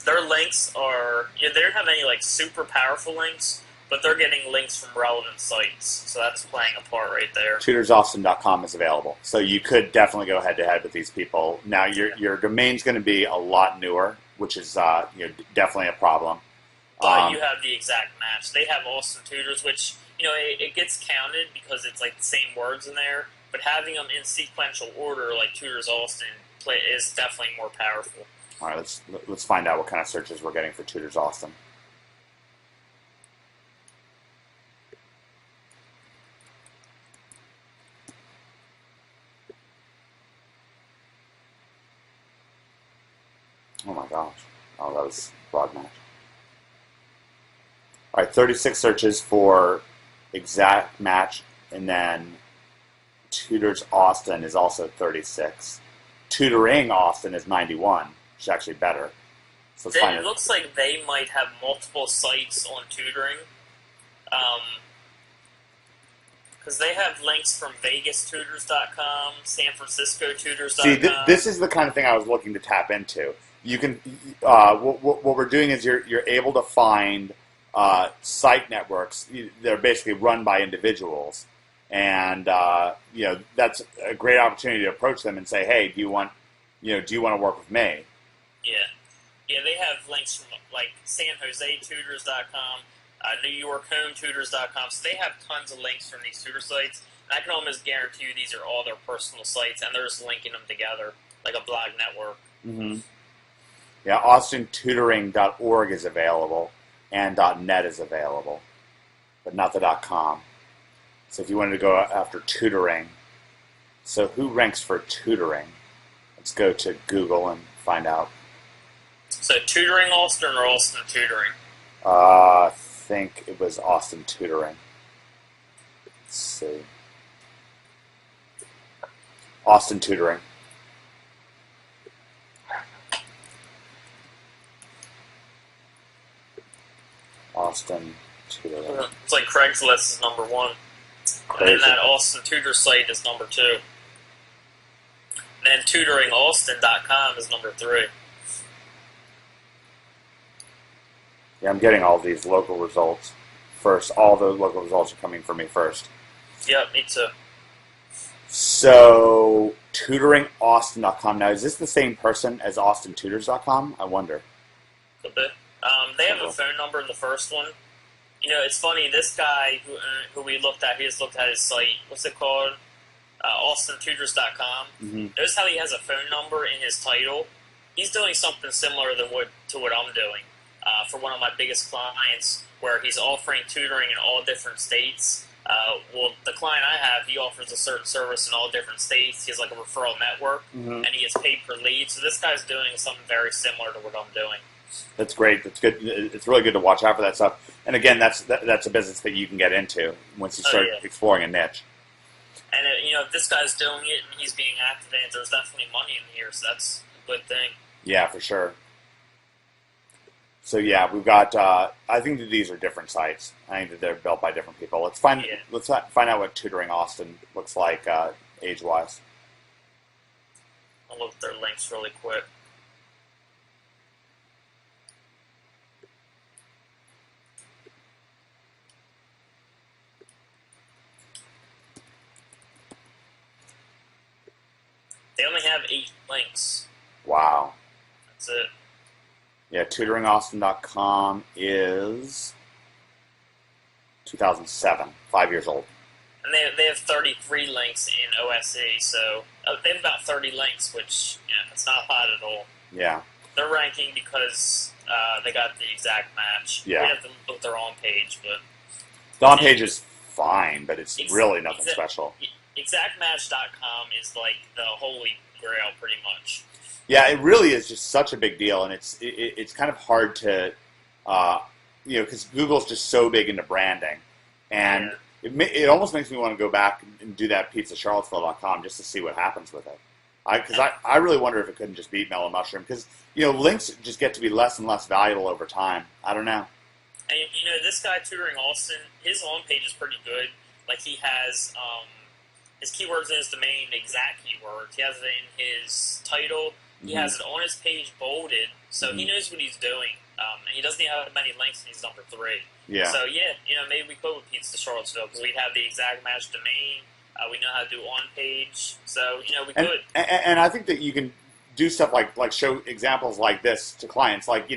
[SPEAKER 1] Their links are, they don't have any like super powerful links, but they're getting links from relevant sites, so that's playing a part right there.
[SPEAKER 2] TutorsAustin.com is available, so you could definitely go head to head with these people. Now your domain's going to be a lot newer, which is definitely a problem.
[SPEAKER 1] But you have the exact match. They have Austin Tutors, which it gets counted because it's like the same words in there. But having them in sequential order, like Tutors Austin, is definitely more powerful.
[SPEAKER 2] All right, let's find out what kind of searches we're getting for Tutors Austin. Oh my gosh. Oh, that was broad match. All right, 36 searches for exact match, and then Tutors Austin is also 36. Tutoring Austin is 91, which is actually better. So let's find
[SPEAKER 1] It looks like they might have multiple sites on tutoring. Because they have links from VegasTutors.com, San FranciscoTutors.com.
[SPEAKER 2] See, this is the kind of thing I was looking to tap into. You can, what we're doing is you're able to find site networks. They're basically run by individuals, and that's a great opportunity to approach them and say, hey, do you want to work with me?
[SPEAKER 1] Yeah, they have links from like SanJoseTutors.com, NewYorkHomeTutors.com. So they have tons of links from these tutor sites. And I can almost guarantee you these are all their personal sites, and they're just linking them together like a blog network.
[SPEAKER 2] Mm-hmm. Yeah, AustinTutoring.org is available, and .net is available, but not the .com. So if you wanted to go after tutoring, so who ranks for tutoring? Let's go to Google and find out.
[SPEAKER 1] So Tutoring Austin or Austin Tutoring?
[SPEAKER 2] I think it was Austin Tutoring. Let's see. Austin Tutoring. Austin Tutoring.
[SPEAKER 1] It's like Craigslist is number 1.
[SPEAKER 2] Crazy.
[SPEAKER 1] And then that Austin Tutor site is number 2. And then TutoringAustin.com is number 3.
[SPEAKER 2] Yeah, I'm getting all these local results first. All the local results are coming for me first.
[SPEAKER 1] Yep, me too.
[SPEAKER 2] So, TutoringAustin.com. Now, is this the same person as AustinTutors.com? I wonder.
[SPEAKER 1] Could be. They have a phone number in the first one. It's funny, this guy who we looked at, he just looked at his site. What's it called? AustinTutors.com.
[SPEAKER 2] Mm-hmm.
[SPEAKER 1] Notice how he has a phone number in his title. He's doing something similar to what I'm doing for one of my biggest clients, where he's offering tutoring in all different states. Well, the client I have, he offers a certain service in all different states. He has like a referral network, and he gets paid per lead. So this guy's doing something very similar to what I'm doing.
[SPEAKER 2] That's great. That's good. It's really good to watch out for that stuff. And again, that's a business that you can get into once you start exploring a niche.
[SPEAKER 1] And if this guy's doing it and he's being activated, there's definitely money in here, so that's a good thing.
[SPEAKER 2] Yeah, for sure. So yeah, we've got. I think that these are different sites. I think that they're built by different people. Let's find out what Tutoring Austin looks like age-wise.
[SPEAKER 1] I'll look at their links really quick. They only have 8 links.
[SPEAKER 2] Wow.
[SPEAKER 1] That's it.
[SPEAKER 2] Yeah, tutoringaustin.com is 2007, 5 years old.
[SPEAKER 1] And they have 33 links in OSE, so they have about 30 links, which it's not hot at all.
[SPEAKER 2] Yeah.
[SPEAKER 1] They're ranking because they got the exact match.
[SPEAKER 2] Yeah.
[SPEAKER 1] We have to look at their on page, but
[SPEAKER 2] the on page is fine, but it's really nothing special.
[SPEAKER 1] Exactmatch.com is like the holy grail, pretty much.
[SPEAKER 2] Yeah, it really is just such a big deal, and it's kind of hard to, because Google's just so big into branding, and it almost makes me want to go back and do that pizzacharlottesville.com just to see what happens with it. Because I really wonder if it couldn't just beat Mellow Mushroom, because links just get to be less and less valuable over time. I don't know.
[SPEAKER 1] And this guy Tutoring Austin, his on page is pretty good. like he has his keywords in his domain, exact keywords. He has it in his title. He has it on his page bolded, so he knows what he's doing. And he doesn't even have many links, and he's number 3.
[SPEAKER 2] Yeah.
[SPEAKER 1] So yeah, maybe we could with Pizza Charlottesville because we'd have the exact match domain. We know how to do on page, so we could.
[SPEAKER 2] And I think that you can do stuff like show examples like this to clients. Like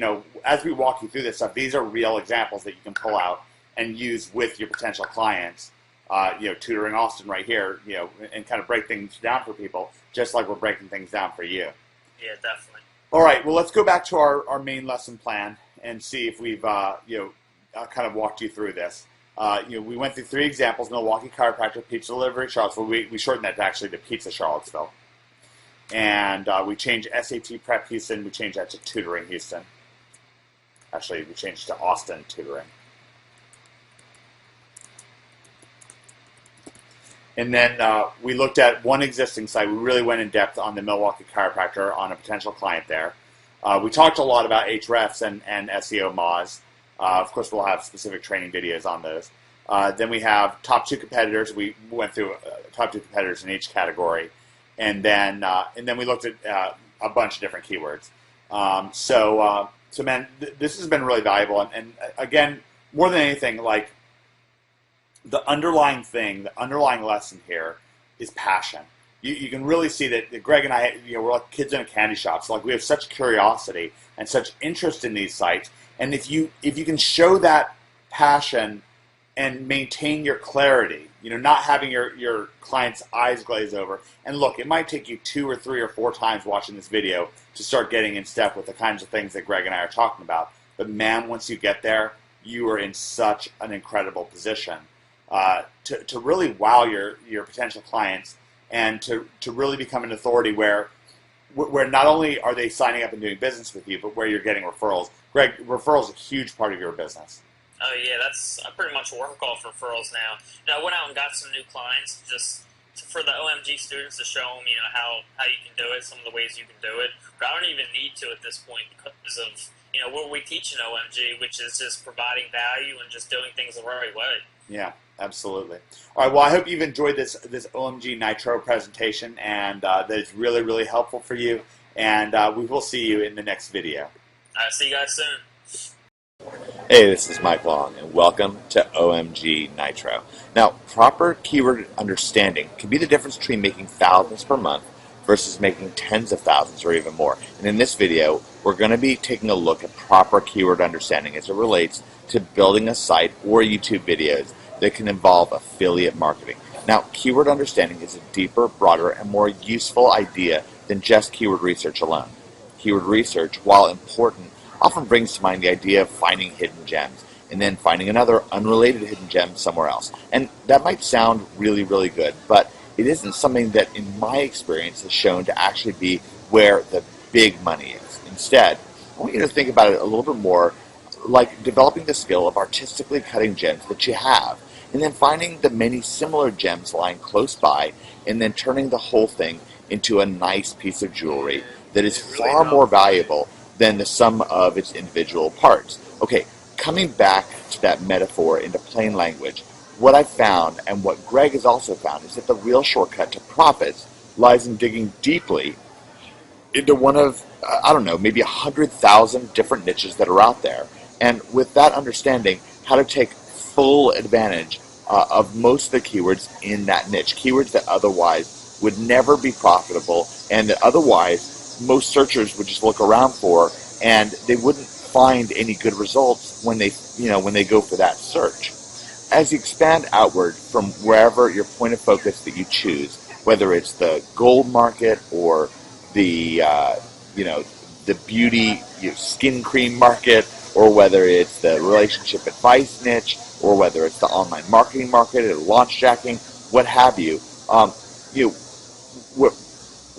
[SPEAKER 2] as we walk you through this stuff, these are real examples that you can pull out and use with your potential clients. Tutoring Austin right here, and kind of break things down for people, just like we're breaking things down for you.
[SPEAKER 1] Yeah, definitely.
[SPEAKER 2] All right, well, let's go back to our main lesson plan and see if we've, kind of walked you through this. We went through 3 examples: Milwaukee Chiropractor, Pizza Delivery, Charlottesville. We shortened that to actually to Pizza Charlottesville. And we changed SAT Prep Houston, we changed that to Tutoring Houston. Actually, we changed to Austin Tutoring. And then we looked at one existing site. We really went in depth on the Milwaukee Chiropractor on a potential client there. We talked a lot about Hrefs and SEO Moz. Of course, we'll have specific training videos on those. Then we have top 2 competitors. We went through top 2 competitors in each category. And then we looked at a bunch of different keywords. So man, this has been really valuable. And again, more than anything, like, the underlying lesson here is passion. You can really see that Greg and I, we're like kids in a candy shop. So like we have such curiosity and such interest in these sites. And if you can show that passion and maintain your clarity, not having your client's eyes glaze over. And look, it might take you 2 or 3 or 4 times watching this video to start getting in step with the kinds of things that Greg and I are talking about. But man, once you get there, you are in such an incredible position. To really wow your potential clients and to really become an authority where not only are they signing up and doing business with you, but where you're getting referrals. Greg, referrals is a huge part of your business.
[SPEAKER 1] Oh yeah, I pretty much work off referrals now. I went out and got some new clients just for the OMG students to show them, how you can do it, some of the ways you can do it. But I don't even need to at this point because of what we teach in OMG, which is just providing value and just doing things the right way.
[SPEAKER 2] Yeah, absolutely. All right, well, I hope you've enjoyed this OMG Nitro presentation and that it's really, really helpful for you. And we will see you in the next video.
[SPEAKER 1] I'll see you guys soon.
[SPEAKER 2] Hey, this is Mike Long, and welcome to OMG Nitro. Now, proper keyword understanding can be the difference between making thousands per month versus making tens of thousands or even more. And in this video, we're going to be taking a look at proper keyword understanding as it relates to building a site or YouTube videos that can involve affiliate marketing. Now, keyword understanding is a deeper, broader, and more useful idea than just keyword research alone. Keyword research, while important, often brings to mind the idea of finding hidden gems and then finding another unrelated hidden gem somewhere else. And that might sound really, really good, but it isn't something that, in my experience, has shown to actually be where the big money is. Instead, I want you to think about it a little bit more like developing the skill of artistically cutting gems that you have, and then finding the many similar gems lying close by, and then turning the whole thing into a nice piece of jewelry that is far more valuable than the sum of its individual parts. Okay, coming back to that metaphor into plain language, what I've found, and what Greg has also found, is that the real shortcut to profits lies in digging deeply into one of, maybe 100,000 different niches that are out there. And with that understanding, how to take full advantage of most of the keywords in that niche. Keywords that otherwise would never be profitable and that otherwise most searchers would just look around for, and they wouldn't find any good results when they go for that search. As you expand outward from wherever your point of focus that you choose, whether it's the gold market or the beauty skin cream market, or whether it's the relationship advice niche, or whether it's the online marketing market or launch jacking, what have you,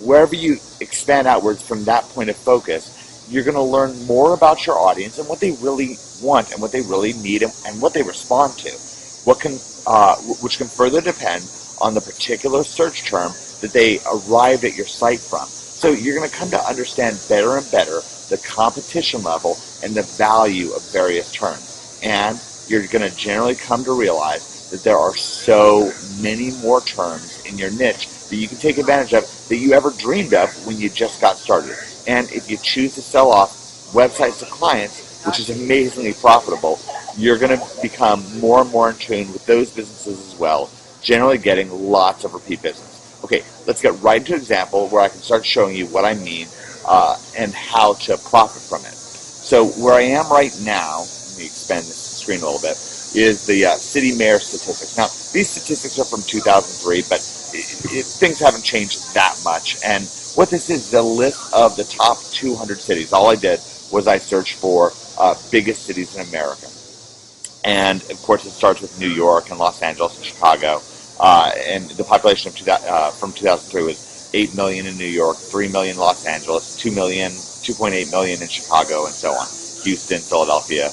[SPEAKER 2] wherever you expand outwards from that point of focus, you're going to learn more about your audience and what they really want and what they really need and what they respond to, which can further depend on the particular search term that they arrived at your site from. So you're going to come to understand better and better the competition level and the value of various terms. And you're going to generally come to realize that there are so many more terms in your niche that you can take advantage of that you ever dreamed of when you just got started. And if you choose to sell off websites to clients, which is amazingly profitable, you're going to become more and more in tune with those businesses as well, generally getting lots of repeat business. Okay, let's get right into an example where I can start showing you what I mean and how to profit from it. So where I am right now, let me expand this screen a little bit, is the city mayor statistics. Now, these statistics are from 2003, but things haven't changed that much. And what this is a list of the top 200 cities. All I did was I searched for biggest cities in America. And, of course, it starts with New York and Los Angeles and Chicago. And the population of from 2003 was 8 million in New York, 3 million in Los Angeles, 2 million, 2.8 million in Chicago, and so on. Houston, Philadelphia,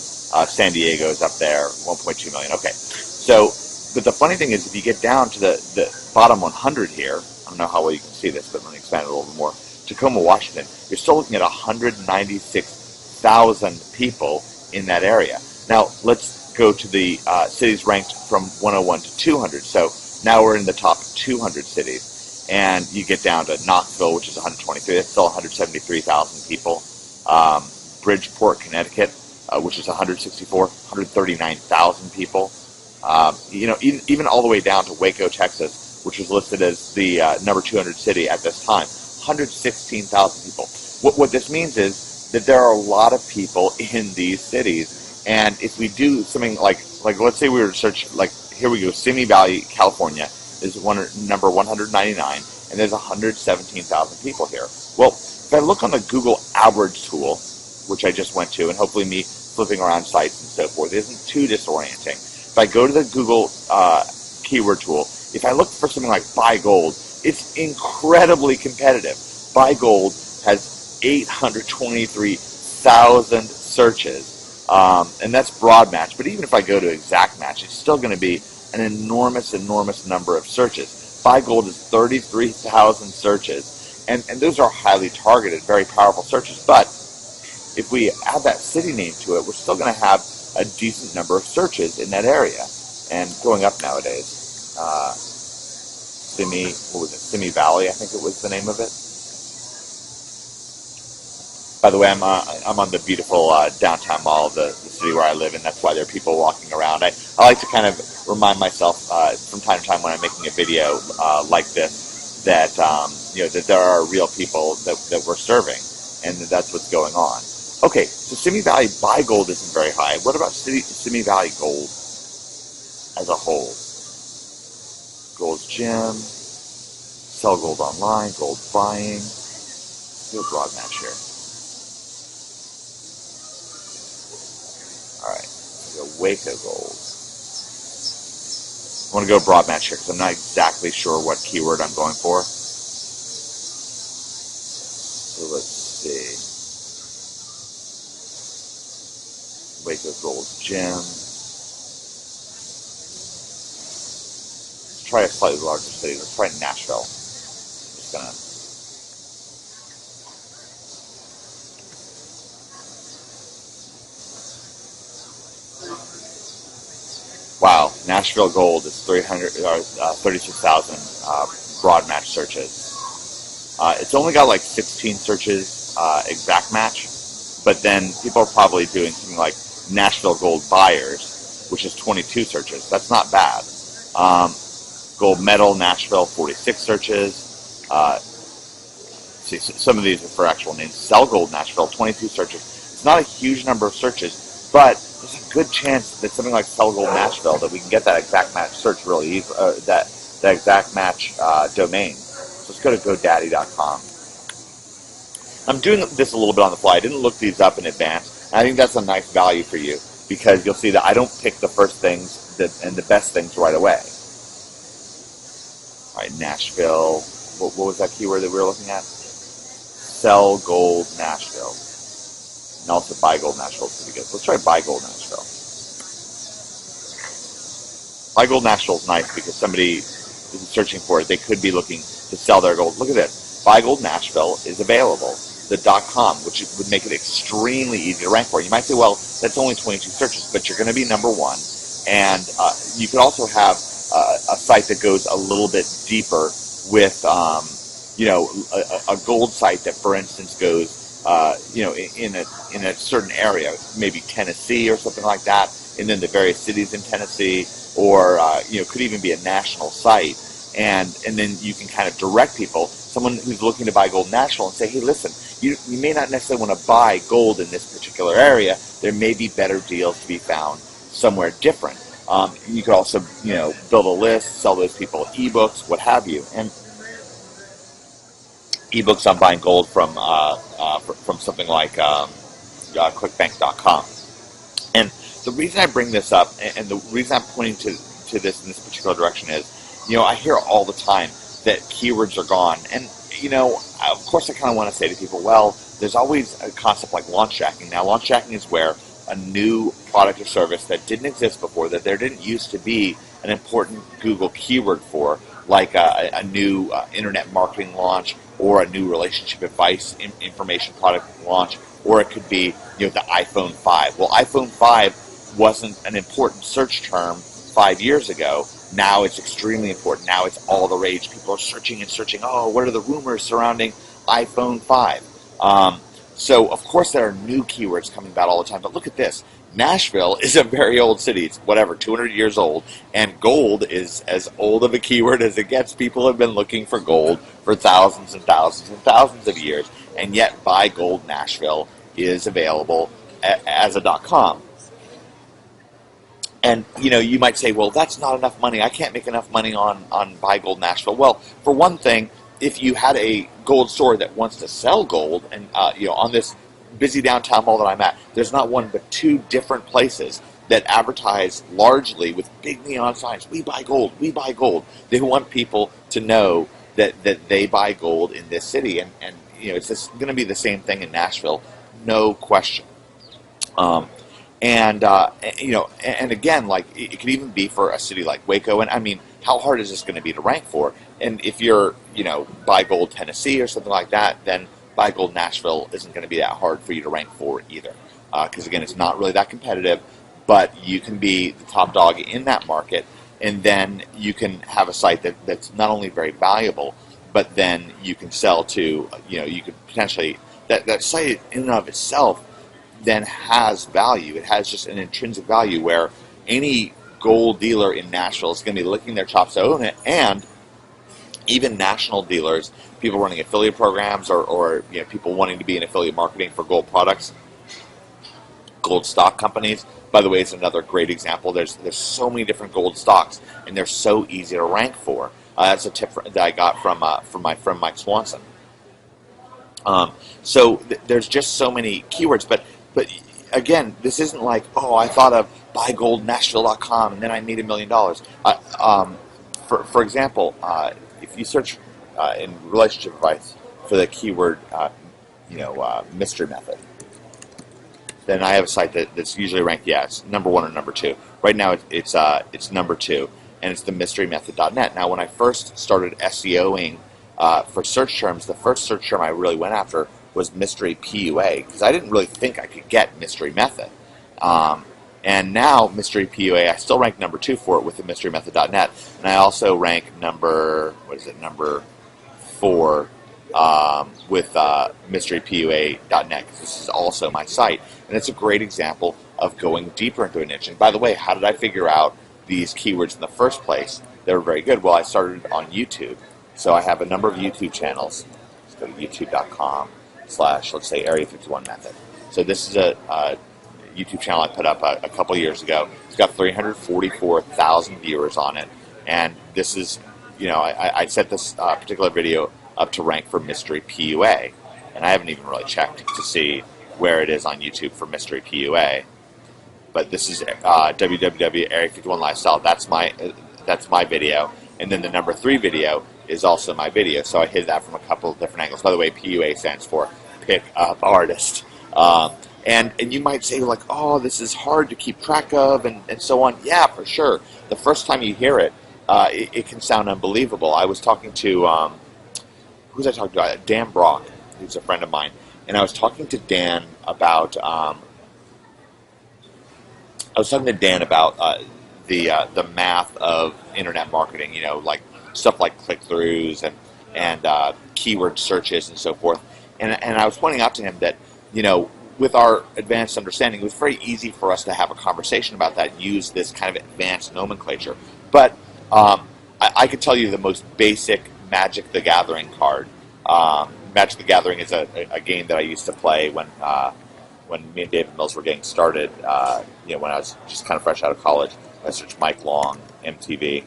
[SPEAKER 2] San Diego is up there, 1.2 million. Okay, so, but the funny thing is, if you get down to the bottom 100 here, I don't know how well you can see this, but let me expand it a little bit more. Tacoma, Washington, you're still looking at 196,000 people in that area. Now, let's go to the cities ranked from 101 to 200. So now we're in the top 200 cities. And you get down to Knoxville, which is 123. That's still 173,000 people. Bridgeport, Connecticut, which is 164, 139,000 people. Even all the way down to Waco, Texas, which was listed as the number 200 city at this time, 116,000 people. What this means is that there are a lot of people in these cities. And if we do something like let's say we were to search, like here we go, Simi Valley, California is number 199, and there's 117,000 people here. Well, if I look on the Google Average tool, which I just went to, and hopefully me flipping around sites and so forth isn't too disorienting. If I go to the Google keyword tool, if I look for something like buy gold, it's incredibly competitive. Buy gold has 823,000 searches. And that's broad match, but even if I go to exact match, it's still going to be an enormous number of searches. Buy gold is 33,000 searches, and those are highly targeted, very powerful searches. But if we add that city name to it, we're still going to have a decent number of searches in that area. And going up nowadays, Simi Valley, I think it was the name of it. By the way, I'm on the beautiful downtown mall of the city where I live, and that's why there are people walking around. I like to kind of remind myself from time to time when I'm making a video like this that that there are real people that we're serving, and that's what's going on. Okay, so Simi Valley buy gold isn't very high. What about Simi Valley gold as a whole? Gold's gem, sell gold online, gold buying. Let's do a broad match here. Waco gold. I want to go broad match here because I'm not exactly sure what keyword I'm going for. So let's see. Waco gold gem. Let's try a slightly larger city. Let's try Nashville. Just gonna. Wow, Nashville gold is 36,000 broad match searches. It's only got like 16 searches exact match, but then people are probably doing something like Nashville gold buyers, which is 22 searches. That's not bad. Gold medal Nashville, 46 searches. See, some of these are for actual names. Sell gold Nashville, 22 searches. It's not a huge number of searches, but there's a good chance that something like Sell Gold Nashville, that we can get that exact match search really easy, that exact match domain. So let's go to GoDaddy.com. I'm doing this a little bit on the fly. I didn't look these up in advance. And I think that's a nice value for you because you'll see that I don't pick the first things and the best things right away. All right, Nashville. What was that keyword that we were looking at? Sell Gold Nashville. And also buy gold Nashville is pretty good. Let's try buy gold Nashville. Buy gold Nashville is nice because somebody is searching for it. They could be looking to sell their gold. Look at this. Buy gold Nashville is available. The .com, which would make it extremely easy to rank for. You might say, well, that's only 22 searches, but you're going to be number one And you could also have a site that goes a little bit deeper with, a gold site that, for instance, goes, in a certain area, maybe Tennessee or something like that, and then the various cities in Tennessee, or could even be a national site, and then you can kind of direct people, someone who's looking to buy gold in Nashville, and say, hey, listen, you may not necessarily want to buy gold in this particular area. There may be better deals to be found somewhere different. You could also, build a list, sell those people ebooks, what have you. And ebooks on buying gold from something like QuickBank.com. And the reason I bring this up, and the reason I'm pointing to this in this particular direction is, I hear all the time that keywords are gone. And, of course I kind of want to say to people, well, there's always a concept like launch jacking. Now, launch jacking is where a new product or service that didn't exist before, that there didn't used to be an important Google keyword for, like a new internet marketing launch, or a new relationship advice information product launch, or it could be, the iPhone 5. Well, iPhone 5 wasn't an important search term 5 years ago. Now it's extremely important. Now it's all the rage. People are searching and searching. Oh, what are the rumors surrounding iPhone 5? So, of course, there are new keywords coming about all the time. But look at this. Nashville is a very old city. It's 200 years old. And gold is as old of a keyword as it gets. People have been looking for gold for thousands and thousands and thousands of years. And yet, Buy Gold Nashville is available as a .com. And, you might say, well, that's not enough money. I can't make enough money on Buy Gold Nashville. Well, for one thing, if you had a gold store that wants to sell gold, and, on this busy downtown mall that I'm at, there's not one but two different places that advertise largely with big neon signs, we buy gold, we buy gold. They want people to know that they buy gold in this city. And it's going to be the same thing in Nashville, no question. And again, like, it could even be for a city like Waco. And I mean, how hard is this going to be to rank for? And if you're, Buy Gold Tennessee or something like that, then Buy Gold Nashville isn't going to be that hard for you to rank for either. Because again, it's not really that competitive, but you can be the top dog in that market. And then you can have a site that's not only very valuable, but then you can sell to, you could potentially, that site in and of itself then has value. It has just an intrinsic value where any gold dealer in Nashville is going to be licking their chops to own it, and even national dealers, people running affiliate programs, or people wanting to be in affiliate marketing for gold products, gold stock companies. By the way, it's another great example. There's so many different gold stocks, and they're so easy to rank for. That's a tip that I got from my friend Mike Swanson. There's just so many keywords, but again, this isn't like, oh, I thought of buygoldnashville.com and then I made $1 million. For example, if you search in relationship advice for the keyword, mystery method, then I have a site that's usually ranked, it's number 1 or number 2. Right now, it's number 2, and it's the mysterymethod.net. Now, when I first started SEOing for search terms, the first search term I really went after was mystery PUA, because I didn't really think I could get mystery method. And now mystery PUA, I still rank number 2 for it with the mysterymethod.net, and I also rank number 4 with mysterypua.net, because this is also my site, and it's a great example of going deeper into a niche. And by the way, how did I figure out these keywords in the first place? They were very good. Well, I started on YouTube, so I have a number of YouTube channels. Let's go to youtube.com/ let's say Area 51 Method. So this is a YouTube channel I put up a couple years ago. It's got 344,000 viewers on it, and this is, I set this particular video up to rank for mystery PUA, and I haven't even really checked to see where it is on YouTube for mystery PUA. But this is www Area 51 Lifestyle. That's my video, and then the number 3 video is also my video. So I hit that from a couple of different angles. By the way, PUA stands for Pick Up Artist. And you might say, like, oh, this is hard to keep track of, and so on. Yeah, for sure. The first time you hear it, it can sound unbelievable. I was talking to, who was I talking to? Dan Brock, who's a friend of mine. And I was talking to Dan about, the math of internet marketing, like stuff like click-throughs and keyword searches and so forth. And I was pointing out to him that, with our advanced understanding, it was very easy for us to have a conversation about that and use this kind of advanced nomenclature. But I could tell you the most basic Magic the Gathering card. Magic the Gathering is a game that I used to play when me and David Mills were getting started, when I was just kind of fresh out of college. I searched Mike Long, MTV.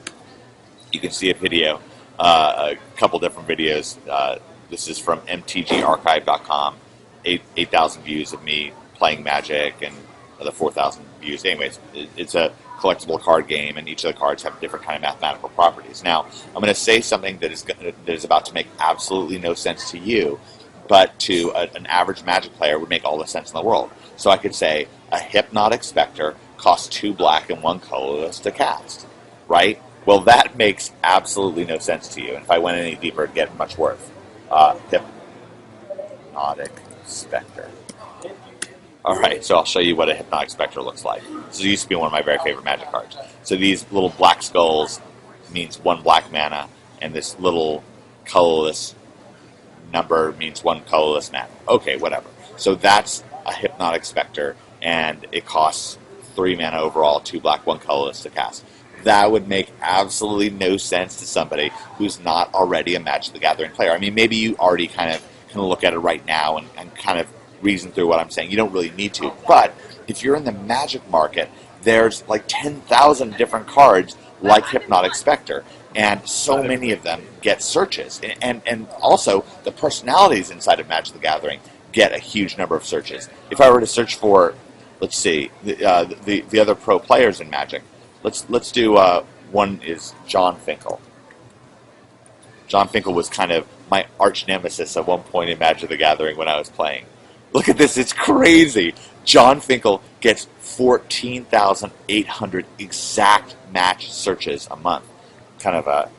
[SPEAKER 2] You can see a video, a couple different videos. This is from mtgarchive.com, 8,000 views of me playing Magic and the 4,000 views. Anyways, it's a collectible card game, and each of the cards have different kind of mathematical properties. Now, I'm going to say something that is about to make absolutely no sense to you, but to an average Magic player would make all the sense in the world. So I could say a Hypnotic Spectre costs 2 black and 1 colorless to cast, right? Well, that makes absolutely no sense to you. And if I went any deeper, it'd get much worse. Hypnotic Spectre. All right, so I'll show you what a Hypnotic Spectre looks like. This used to be one of my very favorite Magic cards. So these little black skulls means 1 black mana, and this little colorless number means 1 colorless mana. Okay, whatever. So that's a Hypnotic Spectre, and it costs 3 mana overall, 2 black, 1 colorless to cast. That would make absolutely no sense to somebody who's not already a Magic the Gathering player. I mean, maybe you already kind of look at it right now and kind of reason through what I'm saying. You don't really need to. But if you're in the Magic market, there's like 10,000 different cards like Hypnotic Spectre, and so many of them get searches. And also, the personalities inside of Magic the Gathering get a huge number of searches. If I were to search for, let's see, the other pro players in Magic, let's do, one is John Finkel. John Finkel was kind of my arch nemesis at one point in Magic the Gathering when I was playing. Look at this, it's crazy. John Finkel gets 14,800 exact match searches a month. It's going to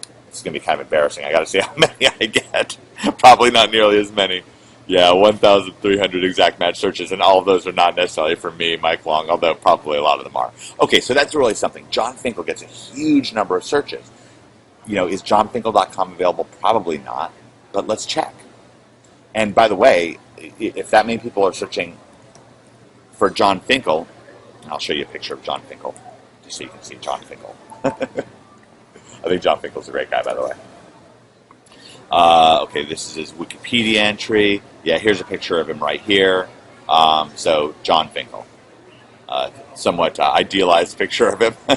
[SPEAKER 2] be kind of embarrassing. I got to see how many I get. Probably not nearly as many. Yeah, 1,300 exact match searches, and all of those are not necessarily for me, Mike Long, although probably a lot of them are. Okay, so that's really something. John Finkel gets a huge number of searches. Is johnfinkel.com available? Probably not, but let's check. And by the way, if that many people are searching for John Finkel, I'll show you a picture of John Finkel, just so you can see John Finkel. I think John Finkel's a great guy, by the way. Okay, this is his Wikipedia entry. Yeah, here's a picture of him right here. So, John Finkel. Somewhat idealized picture of him. All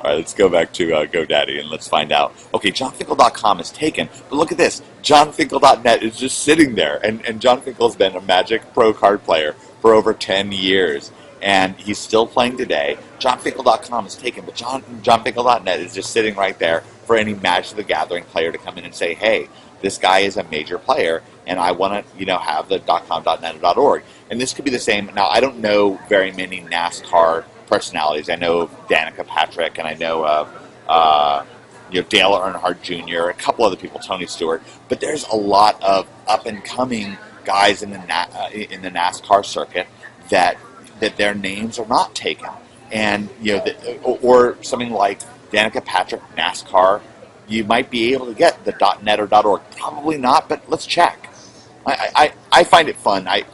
[SPEAKER 2] right, let's go back to GoDaddy and let's find out. Okay, johnfinkel.com is taken, but look at this. johnfinkel.net is just sitting there, and John Finkel's been a Magic Pro card player for over 10 years, and he's still playing today. johnfinkel.com is taken, but johnfinkel.net is just sitting right there for any Magic the Gathering player to come in and say, hey, this guy is a major player, and I want to, have the .com, .net, or .org. And this could be the same. Now, I don't know very many NASCAR personalities. I know of Danica Patrick, and I know of Dale Earnhardt Jr., a couple other people, Tony Stewart. But there's a lot of up and coming guys in the NASCAR circuit that their names are not taken, and or something like Danica Patrick NASCAR. You might be able to get the .net or .org. Probably not, but let's check. I find it fun. I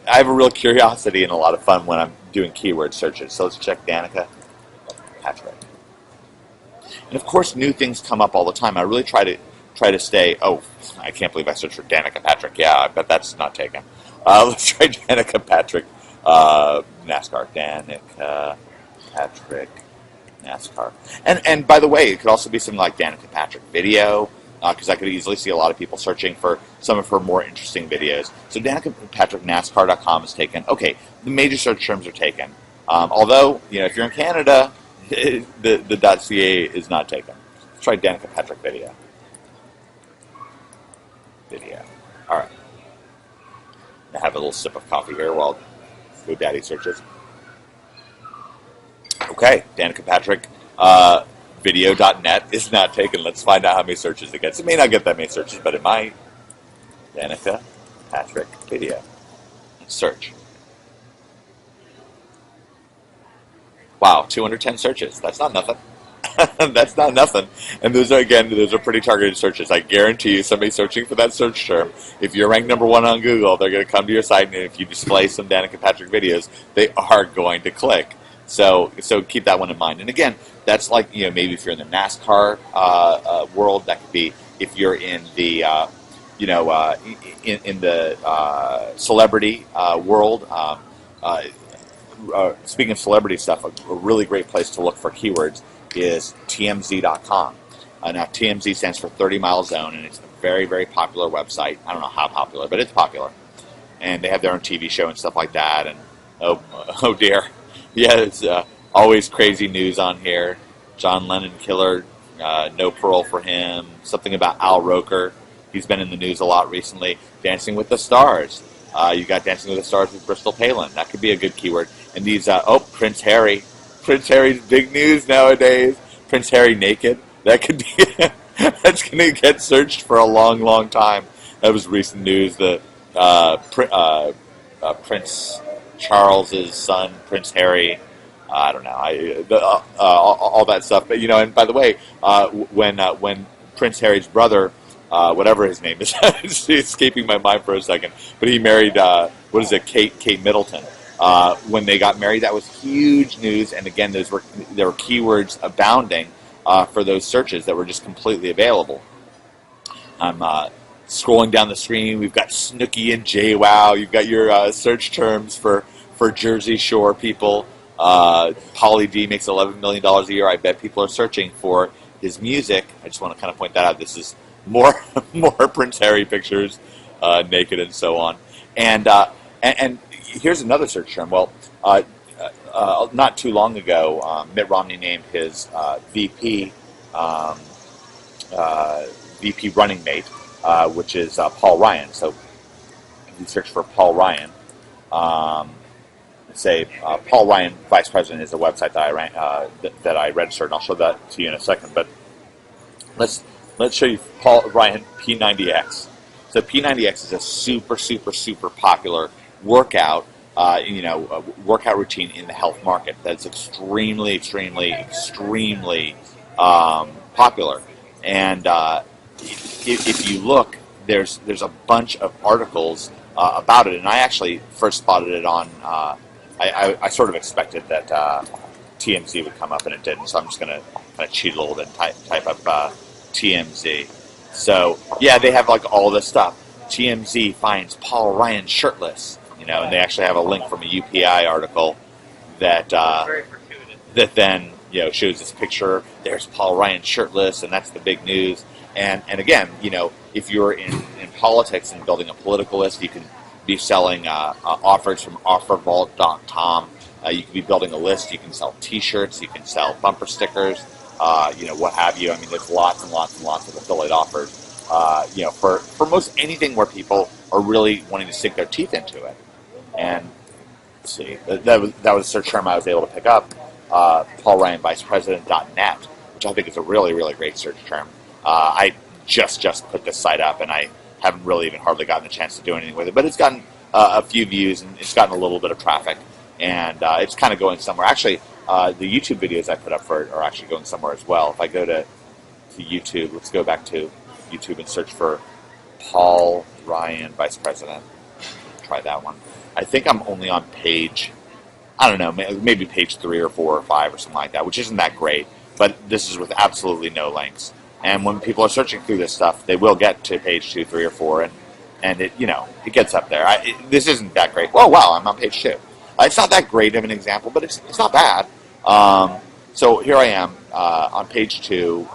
[SPEAKER 2] have a real curiosity and a lot of fun when I'm doing keyword searches. So let's check Danica Patrick. And of course, new things come up all the time. I really try to stay. Oh, I can't believe I searched for Danica Patrick. Yeah, I bet that's not taken. Let's try Danica Patrick NASCAR. Danica Patrick NASCAR. And by the way, it could also be something like Danica Patrick video, because I could easily see a lot of people searching for some of her more interesting videos. So Danica Patrick NASCAR.com is taken. Okay, the major search terms are taken. Although, if you're in Canada, the .ca is not taken. Let's try Danica Patrick video. All right. I have a little sip of coffee here while GoDaddy searches. Okay, Danica Patrick video.net is not taken. Let's find out how many searches it gets. It may not get that many searches, but it might. Danica Patrick video. Search. Wow, 210 searches. That's not nothing. That's not nothing. And those are pretty targeted searches. I guarantee you, somebody searching for that search term, if you're ranked number one on Google, they're going to come to your site, and if you display some Danica Patrick videos, they are going to click. So keep that one in mind. And again, that's like, maybe if you're in the NASCAR world, that could be if you're in the in the celebrity world. Speaking of celebrity stuff, a really great place to look for keywords is TMZ.com. Now, TMZ stands for 30 Mile Zone, and it's a very, very popular website. I don't know how popular, but it's popular. And they have their own TV show and stuff like that. And oh dear, yeah, it's always crazy news on here. John Lennon killer, no parole for him. Something about Al Roker. He's been in the news a lot recently. Dancing with the Stars. You got Dancing with the Stars with Bristol Palin. That could be a good keyword. And these, Prince Harry. Prince Harry's big news nowadays. Prince Harry naked. That could be, that's going to get searched for a long, long time. That was recent news. The Prince Charles's son, Prince Harry. I don't know. All that stuff. But, and by the way, when Prince Harry's brother, whatever his name is, it's escaping my mind for a second, but he married, Kate Middleton. When they got married, that was huge news, and again, there were keywords abounding for those searches that were just completely available. I'm scrolling down the screen. We've got Snooki and JWoww. You've got your search terms for Jersey Shore people. Pauly D makes $11 million a year. I bet people are searching for his music. I just want to kind of point that out. This is more Prince Harry pictures, naked and so on. And here's another search term. Well, not too long ago, Mitt Romney named his VP running mate, which is Paul Ryan. So if you search for Paul Ryan, Paul Ryan Vice President is a website that I registered, and I'll show that to you in a second. But let's show you Paul Ryan P90X. So P90X is a super, super, super popular workout, workout routine in the health market. That's extremely, extremely, extremely popular. And if you look, there's a bunch of articles about it. And I actually first spotted it on. I sort of expected that TMZ would come up, and it didn't. So I'm just going to kind of cheat a little bit and type up TMZ. So yeah, they have like all this stuff. TMZ finds Paul Ryan shirtless, and they actually have a link from a UPI article that then shows this picture. There's Paul Ryan shirtless, and that's the big news. And again, if you're in politics and building a political list, you can be selling offers from offervault.com. You can be building a list. You can sell T-shirts. You can sell bumper stickers. What have you. I mean, there's lots and lots and lots of affiliate offers, for most anything where people are really wanting to sink their teeth into it. And let's see, that was a search term I was able to pick up, Paul Ryan Vice President.net, which I think is a really, really great search term. I just put this site up, and I haven't really even hardly gotten a chance to do anything with it, but it's gotten a few views, and it's gotten a little bit of traffic, and it's kind of going somewhere. Actually, the YouTube videos I put up for it are actually going somewhere as well. If I go to YouTube, let's go back to YouTube and search for Paul Ryan Vice President. Try that one. I think I'm only on page, I don't know, maybe page 3 or 4 or 5 or something like that, which isn't that great, but this is with absolutely no links. And when people are searching through this stuff, they will get to page 2, 3, or 4, and it, it gets up there. This isn't that great. Oh, wow, I'm on page 2. It's not that great of an example, but it's not bad. So here I am on page 2,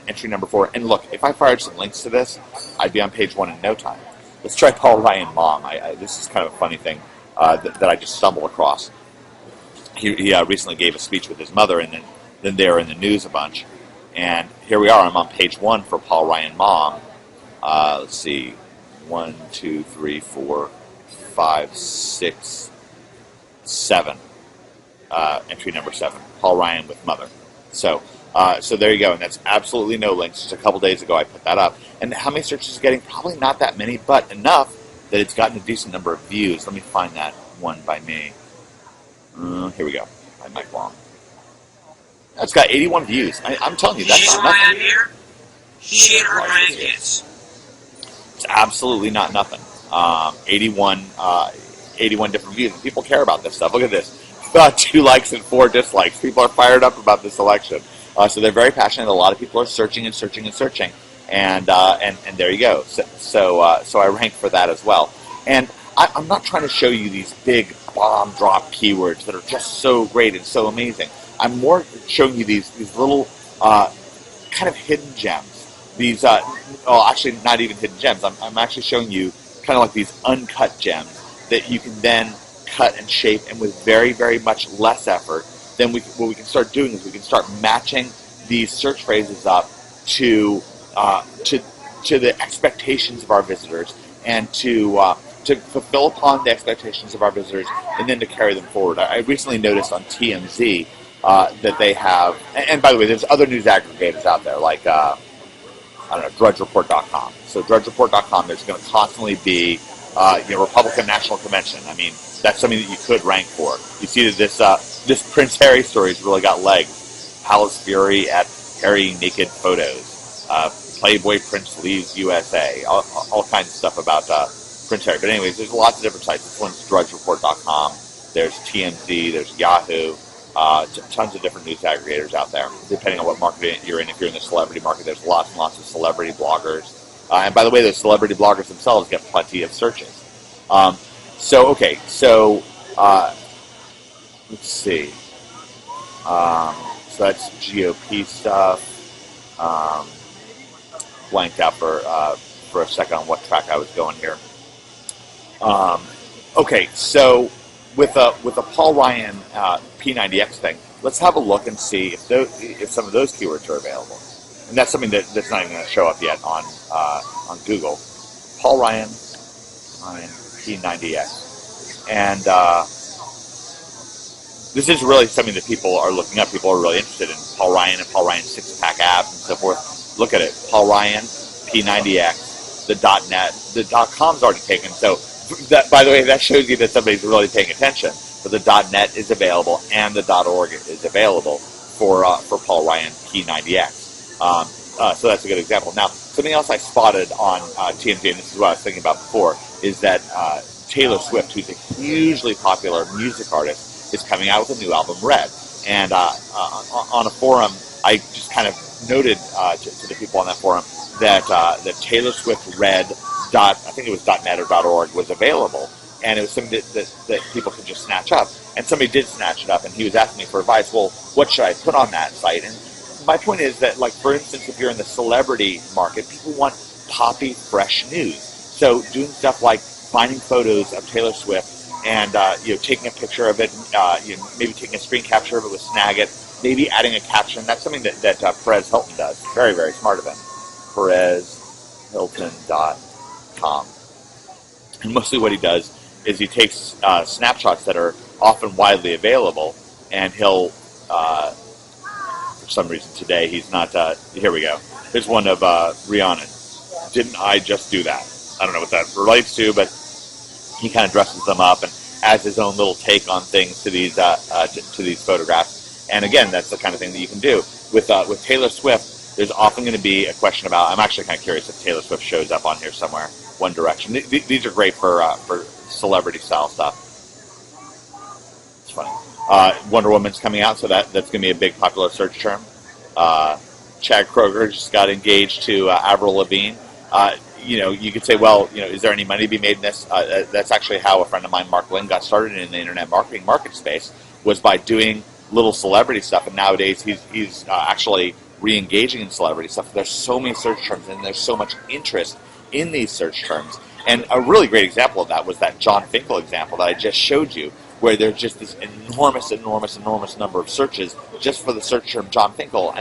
[SPEAKER 2] entry number 4. And look, if I fired some links to this, I'd be on page 1 in no time. Let's try Paul Ryan Mom. This is kind of a funny thing that I just stumbled across. He recently gave a speech with his mother, and then they were in the news a bunch. And here we are. I'm on page 1 for Paul Ryan Mom. Let's see. 1, 2, 3, 4, 5, 6, 7. Entry number 7. Paul Ryan with mother. So there you go. And that's absolutely no links. Just a couple days ago I put that up. And how many searches is it getting? Probably not that many, but enough that it's gotten a decent number of views. Let me find that one by me. Here we go. By Mike Long. It's got 81 views. I'm telling you, that's
[SPEAKER 3] This
[SPEAKER 2] not nothing.
[SPEAKER 3] man here, she and her grandkids.
[SPEAKER 2] It's absolutely not nothing. 81 different views. And people care about this stuff. Look at this. 2 likes and 4 dislikes. People are fired up about this election. So they're very passionate. A lot of people are searching and searching and searching. And there you go. So I rank for that as well. And I'm not trying to show you these big bomb drop keywords that are just so great and so amazing. I'm more showing you these little kind of hidden gems. These, well, actually not even hidden gems. I'm actually showing you kind of like these uncut gems that you can then cut and shape, and with very, very much less effort, then what we can start doing is we can start matching these search phrases up to the expectations of our visitors, and to fulfill upon the expectations of our visitors, and then to carry them forward. I recently noticed on TMZ that they have, and by the way, there's other news aggregators out there like I don't know, drudgereport.com. So drudgereport.com, there's going to constantly be Republican National Convention. I mean, that's something that you could rank for. You see that this Prince Harry story has really got legs. Palace Fury at Harry naked photos. Playboy Prince leaves USA. All kinds of stuff about Prince Harry. But anyways, there's lots of different sites. This one's drudgereport.com. There's TMZ. There's Yahoo. Tons of different news aggregators out there, depending on what market you're in. If you're in the celebrity market, there's lots and lots of celebrity bloggers. And by the way, those celebrity bloggers themselves get plenty of searches. So let's see. So that's GOP stuff. Blanked out for a second on what track I was going here. Okay, so with a Paul Ryan P90X thing, let's have a look and see if some of those keywords are available. And that's something that's not even going to show up yet on Google. Paul Ryan P90X, and this is really something that people are looking up. People are really interested in Paul Ryan and Paul Ryan's six-pack abs and so forth. Look at it, Paul Ryan P90X, the .net, the .com's already taken. So that, by the way, that shows you that somebody's really paying attention. But the .net is available and the .org is available for Paul Ryan P90X. So that's a good example. Now, something else I spotted on TMZ, and this is what I was thinking about before, is that Taylor Swift, who's a hugely popular music artist, is coming out with a new album, Red. And on a forum, I just kind of noted to the people on that forum that Taylor Swift Red I think it was .net or .org was available, and it was something that people could just snatch up. And somebody did snatch it up, and he was asking me for advice. Well, what should I put on that site? And my point is that, like, for instance, if you're in the celebrity market, people want poppy, fresh news. So doing stuff like finding photos of Taylor Swift and taking a picture of it, maybe taking a screen capture of it with Snagit, maybe adding a caption. That's something that Perez Hilton does. Very, very smart of him. PerezHilton.com. And mostly what he does is he takes snapshots that are often widely available, and he'll, for some reason today, he's not, here we go. Here's one of Rihanna. Didn't I just do that? I don't know what that relates to, but he kind of dresses them up and adds his own little take on things to these photographs. And again, that's the kind of thing that you can do. With Taylor Swift, there's often going to be a question about, I'm actually kind of curious if Taylor Swift shows up on here somewhere, One Direction. These are great for celebrity style stuff. It's funny. Wonder Woman's coming out, so that's going to be a big popular search term. Chad Kroeger just got engaged to Avril Lavigne. You could say, well, is there any money to be made in this? That's actually how a friend of mine, Mark Lynn, got started in the internet marketing market space, was by doing little celebrity stuff. And nowadays he's actually re-engaging in celebrity stuff. There's so many search terms, and there's so much interest in these search terms. And a really great example of that was that John Finkel example that I just showed you, where there's just this enormous number of searches just for the search term John Finkel.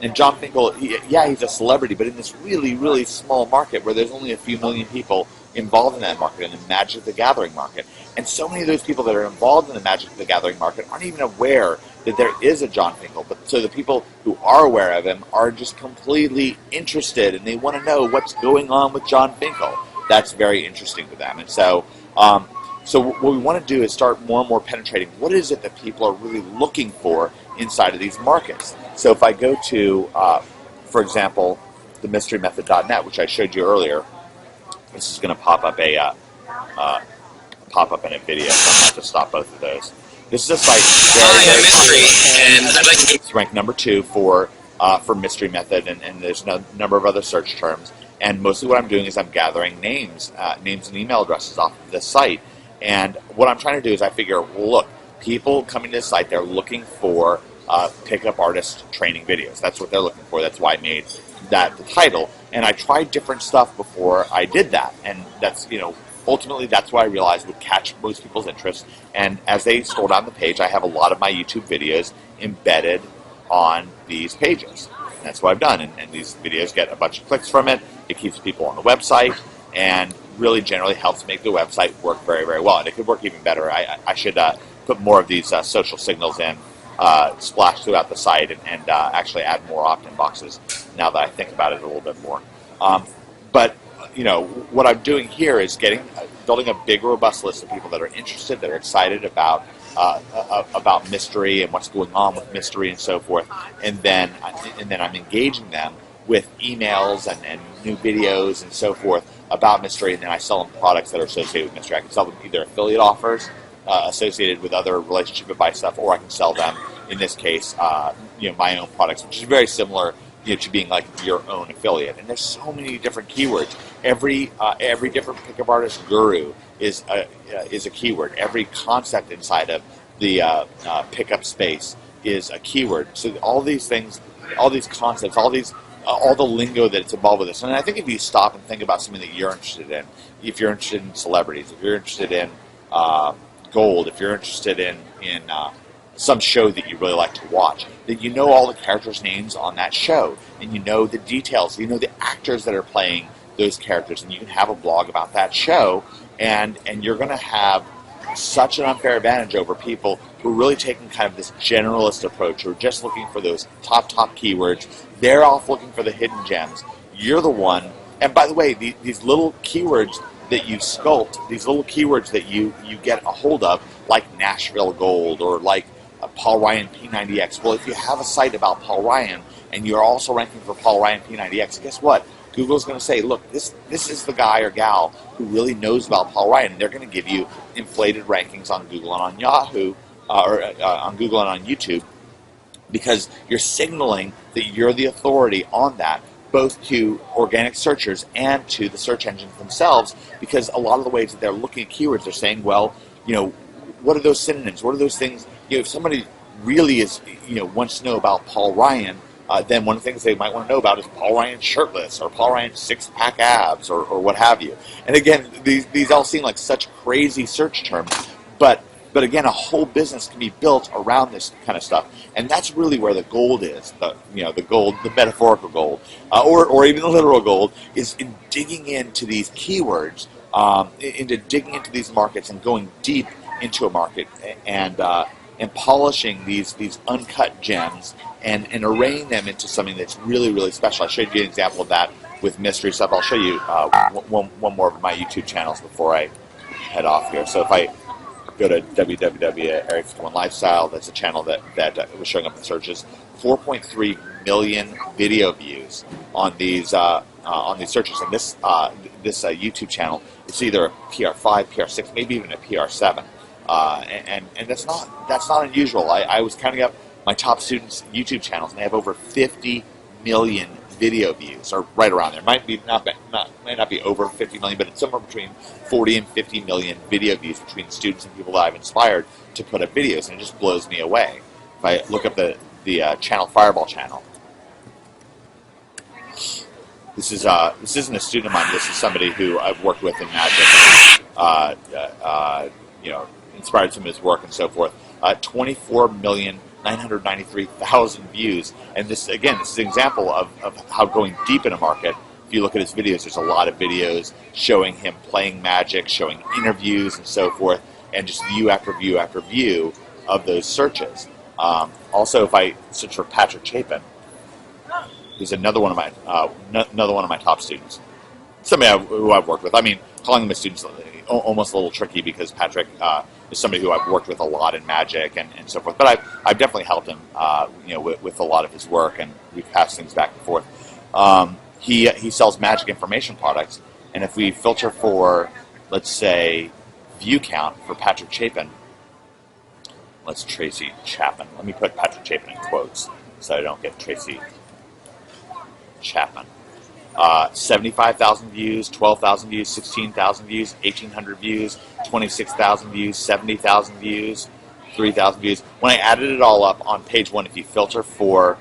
[SPEAKER 2] And John Finkel, he's a celebrity, but in this really, really small market where there's only a few million people involved in that market, in the Magic the Gathering market. And so many of those people that are involved in the Magic the Gathering market aren't even aware that there is a John Finkel. But so the people who are aware of him are just completely interested, and they want to know what's going on with John Finkel. That's very interesting to them. And so So what we want to do is start more and more penetrating what is it that people are really looking for inside of these markets. So if I go to, for example, the mysterymethod.net, which I showed you earlier, this is going to pop up in a video, so I'm going to have to stop both of those. This is a site
[SPEAKER 3] Hi, I'm Mystery, and I'd like to...
[SPEAKER 2] It's ranked number 2 for Mystery Method, and there's a number of other search terms. And mostly what I'm doing is I'm gathering names and email addresses off of this site. And what I'm trying to do is I figure, well, look, people coming to this site, they're looking for pickup artist training videos. That's what they're looking for. That's why I made that the title. And I tried different stuff before I did that. And that's, ultimately that's what I realized would catch most people's interest. And as they scroll down the page, I have a lot of my YouTube videos embedded on these pages. And that's what I've done. And these videos get a bunch of clicks from it. It keeps people on the website and really generally helps make the website work very, very well. And it could work even better. I should put more of these social signals in, splash throughout the site, and actually add more opt-in boxes now that I think about it a little bit more. But what I'm doing here is building a big, robust list of people that are interested, that are excited about mystery and what's going on with mystery and so forth, and then I'm engaging them with emails and new videos and so forth about mystery, and then I sell them products that are associated with mystery. I can sell them either affiliate offers associated with other relationship advice stuff, or I can sell them, in this case, my own products, which is very similar to being like your own affiliate. And there's so many different keywords. Every different pickup artist guru is a keyword. Every concept inside of the pickup space is a keyword. So all these things, all these concepts, all the lingo that's involved with this. And I think if you stop and think about something that you're interested in, if you're interested in celebrities, if you're interested in gold, if you're interested in some show that you really like to watch, that you know all the characters' names on that show, and you know the details, you know the actors that are playing those characters, and you can have a blog about that show, and you're going to have such an unfair advantage over people who are really taking kind of this generalist approach, who are just looking for those top keywords. They're off looking for the hidden gems. You're the one, and by the way, these little keywords that you sculpt, these little keywords that you get a hold of, like Nashville Gold or like Paul Ryan P90X. Well, if you have a site about Paul Ryan and you're also ranking for Paul Ryan P90X, guess what? Google's going to say, look, this is the guy or gal who really knows about Paul Ryan, and they're going to give you inflated rankings on Google and on Yahoo, or on Google and on YouTube, because you're signaling that you're the authority on that, both to organic searchers and to the search engines themselves, because a lot of the ways that they're looking at keywords, they're saying, well, what are those synonyms? What are those things? If somebody really wants to know about Paul Ryan, then one of the things they might want to know about is Paul Ryan shirtless, or Paul Ryan six-pack abs, or what have you. And again, these all seem like such crazy search terms, but again, a whole business can be built around this kind of stuff, and that's really where the gold is. The gold, the metaphorical gold, or even the literal gold, is in digging into these keywords, into digging into these markets and going deep into a market, and polishing these uncut gems and arraying them into something that's really, really special. I showed you an example of that with mystery stuff. I'll show you one more of my YouTube channels before I head off here. So if I go to www.Area51Lifestyle, that's a channel that was showing up in searches. 4.3 million video views on these searches. And this YouTube channel, it's either a PR5, PR6, maybe even a PR7. And that's not unusual. I was counting up my top students' YouTube channels, and they have over 50 million video views, or right around there. Might not be over 50 million, but it's somewhere between 40 and 50 million video views between students and people that I've inspired to put up videos, and it just blows me away. If I look up the channel Fireball channel, this isn't a student of mine. This is somebody who I've worked with in magic. Inspired some of his work and so forth. 24,993,000 views, and this is an example of how going deep in a market. If you look at his videos, there's a lot of videos showing him playing magic, showing interviews and so forth, and just view after view after view of those searches. Also, if I search for Patrick Chapin, who's another one of my top students, somebody who I've worked with. I mean, calling him a student almost a little tricky because Patrick is somebody who I've worked with a lot in Magic and so forth. But I've definitely helped him, with a lot of his work, and we've passed things back and forth. He sells Magic information products, and if we filter for, let's say, view count for Patrick Chapin, let's Tracy Chapin. Let me put Patrick Chapin in quotes so I don't get Tracy Chapman. 75,000 views, 12,000 views, 16,000 views, 1,800 views, 26,000 views, 70,000 views, 3,000 views. When I added it all up on page one, if you filter for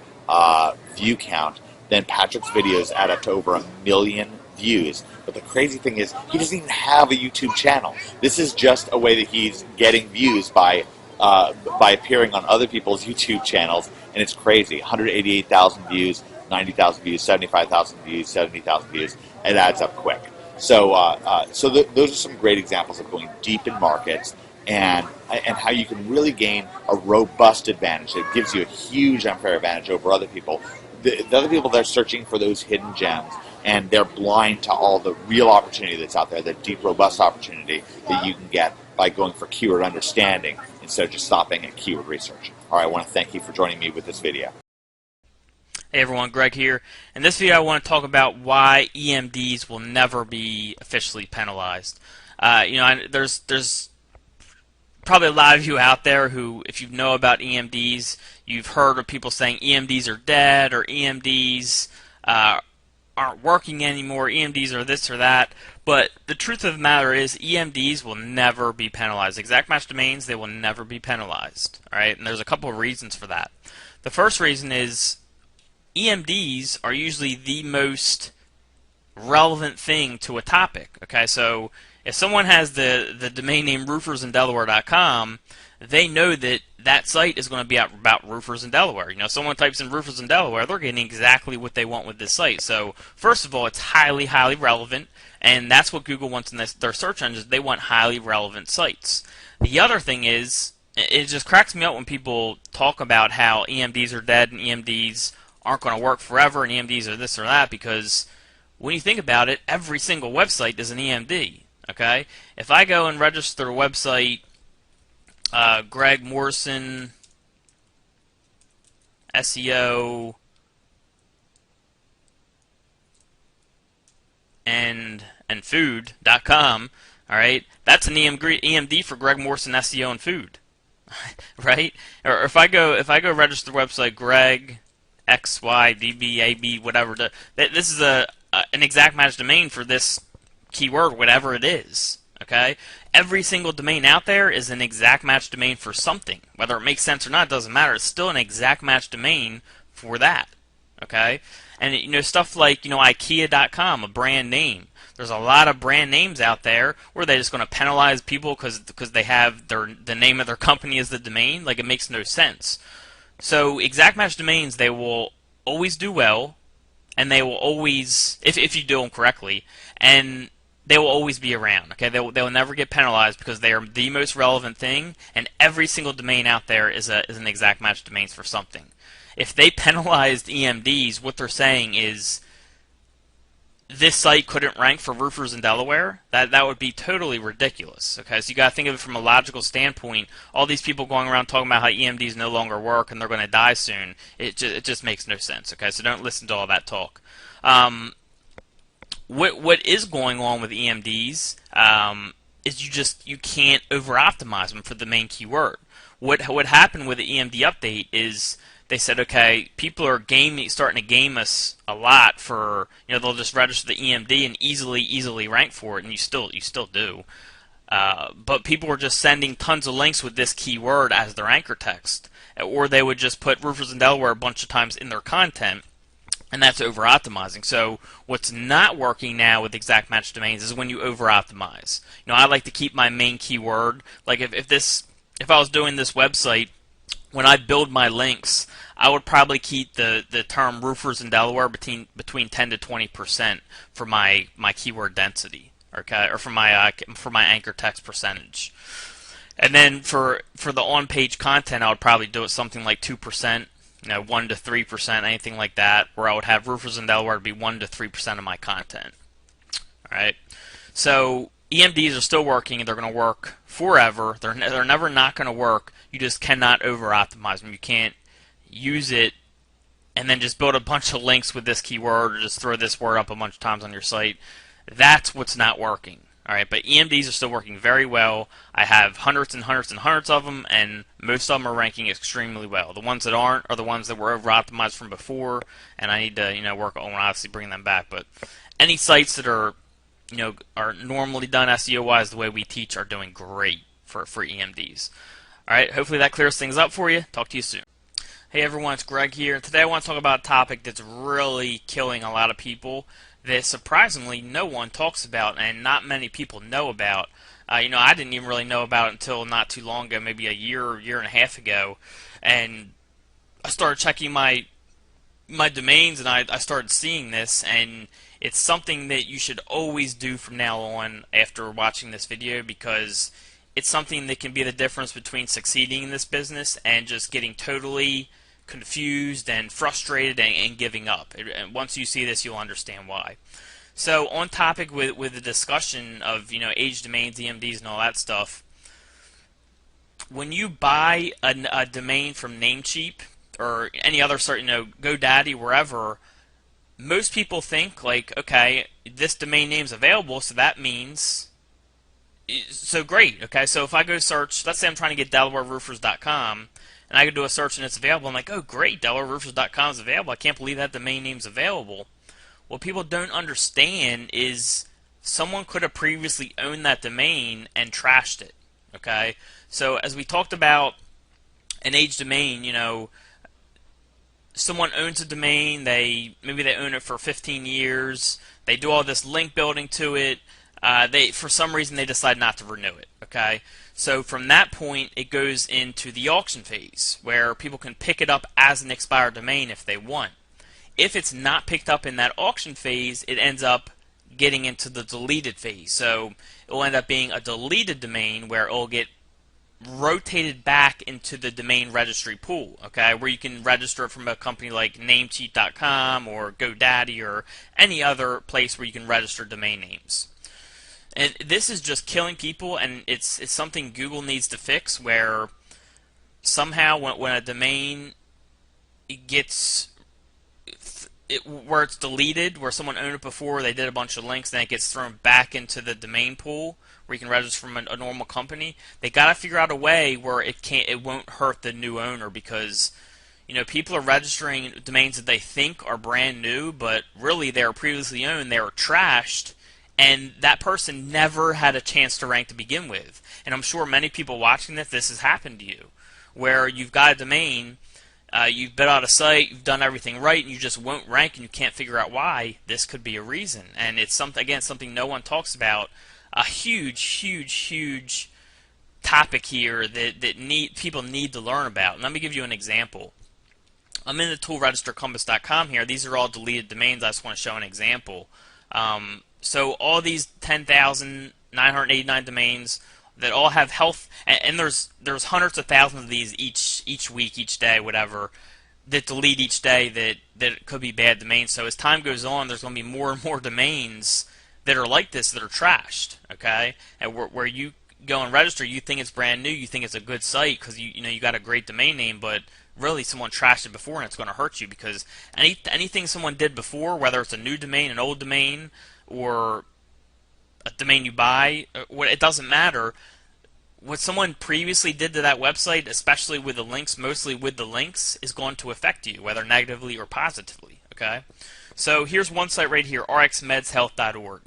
[SPEAKER 2] view count, then Patrick's videos add up to over 1 million views. But the crazy thing is, he doesn't even have a YouTube channel. This is just a way that he's getting views by appearing on other people's YouTube channels, and it's crazy. 188,000 views, 90,000 views, 75,000 views, 70,000 views. It adds up quick. So those are some great examples of going deep in markets and how you can really gain a robust advantage. It gives you a huge unfair advantage over other people. The other people, they're searching for those hidden gems, and they're blind to all the real opportunity that's out there, the deep, robust opportunity that you can get by going for keyword understanding instead of just stopping at keyword research. All right, I want to thank you for joining me with this video.
[SPEAKER 1] Hey everyone, Greg here. In this video I want to talk about why EMDs will never be officially penalized. There's probably a lot of you out there who, if you know about EMDs, you've heard of people saying EMDs are dead or EMDs aren't working anymore, EMDs are this or that. But the truth of the matter is EMDs will never be penalized. Exact match domains, they will never be penalized. All right, and there's a couple of reasons for that. The first reason is EMDs are usually the most relevant thing to a topic. Okay, so if someone has the domain name roofersindelaware.com, they know that that site is going to be about roofers in Delaware. You know, someone types in roofers in Delaware, they're getting exactly what they want with this site. So first of all, it's highly, highly relevant, and that's what Google wants in their search engines. They want highly relevant sites. The other thing is, it just cracks me up when people talk about how EMDs are dead and EMDs aren't going to work forever and EMDs are this or that, because when you think about it, every single website is an EMD. Okay, if I go and register a website, Greg Morrison SEO and food.com, all right, that's an EMD for Greg Morrison SEO and food, right? Or if I go register the website Greg XYDBAB whatever, this is an exact match domain for this keyword, whatever it is. Okay, every single domain out there is an exact match domain for something. Whether it makes sense or not doesn't matter. It's still an exact match domain for that. Okay, and stuff like IKEA.com, a brand name. There's a lot of brand names out there where they're just going to penalize people because they have the name of their company as the domain. Like, it makes no sense. So exact match domains, they will always do well, and they will always, if you do them correctly, and they will always be around. Okay, they will never get penalized because they are the most relevant thing, and every single domain out there is an exact match domains for something. If they penalized EMDs, what they're saying is this site couldn't rank for roofers in Delaware. That would be totally ridiculous. Okay, so you got to think of it from a logical standpoint. All these people going around talking about how EMDs no longer work and they're going to die soon, it just makes no sense. Okay, so don't listen to all that talk. What is going on with EMDs is you can't over optimize them for the main keyword. What happened with the EMD update is they said, okay, people are starting to game us a lot for, they'll just register the EMD and easily rank for it, and you still do. But people were just sending tons of links with this keyword as their anchor text, or they would just put roofers in Delaware a bunch of times in their content, and that's over optimizing. So what's not working now with exact match domains is when you over optimize. I like to keep my main keyword. Like if I was doing this website, when I build my links, I would probably keep the term roofers in Delaware between 10 to 20% for my keyword density, okay, or for my anchor text percentage. And then for the on-page content, I would probably do it something like 2%, 1 to 3%, anything like that, where I would have roofers in Delaware to be 1 to 3% of my content. All right. So EMDs are still working, and they're going to work forever. They're never not going to work. You just cannot over optimize them. You can't use it and then just build a bunch of links with this keyword or just throw this word up a bunch of times on your site. That's what's not working. All right, but EMDs are still working very well. I have hundreds and hundreds and hundreds of them, and most of them are ranking extremely well. The ones that aren't are the ones that were over optimized from before, and I need to work on obviously bringing them back. But any sites that are are normally done SEO wise the way we teach are doing great for EMDs. All right, hopefully that clears things up for you. Talk to you soon. Hey everyone, it's Greg here. Today I want to talk about a topic that's really killing a lot of people that surprisingly no one talks about and not many people know about. I didn't even really know about it until not too long ago, maybe a year and a half ago, and I started checking my domains and I started seeing this, and it's something that you should always do from now on after watching this video, because it's something that can be the difference between succeeding in this business and just getting totally confused and frustrated and giving up. And once you see this, you'll understand why. So on topic with the discussion of age domains, EMDs, and all that stuff, when you buy a domain from Namecheap or any other sort, GoDaddy, wherever, most people think like, okay, this domain name's available, so that means so great. Okay, so if I go search, let's say I'm trying to get DelawareRoofers.com, and I go do a search and it's available, I'm like, oh great, DelawareRoofers.com is available. I can't believe that domain name's available. What people don't understand is someone could have previously owned that domain and trashed it. Okay, so as we talked about an age domain, someone owns a domain, maybe they own it for 15 years, they do all this link building to it, for some reason they decide not to renew it. Okay, so from that point it goes into the auction phase where people can pick it up as an expired domain if they want. If it's not picked up in that auction phase, it ends up getting into the deleted phase. So it will end up being a deleted domain where it will get rotated back into the domain registry pool, okay, where you can register it from a company like Namecheap.com or GoDaddy or any other place where you can register domain names. And this is just killing people, and it's something Google needs to fix, where somehow when a domain gets where it's deleted, where someone owned it before, they did a bunch of links, then it gets thrown back into the domain pool where you can register from a normal company. They got to figure out a way where it won't hurt the new owner, because people are registering domains that they think are brand new, but really they were previously owned, they were trashed, and that person never had a chance to rank to begin with. And I'm sure many people watching this has happened to you, where you've got a domain, you've built out a site, you've done everything right, and you just won't rank, and you can't figure out why. This could be a reason, and it's something no one talks about. A huge topic here that people need to learn about. And let me give you an example. I'm in the tool registercompass.com here. These are all deleted domains. I just want to show an example. So all these 10,989 domains that all have health, and there's hundreds of thousands of these each week, each day, whatever, that delete each day that could be bad domains. So as time goes on, there's going to be more and more domains that are like this, that are trashed. Okay, and where you go and register, you think it's brand new, you think it's a good site because you got a great domain name, but really someone trashed it before, and it's going to hurt you, because anything someone did before, whether it's a new domain, an old domain, or a domain you buy, it doesn't matter. What someone previously did to that website, especially with the links, mostly with the links, is going to affect you, whether negatively or positively. Okay, so here's one site right here, rxmedshealth.org.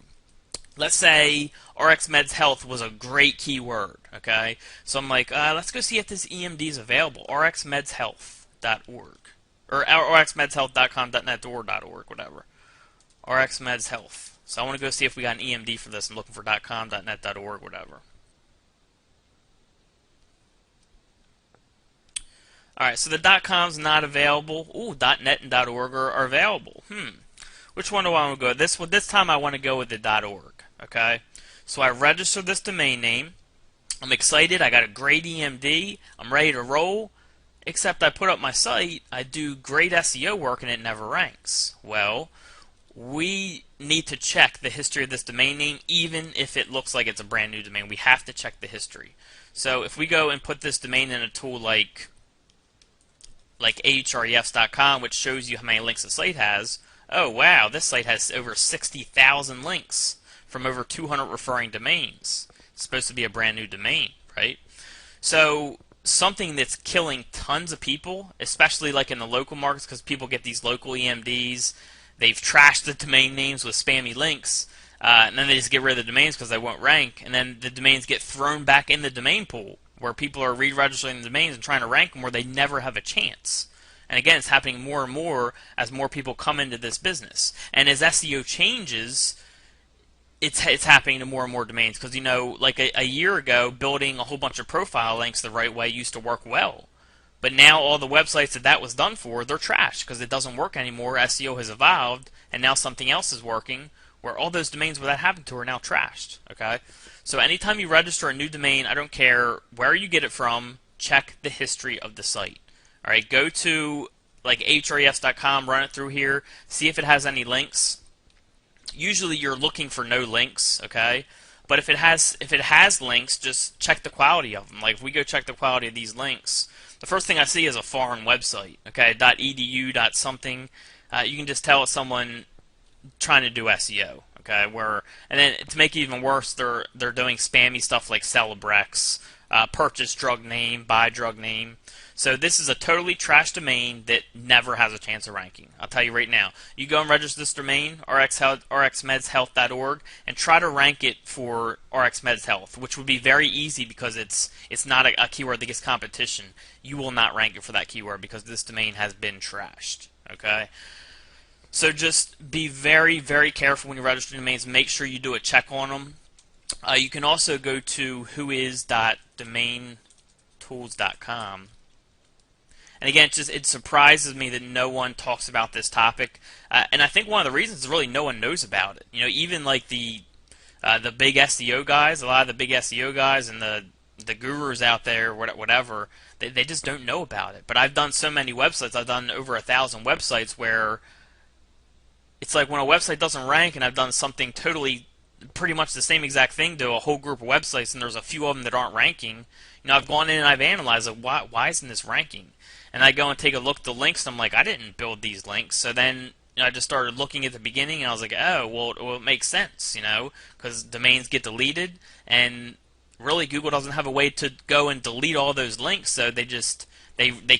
[SPEAKER 1] Let's say rxmedshealth was a great keyword. Okay, so I'm like, let's go see if this EMD is available. rxmedshealth.org or rxmedshealth.com.net.org, whatever. rxmedshealth. So I want to go see if we got an EMD for this. I'm looking for .com, .net.org, whatever. Alright, so the .com's not available. Ooh, .net and .org are available. Which one do I want to go with? This time I want to go with the .org. Okay? So I register this domain name. I'm excited. I got a great EMD. I'm ready to roll. Except I put up my site, I do great SEO work, and it never ranks. Well, we need to check the history of this domain name, even if it looks like it's a brand new domain. We have to check the history. So if we go and put this domain in a tool like ahrefs.com, which shows you how many links the site has, oh wow, this site has over 60,000 links from over 200 referring domains. It's supposed to be a brand new domain, right? So something that's killing tons of people, especially like in the local markets, because people get these local EMDs, they've trashed the domain names with spammy links, and then they just get rid of the domains because they won't rank, and then the domains get thrown back in the domain pool, where people are re-registering the domains and trying to rank them where they never have a chance. And again, it's happening more and more as more people come into this business. And as SEO changes, it's happening to more and more domains, because like a year ago, building a whole bunch of profile links the right way used to work well. But now all the websites that was done for, they're trashed because it doesn't work anymore. SEO has evolved, and now something else is working, where all those domains where that happened to are now trashed. Okay, so anytime you register a new domain, I don't care where you get it from, check the history of the site. All right, go to like hrefs.com, run it through here, see if it has any links. Usually you're looking for no links, okay? But if it has links, just check the quality of them. Like if we go check the quality of these links, the first thing I see is a foreign website, okay? .edu, .something. You can just tell it's someone trying to do SEO, okay? And then to make it even worse, they're doing spammy stuff like Celebrex, purchase drug name, buy drug name. So this is a totally trash domain that never has a chance of ranking. I'll tell you right now. You go and register this domain, rxmedshealth.org, and try to rank it for rxmedshealth, which would be very easy because it's not a keyword that gets competition. You will not rank it for that keyword because this domain has been trashed. Okay? So just be very, very careful when you register domains. Make sure you do a check on them. You can also go to whois.domaintools.com. And again, it surprises me that no one talks about this topic. And I think one of the reasons is really no one knows about it. Even like the big SEO guys, a lot of the big SEO guys and the gurus out there, whatever, they just don't know about it. But I've done so many websites. I've done over 1,000 websites where it's like when a website doesn't rank, and I've done something totally pretty much the same exact thing to a whole group of websites, and there's a few of them that aren't ranking. I've gone in and I've analyzed like, why isn't this ranking? And I go and take a look at the links, and I'm like, I didn't build these links. So then I just started looking at the beginning, and I was like, oh, well it makes sense, because domains get deleted, and really Google doesn't have a way to go and delete all those links, so they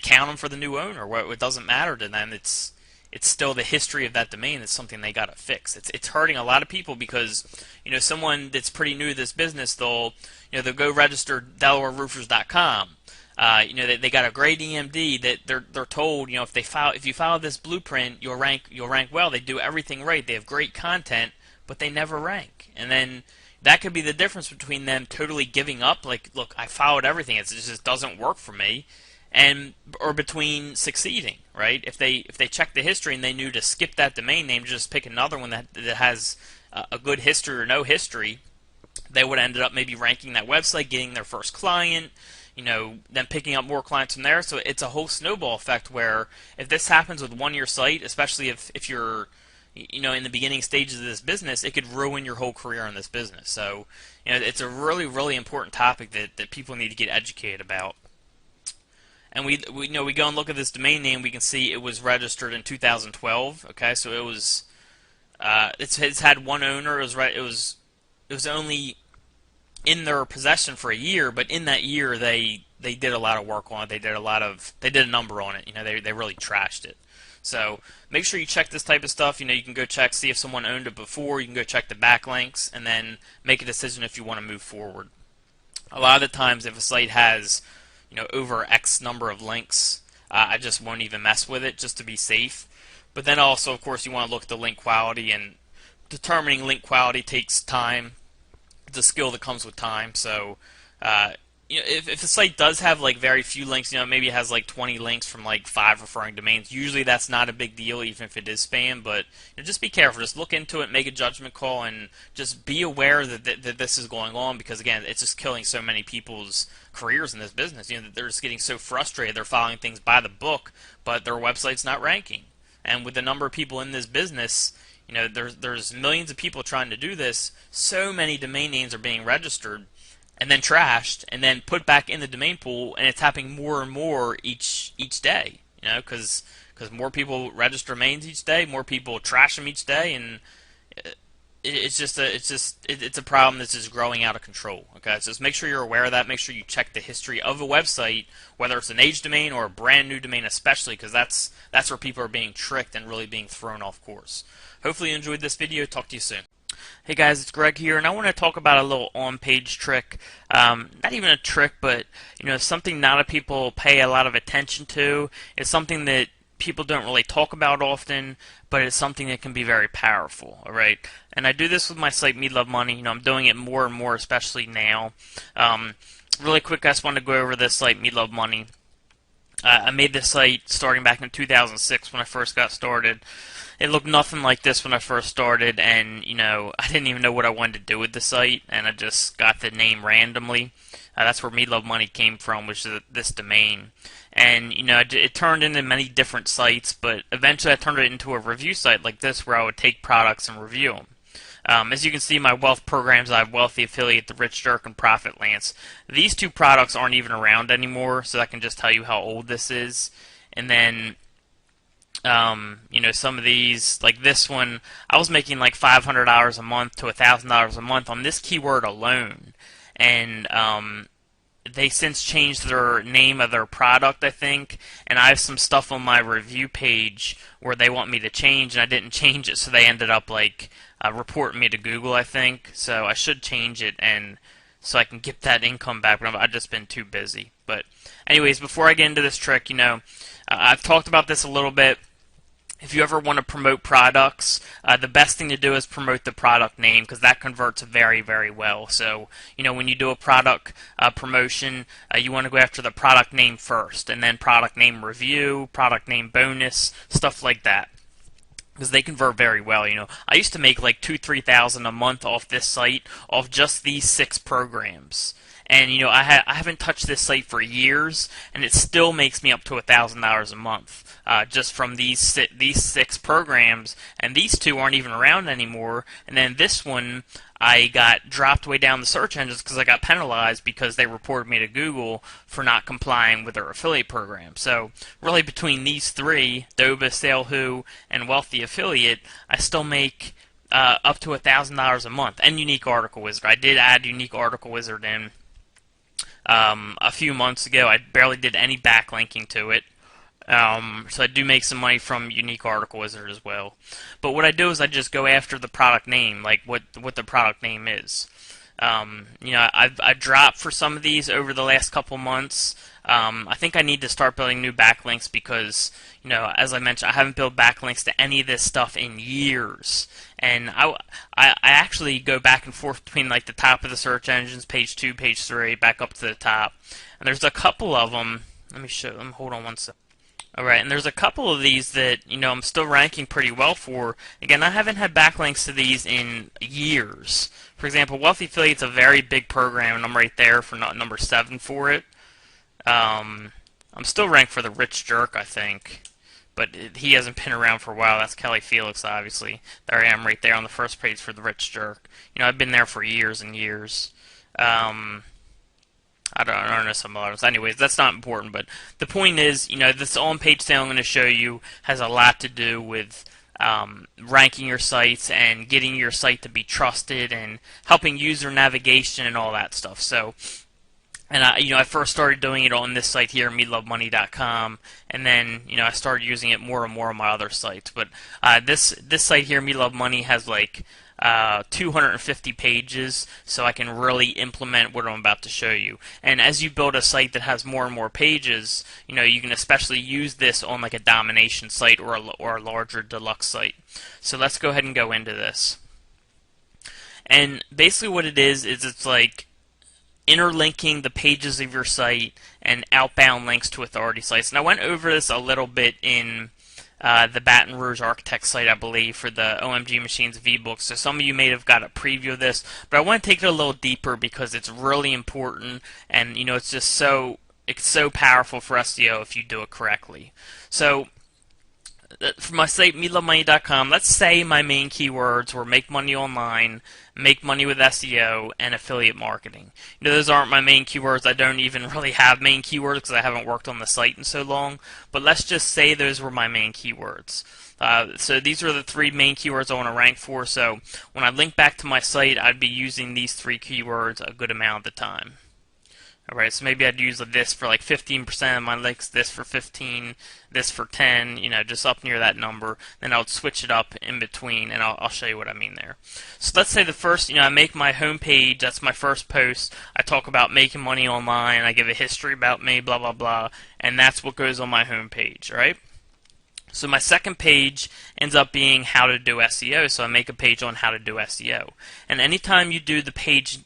[SPEAKER 1] count them for the new owner. It doesn't matter to them. It's still the history of that domain. It's something they got to fix. It's hurting a lot of people because someone that's pretty new to this business, they'll go register DelawareRoofers.com. They got a great EMD that they're told, if you follow this blueprint, you'll rank well. They do everything right. They have great content, but they never rank. And then that could be the difference between them totally giving up, like, look, I followed everything, it just doesn't work for me, or between succeeding, right? If they check the history and they knew to skip that domain name, just pick another one that has a good history or no history, they would have ended up maybe ranking that website, getting their first client, then picking up more clients from there. So it's a whole snowball effect where if this happens with one-year site, especially if you're in the beginning stages of this business, it could ruin your whole career in this business. So it's a really, really important topic that people need to get educated about. And we go and look at this domain name, we can see it was registered in 2012. Okay, so it was it's had one owner. It was only in their possession for a year, but in that year they did a lot of work on it. They did a number on it. They really trashed it. So make sure you check this type of stuff. You can go check, see if someone owned it before. You can go check the backlinks, and then make a decision if you want to move forward. A lot of the times, if a site has over X number of links, I just won't even mess with it just to be safe. But then also, of course, you want to look at the link quality, and determining link quality takes time. It's a skill that comes with time. So if the site does have like very few links, maybe it has like 20 links from like 5 referring domains, usually that's not a big deal even if it is spam. But just be careful, just look into it, make a judgment call, and just be aware that this is going on, because again, it's just killing so many people's careers in this business. They're just getting so frustrated. They're following things by the book, but their website's not ranking. And with the number of people in this business, there's millions of people trying to do this. So many domain names are being registered and then trashed and then put back in the domain pool, and it's happening more and more each day. Because more people register domains each day, more people trash them each day, and it's a problem that's just growing out of control. Okay, so just make sure you're aware of that. Make sure you check the history of a website, whether it's an age domain or a brand new domain, especially because that's where people are being tricked and really being thrown off course. Hopefully you enjoyed this video. Talk to you soon. Hey guys, it's Greg here, and I want to talk about a little on-page trick. Not even a trick, but something not a people pay a lot of attention to. It's something that people don't really talk about often, but it's something that can be very powerful. All right, and I do this with my site, Me Love Money. I'm doing it more and more, especially now. Really quick, I just want to go over this site, Me Love Money. I made this site starting back in 2006 when I first got started. It looked nothing like this when I first started, and I didn't even know what I wanted to do with the site, and I just got the name randomly. That's where Me Love Money came from, which is this domain. And it turned into many different sites, but eventually I turned it into a review site like this, where I would take products and review them. As you can see, my wealth programs, I have Wealthy Affiliate, The Rich Jerk, and Profit Lance. These two products aren't even around anymore, so I can just tell you how old this is. And then some of these, like this one, I was making like $500 a month to $1,000 a month on this keyword alone, and they since changed their name of their product, I think, and I have some stuff on my review page where they want me to change, and I didn't change it, so they ended up like reporting me to Google, I think. So I should change it, and so I can get that income back, but I've just been too busy. But anyways, before I get into this trick, I've talked about this a little bit. If you ever want to promote products, the best thing to do is promote the product name, because that converts very, very well. So, when you do a product promotion, you want to go after the product name first, and then product name review, product name bonus, stuff like that, because they convert very well. I used to make like $2,000-3,000 a month off this site, off just these 6 programs. And I haven't touched this site for years, and it still makes me up to $1,000 a month, just from these 6 programs. And these 2 aren't even around anymore. And then this one, I got dropped way down the search engines because I got penalized because they reported me to Google for not complying with their affiliate program. So really, between these 3, Doba, Salehu, and Wealthy Affiliate, I still make up to $1,000 a month. And Unique Article Wizard. I did add Unique Article Wizard in a few months ago. I barely did any backlinking to it. So I do make some money from Unique Article Wizard as well. But what I do is I just go after the product name, like what the product name is. I've dropped for some of these over the last couple months. I think I need to start building new backlinks because, as I mentioned, I haven't built backlinks to any of this stuff in years. And I actually go back and forth between like the top of the search engines, page 2, page 3, back up to the top. And there's a couple of them. Let me show them. Hold on one second. Alright, and there's a couple of these that, I'm still ranking pretty well for. Again, I haven't had backlinks to these in years. For example, Wealthy Affiliate's a very big program, and I'm right there for number 7 for it. I'm still ranked for the Rich Jerk, I think. But he hasn't been around for a while. That's Kelly Felix, obviously. There I am right there on the first page for the Rich Jerk. I've been there for years and years. I don't know some others. Anyways, that's not important, but the point is, this on-page sale I'm going to show you has a lot to do with ranking your sites and getting your site to be trusted and helping user navigation and all that stuff. So, and I first started doing it on this site here, melovemoney.com, and then I started using it more and more on my other sites. But this site here, Me Love Money, has like 250 pages, so I can really implement what I'm about to show you. And as you build a site that has more and more pages, you can especially use this on like a domination site or a larger deluxe site. So let's go ahead and go into this. And basically what it is it's like interlinking the pages of your site and outbound links to authority sites. And I went over this a little bit in the Baton Rouge Architect site, I believe, for the OMG Machines V-Books. So some of you may have got a preview of this, but I want to take it a little deeper because it's really important, and it's just so powerful for SEO if you do it correctly. So for my site, melovemoney.com, let's say my main keywords were make money online, make money with SEO, and affiliate marketing. Those aren't my main keywords. I don't even really have main keywords because I haven't worked on the site in so long. But let's just say those were my main keywords. So these are the three main keywords I want to rank for. So when I link back to my site, I'd be using these three keywords a good amount of the time. Alright, so maybe I'd use this for like 15% of my links, this for 15, this for 10, just up near that number. Then I would switch it up in between, and I'll show you what I mean there. So let's say the first, I make my home page, that's my first post. I talk about making money online, I give a history about me, blah, blah, blah, and that's what goes on my home page, right? So my second page ends up being how to do SEO, so I make a page on how to do SEO. And anytime you do the page,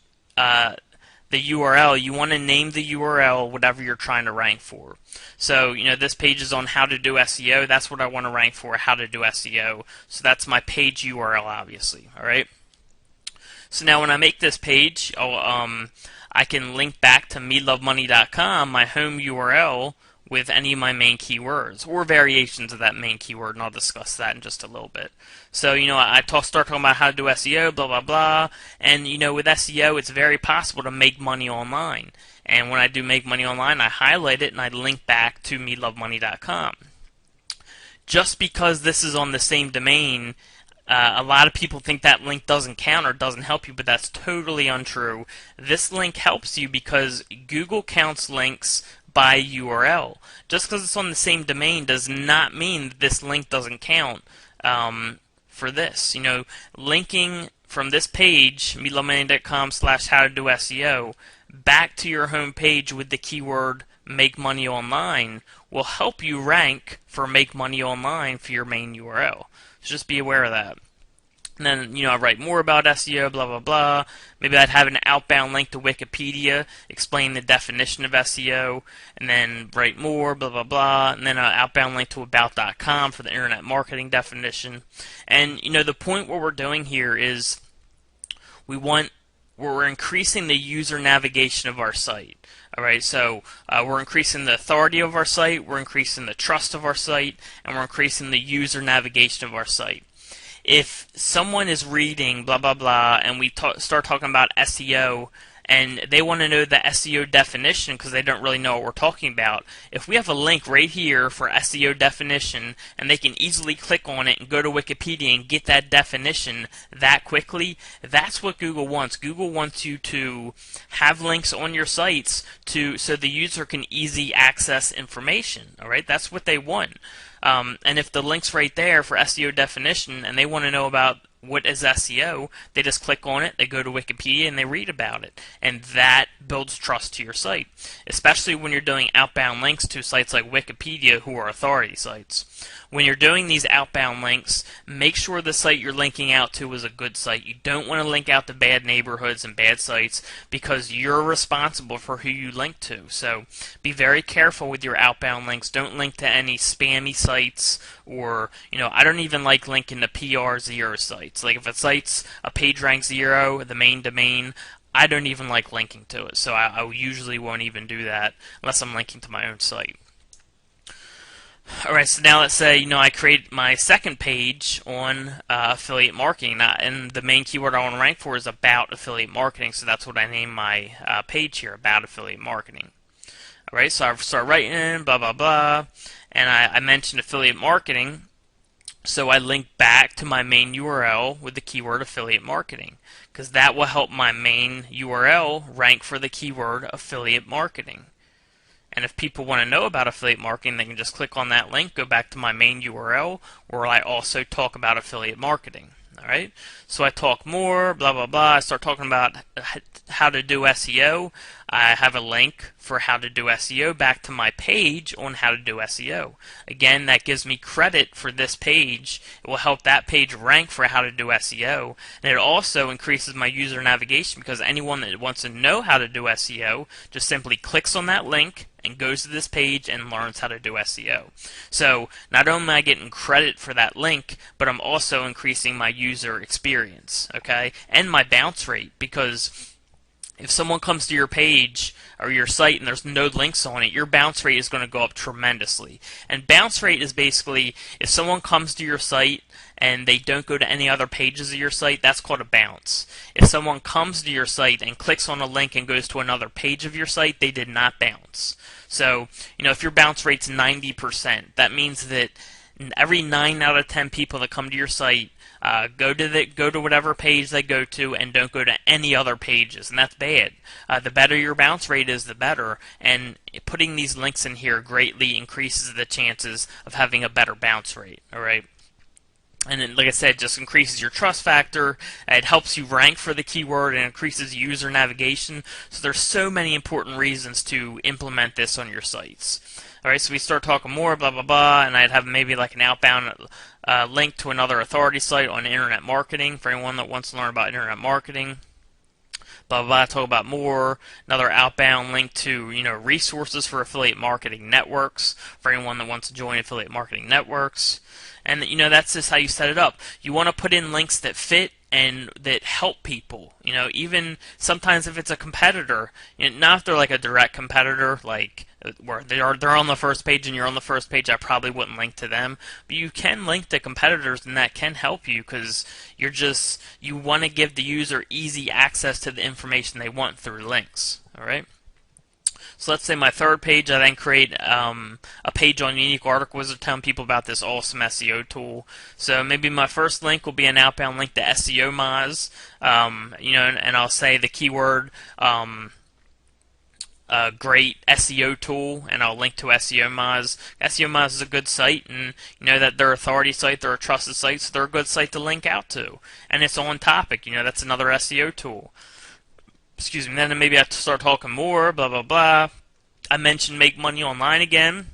[SPEAKER 1] the URL, you want to name the URL whatever you're trying to rank for. So, this page is on how to do SEO. That's what I want to rank for, how to do SEO. So that's my page URL, obviously. All right. So now when I make this page, I can link back to melovemoney.com, my home URL, with any of my main keywords or variations of that main keyword, and I'll discuss that in just a little bit. So, I start talking about how to do SEO, blah, blah, blah, and, with SEO, it's very possible to make money online. And when I do make money online, I highlight it and I link back to melovemoney.com. Just because this is on the same domain, a lot of people think that link doesn't count or doesn't help you, but that's totally untrue. This link helps you because Google counts links by URL. Just because it's on the same domain does not mean that this link doesn't count for this. Linking from this page, melovemoney.com/how to do SEO, back to your home page with the keyword make money online will help you rank for make money online for your main URL. So just be aware of that. And then, I write more about SEO, blah, blah, blah. Maybe I'd have an outbound link to Wikipedia, explain the definition of SEO, and then write more, blah, blah, blah. And then an outbound link to about.com for the internet marketing definition. And, the point what we're doing here is we're increasing the user navigation of our site. Alright, so we're increasing the authority of our site, we're increasing the trust of our site, and we're increasing the user navigation of our site. If someone is reading blah blah blah and we start talking about SEO and they want to know the SEO definition because they don't really know what we're talking about, if we have a link right here for SEO definition and they can easily click on it and go to Wikipedia and get that definition that quickly, that's what Google wants. Google wants you to have links on your sites so the user can easily access information. Alright, that's what they want. And if the link's right there for SEO definition and they want to know about what is SEO, they just click on it, they go to Wikipedia, and they read about it. And that builds trust to your site, especially when you're doing outbound links to sites like Wikipedia, who are authority sites. When you're doing these outbound links, make sure the site you're linking out to is a good site. You don't want to link out to bad neighborhoods and bad sites because you're responsible for who you link to. So be very careful with your outbound links. Don't link to any spammy sites or, I don't even like linking to PR0 sites. Like if a site's a PageRank 0, the main domain, I don't even like linking to it. So I usually won't even do that unless I'm linking to my own site. Alright, so now let's say, I create my second page on affiliate marketing, and the main keyword I want to rank for is about affiliate marketing, so that's what I name my page here, about affiliate marketing. Alright, so I start writing in, blah, blah, blah, and I mentioned affiliate marketing, so I link back to my main URL with the keyword affiliate marketing, because that will help my main URL rank for the keyword affiliate marketing. And if people want to know about affiliate marketing, they can just click on that link, go back to my main URL, where I also talk about affiliate marketing. Alright, so I talk more, blah, blah, blah. I start talking about how to do SEO. I have a link for how to do SEO back to my page on how to do SEO. Again, that gives me credit for this page. It will help that page rank for how to do SEO. And it also increases my user navigation because anyone that wants to know how to do SEO just simply clicks on that link and goes to this page and learns how to do SEO. So not only am I getting credit for that link, but I'm also increasing my user experience, okay, and my bounce rate, because if someone comes to your page or your site and there's no links on it, your bounce rate is going to go up tremendously. And bounce rate is basically if someone comes to your site and they don't go to any other pages of your site, that's called a bounce. If someone comes to your site and clicks on a link and goes to another page of your site, they did not bounce. So, if your bounce rate's 90%, that means that every 9 out of 10 people that come to your site go to whatever page they go to and don't go to any other pages, and that's bad. The better your bounce rate is, the better, and putting these links in here greatly increases the chances of having a better bounce rate. All right. And then, like I said, it just increases your trust factor. It helps you rank for the keyword and increases user navigation. So there's so many important reasons to implement this on your sites. All right, so we start talking more, blah, blah, blah, and I'd have maybe like an outbound link to another authority site on internet marketing for anyone that wants to learn about internet marketing. Blah, blah, blah, talk about more. Another outbound link to, resources for affiliate marketing networks for anyone that wants to join affiliate marketing networks. And, that's just how you set it up. You want to put in links that fit and that help people. Even sometimes if it's a competitor, not if they're like a direct competitor, like where they're on the first page and you're on the first page, I probably wouldn't link to them. But you can link to competitors, and that can help you because you want to give the user easy access to the information they want through links. All right. So let's say my third page, I then create a page on Unique Article Wizard telling people about this awesome SEO tool. So maybe my first link will be an outbound link to SEO Moz, and I'll say the keyword great SEO tool, and I'll link to SEO Moz. SEO Moz is a good site, and that they're an authority site, they're a trusted site, so they're a good site to link out to. And it's on topic, that's another SEO tool. Excuse me, then maybe I have to start talking more, blah, blah, blah. I mentioned Make Money Online again.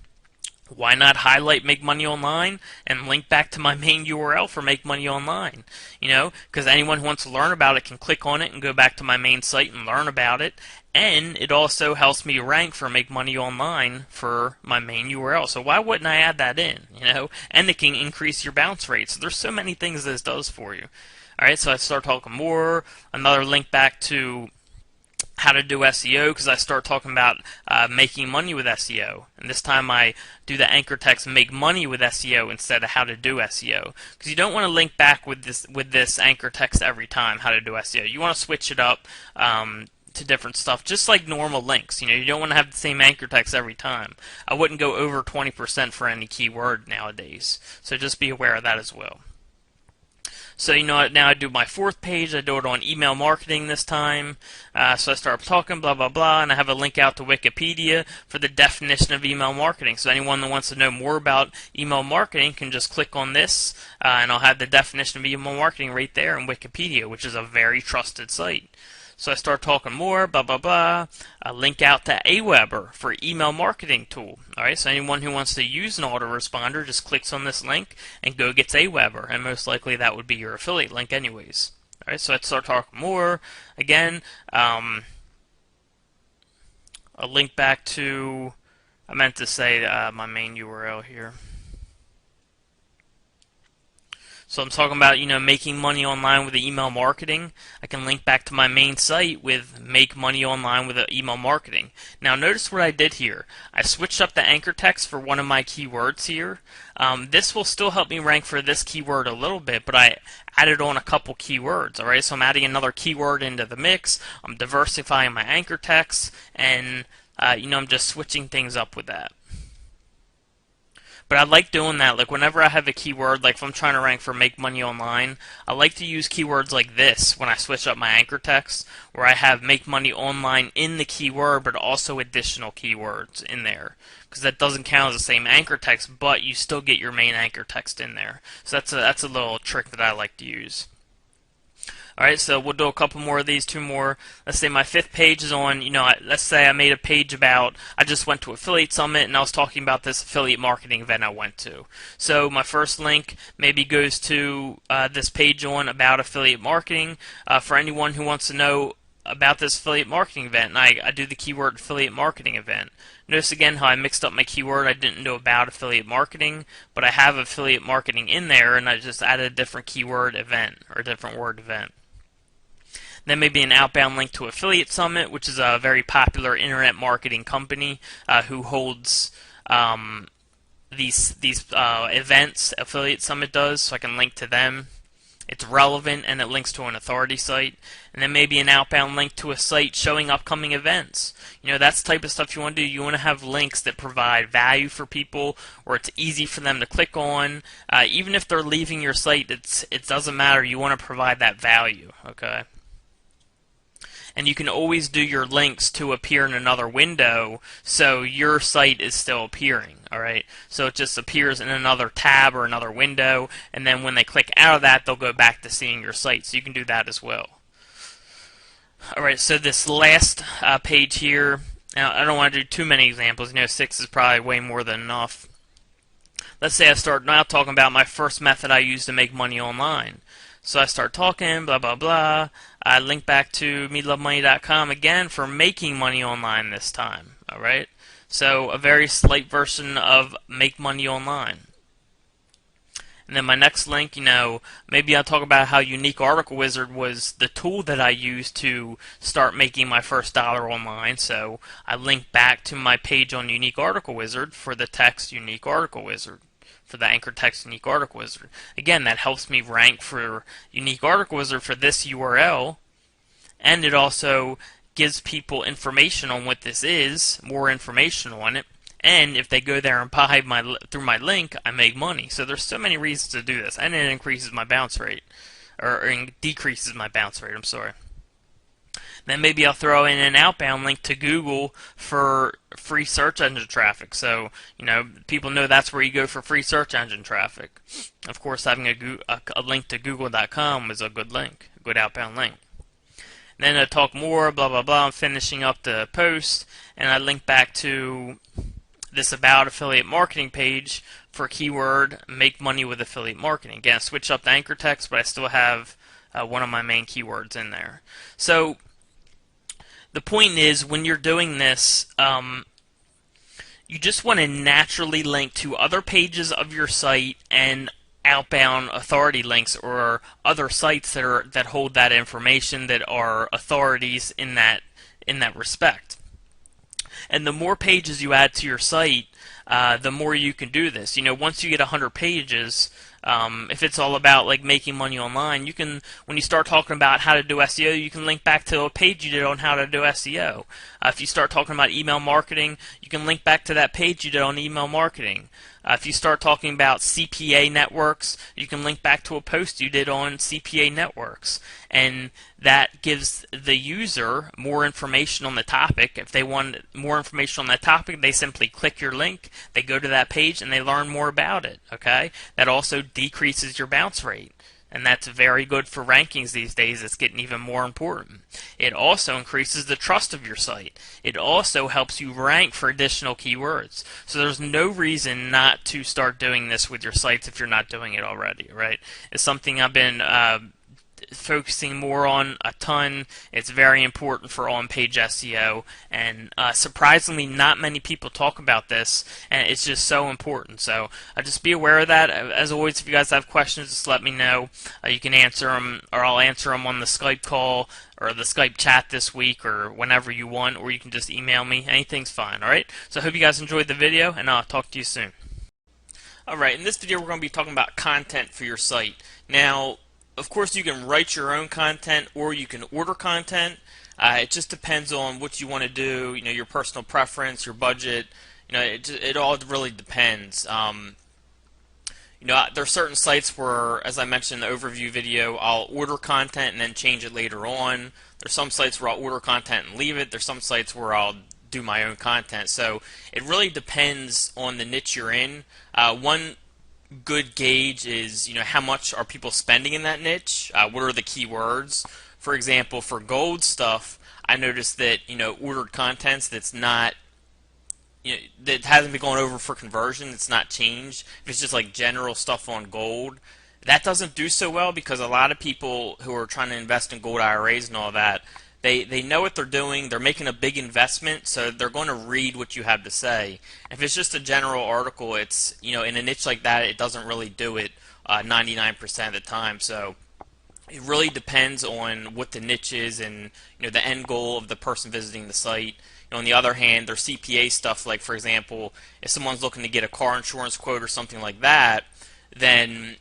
[SPEAKER 1] Why not highlight Make Money Online and link back to my main URL for Make Money Online? Because anyone who wants to learn about it can click on it and go back to my main site and learn about it. And it also helps me rank for Make Money Online for my main URL. So why wouldn't I add that in? And it can increase your bounce rate. So there's so many things this does for you. All right, so I start talking more. Another link back to how to do SEO, because I start talking about making money with SEO, and this time I do the anchor text make money with SEO instead of how to do SEO, because you don't want to link back with this anchor text every time how to do SEO. You want to switch it up to different stuff, just like normal links. You don't want to have the same anchor text every time. I wouldn't go over 20% for any keyword nowadays, so just be aware of that as well. So now I do my fourth page. I do it on email marketing this time. So I start talking blah blah blah, and I have a link out to Wikipedia for the definition of email marketing. So anyone that wants to know more about email marketing can just click on this, and I'll have the definition of email marketing right there in Wikipedia, which is a very trusted site. So I start talking more, blah, blah, blah. I link out to Aweber for email marketing tool. Alright, so anyone who wants to use an autoresponder just clicks on this link and gets Aweber, and most likely that would be your affiliate link anyways. Alright, so I start talking more. Again, a link back to, I meant to say my main URL here. So I'm talking about, making money online with the email marketing. I can link back to my main site with make money online with the email marketing. Now notice what I did here. I switched up the anchor text for one of my keywords here. This will still help me rank for this keyword a little bit, but I added on a couple keywords. Alright, so I'm adding another keyword into the mix. I'm diversifying my anchor text, and I'm just switching things up with that. But I like doing that. Like whenever I have a keyword, like if I'm trying to rank for make money online, I like to use keywords like this when I switch up my anchor text, where I have make money online in the keyword, but also additional keywords in there, because that doesn't count as the same anchor text, but you still get your main anchor text in there. So that's a little trick that I like to use. Alright, so we'll do a couple more of these, two more. Let's say my fifth page is on, let's say I made a page about, I just went to Affiliate Summit and I was talking about this affiliate marketing event I went to. So my first link maybe goes to this page on about affiliate marketing for anyone who wants to know about this affiliate marketing event, and I do the keyword affiliate marketing event. Notice again how I mixed up my keyword. I didn't know about affiliate marketing, but I have affiliate marketing in there, and I just added a different keyword event, or a different word event. Then maybe an outbound link to Affiliate Summit, which is a very popular internet marketing company who holds these events. Affiliate Summit does, so I can link to them. It's relevant and it links to an authority site. And then maybe an outbound link to a site showing upcoming events. That's the type of stuff you want to do. You want to have links that provide value for people, or it's easy for them to click on. Even if they're leaving your site, it doesn't matter. You want to provide that value, okay? And you can always do your links to appear in another window, so your site is still appearing, alright? So it just appears in another tab or another window, and then when they click out of that, they'll go back to seeing your site. So you can do that as well. Alright, so this last page here, now I don't want to do too many examples. 6 is probably way more than enough. Let's say I start now talking about my first method I use to make money online. So I start talking, blah, blah, blah. I link back to melovemoney.com again for making money online this time. Alright? So a very slight version of make money online. And then my next link, maybe I'll talk about how Unique Article Wizard was the tool that I used to start making my first dollar online. So I link back to my page on Unique Article Wizard for the text Unique Article Wizard, for the anchor text Unique Article Wizard. Again, that helps me rank for Unique Article Wizard for this URL, and it also gives people information on what this is, more information on it, and if they go there and buy through my link, I make money. So there's so many reasons to do this, and it increases my bounce rate, or decreases my bounce rate, I'm sorry. Then maybe I'll throw in an outbound link to Google for free search engine traffic. So, people know that's where you go for free search engine traffic. Of course, having a link to google.com is a good link, a good outbound link. Then I talk more, blah, blah, blah. I'm finishing up the post, and I link back to this About Affiliate Marketing page for keyword make money with affiliate marketing. Again, I switch up the anchor text, but I still have one of my main keywords in there. So the point is, when you're doing this, you just want to naturally link to other pages of your site and outbound authority links, or other sites that hold that information, that are authorities in that respect. And the more pages you add to your site, the more you can do this. Once you get 100 pages, if it's all about like making money online, you can, when you start talking about how to do SEO, you can link back to a page you did on how to do SEO. If you start talking about email marketing, you can link back to that page you did on email marketing. If you start talking about CPA networks, you can link back to a post you did on CPA networks. And that gives the user more information on the topic. If they want more information on that topic, they simply click your link, they go to that page, and they learn more about it. Okay? That also decreases your bounce rate. And that's very good for rankings these days. It's getting even more important. It also increases the trust of your site. It also helps you rank for additional keywords. So there's no reason not to start doing this with your sites if you're not doing it already, right? It's something I've been focusing more on a ton. It's very important for on-page SEO, and surprisingly not many people talk about this, and it's just so important. So just be aware of that. As always, if you guys have questions, just let me know. You can answer them, or I'll answer them on the Skype call or the Skype chat this week, or whenever you want, or you can just email me. Anything's fine. Alright, so I hope you guys enjoyed the video, and I'll talk to you soon. Alright, in this video we're going to be talking about content for your site. Now, of course, you can write your own content, or you can order content. It just depends on what you want to do, your personal preference, your budget. It all really depends. There are certain sites where, as I mentioned in the overview video, I'll order content and then change it later on. There's some sites where I'll order content and leave it. There's some sites where I'll do my own content. So it really depends on the niche you're in. One good gauge is, how much are people spending in that niche? What are the keywords? For example, for gold stuff, I noticed that, ordered contents that's not, that hasn't been going over for conversion, it's not changed. If it's just like general stuff on gold, that doesn't do so well, because a lot of people who are trying to invest in gold IRAs and all that, they know what they're doing, they're making a big investment, so they're going to read what you have to say. If it's just a general article, it's, in a niche like that, it doesn't really do it 99% of the time. So It really depends on what the niche is and the end goal of the person visiting the site. On the other hand, there's CPA stuff, like for example, if someone's looking to get a car insurance quote or something like that, then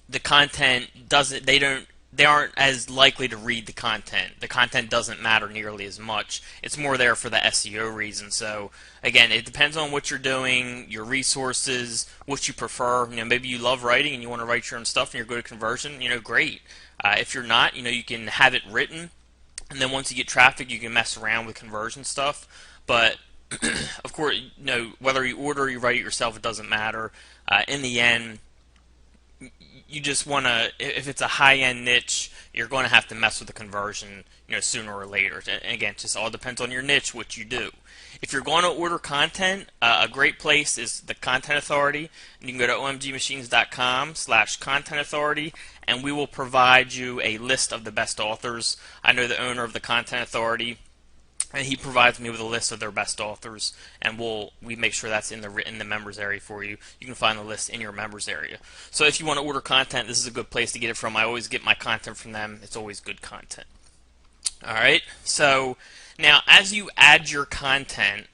[SPEAKER 1] the content doesn't they aren't as likely to read the content. The content doesn't matter nearly as much. It's more there for the SEO reason. So again, it depends on what you're doing, your resources, what you prefer. Maybe you love writing and you want to write your own stuff and you're good at conversion. Great. If you're not, you can have it written, and then once you get traffic, you can mess around with conversion stuff. But of course, whether you order or you write it yourself, it doesn't matter. In the end, you just want to, if it's a high-end niche, you're going to have to mess with the conversion, sooner or later. And again, it just all depends on your niche, what you do. If you're going to order content, a great place is the Content Authority. You can go to omgmachines.com/content authority, and we will provide you a list of the best authors. I know the owner of the Content Authority, and he provides me with a list of their best authors, and we make sure that's in the members area for you. You can find the list in your members area. So if you want to order content, this is a good place to get it from. I always get my content from them. It's always good content. All right. So now, as you add your content,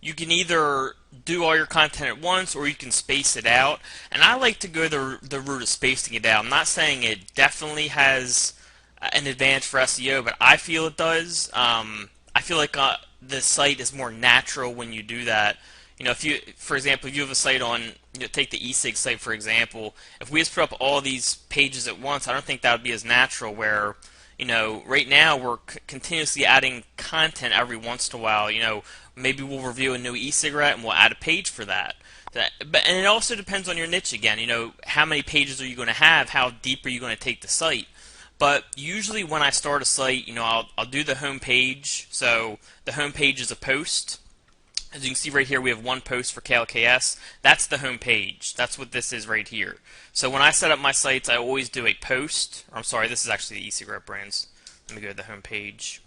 [SPEAKER 1] you can either do all your content at once or you can space it out. And I like to go the route of spacing it out. I'm not saying it definitely has an advantage for SEO, but I feel it does. I feel like the site is more natural when you do that. If you, for example, if you have a site on, take the eSig site for example, if we just put up all these pages at once, I don't think that would be as natural. Where, right now we're continuously adding content every once in a while. Maybe we'll review a new e-cigarette and we'll add a page for that. And it also depends on your niche again. How many pages are you going to have? How deep are you going to take the site? But usually when I start a site, I'll do the home page. So the home page is a post. As you can see right here, we have one post for KLKS. That's the home page. That's what this is right here. So when I set up my sites, I always do a post. I'm sorry, this is actually the e-cigarette brands. Let me go to the home page.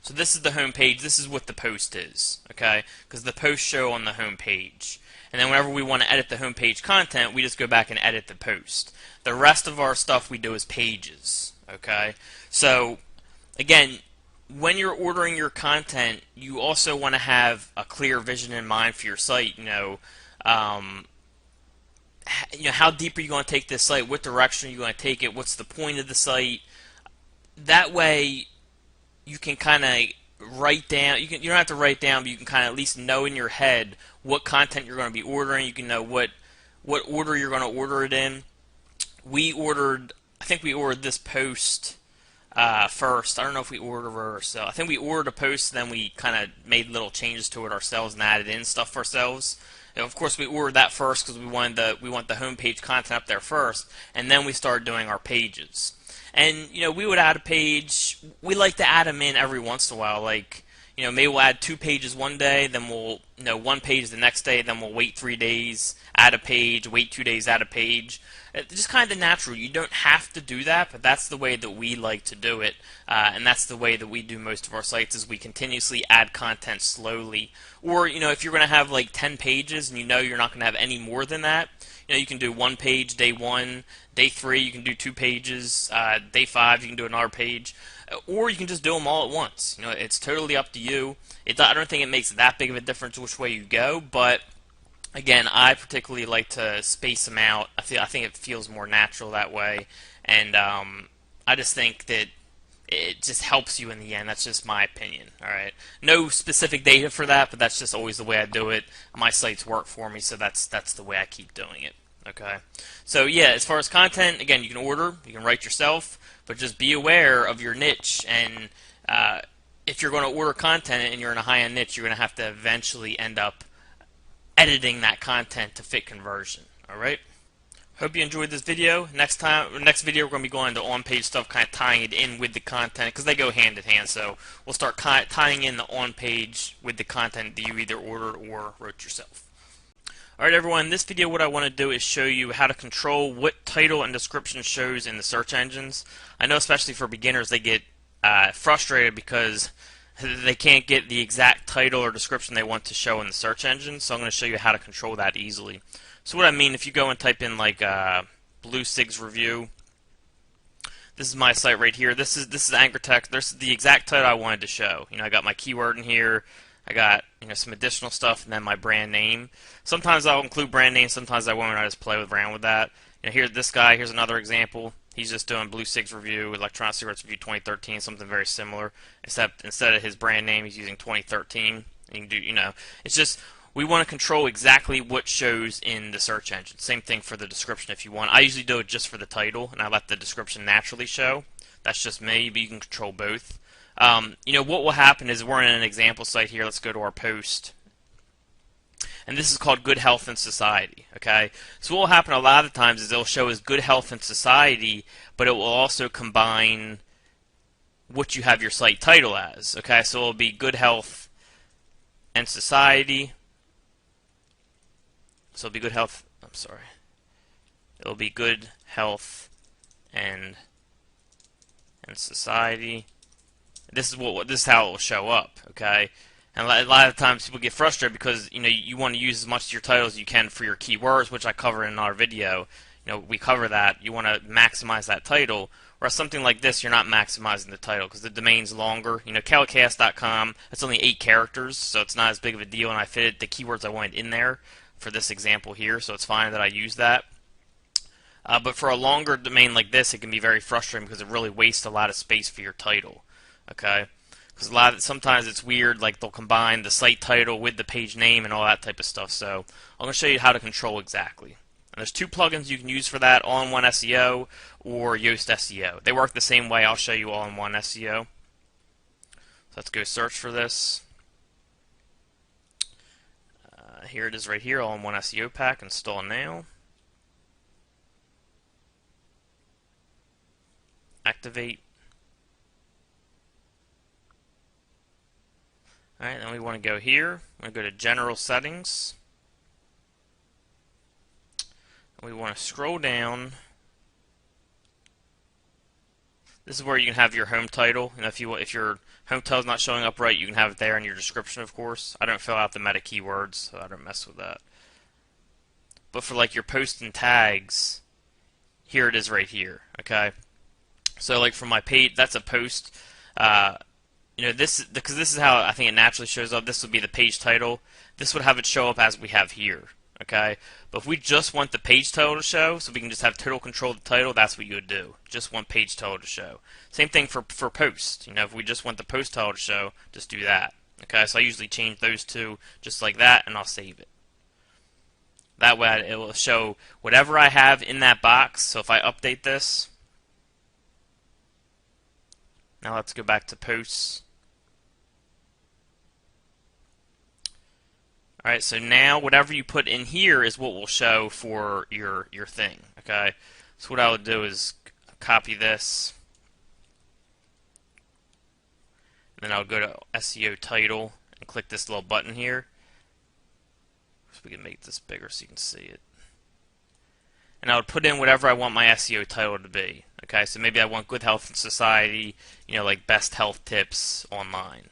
[SPEAKER 1] So this is the home page. This is what the post is, okay? Because the posts show on the home page. And then whenever we want to edit the home page content, we just go back and edit the post. The rest of our stuff we do as pages, okay? So, again, when you're ordering your content, you also want to have a clear vision in mind for your site. How deep are you going to take this site? What direction are you going to take it? What's the point of the site? That way, you can kind of write down. You don't have to write down, but you can kind of at least know in your head what content you're going to be ordering. You can know what order you're going to order it in. I think we ordered this post first. I don't know if we ordered it ourselves. I think we ordered a post, then we kind of made little changes to it ourselves and added in stuff ourselves. Of course, we ordered that first because we want the homepage content up there first, and then we started doing our pages. And we would add a page. We like to add them in every once in a while. Like maybe we'll add 2 pages one day, then we'll 1 page the next day, then we'll wait 3 days, add a page, wait 2 days, add a page. It's just kind of natural. You don't have to do that, but that's the way that we like to do it, and that's the way that we do most of our sites. Is we continuously add content slowly. Or if you're going to have like 10 pages and you're not going to have any more than that, you can do 1 page day 1, day 3 you can do 2 pages, day 5 you can do another page, or you can just do them all at once. It's totally up to you. I don't think it makes that big of a difference which way you go, but again, I particularly like to space them out. I think it feels more natural that way, and I just think that it just helps you in the end. That's just my opinion. All right, no specific data for that, but that's just always the way I do it. My sites work for me, so that's the way I keep doing it. Okay, so yeah, as far as content, again, you can order, you can write yourself, but just be aware of your niche. And if you're going to order content and you're in a high-end niche, you're going to have to eventually end up editing that content to fit conversion. All right. Hope you enjoyed this video. Next video, we're going to be going to on-page stuff, kind of tying it in with the content, because they go hand in hand. So we'll start tying in the on-page with the content that you either ordered or wrote yourself. Alright everyone, in this video what I want to do is show you how to control what title and description shows in the search engines. I know especially for beginners they get frustrated because they can't get the exact title or description they want to show in the search engine, so I'm going to show you how to control that easily. So what I mean, if you go and type in like Blue Sig's review, This is my site right here. This is anchor text. This is the exact title I wanted to show. I got my keyword in here. I got some additional stuff, and then my brand name. Sometimes I'll include brand name. Sometimes I won't. I just play around with that. Here, this guy. Here's another example. He's just doing Blue Sig's review, Electronic Cigarettes Review 2013, something very similar. Except instead of his brand name, he's using 2013. You can do, it's just we want to control exactly what shows in the search engine. Same thing for the description if you want. I usually do it just for the title, and I let the description naturally show. That's just me, but you can control both. What will happen is we're in an example site here. Let's go to our post. And this is called Good Health and Society. Okay, so what will happen a lot of the times is it'll show as Good Health and Society, but it will also combine what you have your site title as. Okay, so it'll be Good Health and Society. So it'll be Good Health. I'm sorry. It'll be Good Health and Society. This is how it will show up. Okay. And a lot of times people get frustrated because you want to use as much of your title as you can for your keywords, which I cover in our video. We cover that. You want to maximize that title. Whereas something like this, you're not maximizing the title because the domain's longer. Calicast.com, that's only 8 characters, so it's not as big of a deal, and I fitted the keywords I wanted in there for this example here, so it's fine that I use that. But for a longer domain like this, it can be very frustrating because it really wastes a lot of space for your title. Okay, because sometimes it's weird, like they'll combine the site title with the page name and all that type of stuff. So I'm going to show you how to control exactly. And there's 2 plugins you can use for that: All-in-One SEO or Yoast SEO. They work the same way. I'll show you All-in-One SEO. So let's go search for this. Here it is right here, All-in-One SEO Pack. Install now. Activate. Alright, then we want to go here. We're going to go to General Settings. We want to scroll down. This is where you can have your home title. And if your home title is not showing up right, you can have it there in your description, of course. I don't fill out the meta keywords, so I don't mess with that. But for like your posts and tags, here it is right here. Okay. So like for my page, that's a post. Because this is how I think it naturally shows up. This would be the page title. This would have it show up as we have here. Okay, but if we just want the page title to show, so we can just have total control of the title, that's what you would do. Just want page title to show. Same thing for post. If we just want the post title to show, just do that. Okay, so I usually change those two just like that, and I'll save it. That way it will show whatever I have in that box. So if I update this, now let's go back to posts. Alright, so now whatever you put in here is what will show for your thing. Okay, so what I would do is copy this, and then I'll go to SEO title and click this little button here. So we can make this bigger so you can see it. And I would put in whatever I want my SEO title to be. Okay, so maybe I want Good Health and Society, like best health tips online.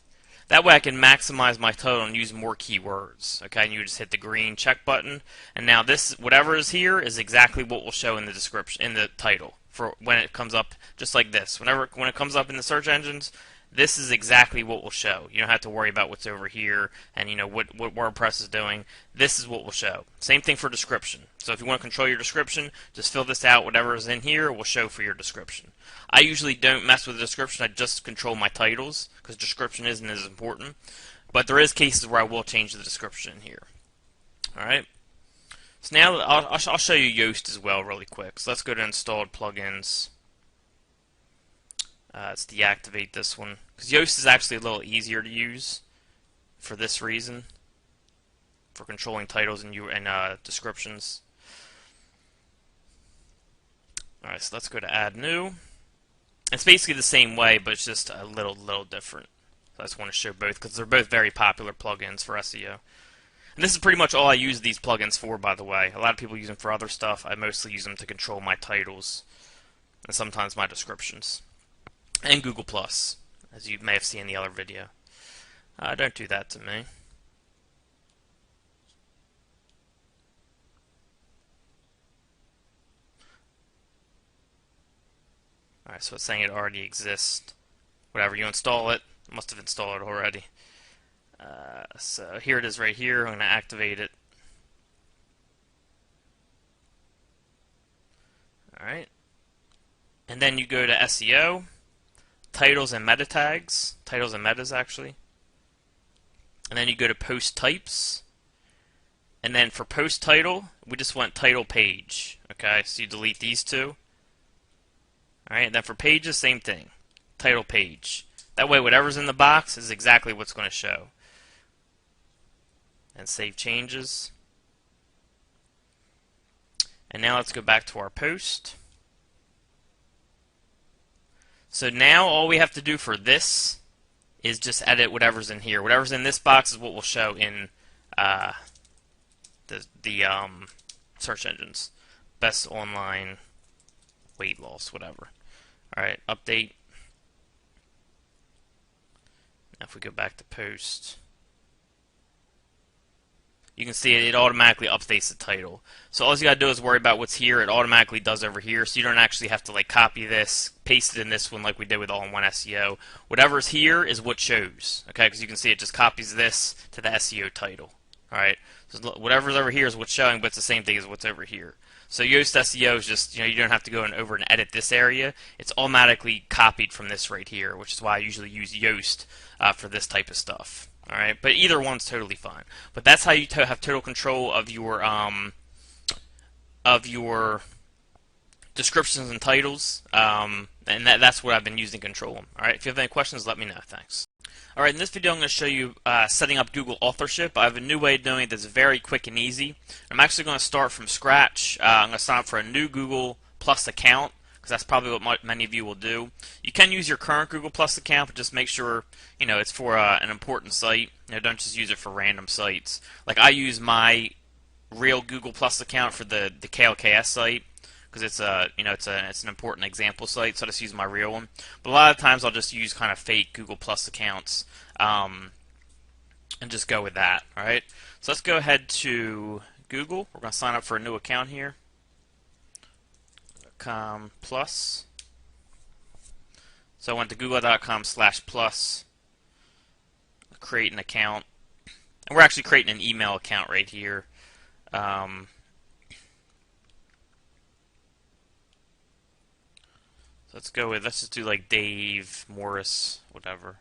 [SPEAKER 1] That way I can maximize my title and use more keywords. Okay, and you just hit the green check button, and now this, whatever is here, is exactly what will show in the description, in the title, for when it comes up, just like this. When it comes up in the search engines, this is exactly what will show. You don't have to worry about what's over here and what WordPress is doing. This is what will show. Same thing for description. So if you want to control your description, just fill this out. Whatever is in here will show for your description. I usually don't mess with the description. I just control my titles because description isn't as important. But there is cases where I will change the description in here. All right. So now I'll show you Yoast as well really quick. So let's go to installed plugins. Let's deactivate this one because Yoast is actually a little easier to use for this reason, for controlling titles and descriptions. All right, so let's go to Add New. It's basically the same way, but it's just a little different. So I just want to show both because they're both very popular plugins for SEO. And this is pretty much all I use these plugins for, by the way. A lot of people use them for other stuff. I mostly use them to control my titles and sometimes my descriptions. And Google+, as you may have seen in the other video. Don't do that to me. Alright, so it's saying it already exists. Whatever, you install it. It must have installed it already. So here it is right here. I'm going to activate it. Alright. And then you go to SEO, titles and meta tags. Titles and metas, actually. And then you go to post types. And then for post title, we just want title page. Okay, so you delete these two. Alright, and then for pages, same thing. Title page. That way, whatever's in the box is exactly what's going to show. And save changes. And now let's go back to our post. So now all we have to do for this is just edit whatever's in here. Whatever's in this box is what will show in the search engines. Best online weight loss, whatever. Alright, update. Now if we go back to post, you can see it automatically updates the title. So all you gotta do is worry about what's here. It automatically does over here, so you don't actually have to like copy this, paste it in this one like we did with all-in-one SEO. Whatever's here is what shows, okay? Because you can see it just copies this to the SEO title. All right, so whatever's over here is what's showing, but it's the same thing as what's over here. So Yoast SEO is just, you don't have to go over and edit this area. It's automatically copied from this right here, which is why I usually use Yoast for this type of stuff. All right, but either one's totally fine. But that's how you have total control of your descriptions and titles, and that's what I've been using to control them. All right, if you have any questions, let me know. Thanks. Alright, in this video I'm going to show you setting up Google authorship. I have a new way of doing it that's very quick and easy. I'm actually going to start from scratch. I'm going to sign up for a new Google Plus account, because that's probably what many of you will do. You can use your current Google Plus account, but just make sure it's for an important site. Don't just use it for random sites. Like I use my real Google Plus account for the KLKS site, because it's it's an important example site, so I just use my real one. But a lot of times I'll just use kind of fake Google Plus accounts and just go with that. All right. So let's go ahead to Google. We're going to sign up for a new account here. .com+. So I went to google.com/plus. Create an account, and we're actually creating an email account right here. Let's just do like Dave Morris, whatever.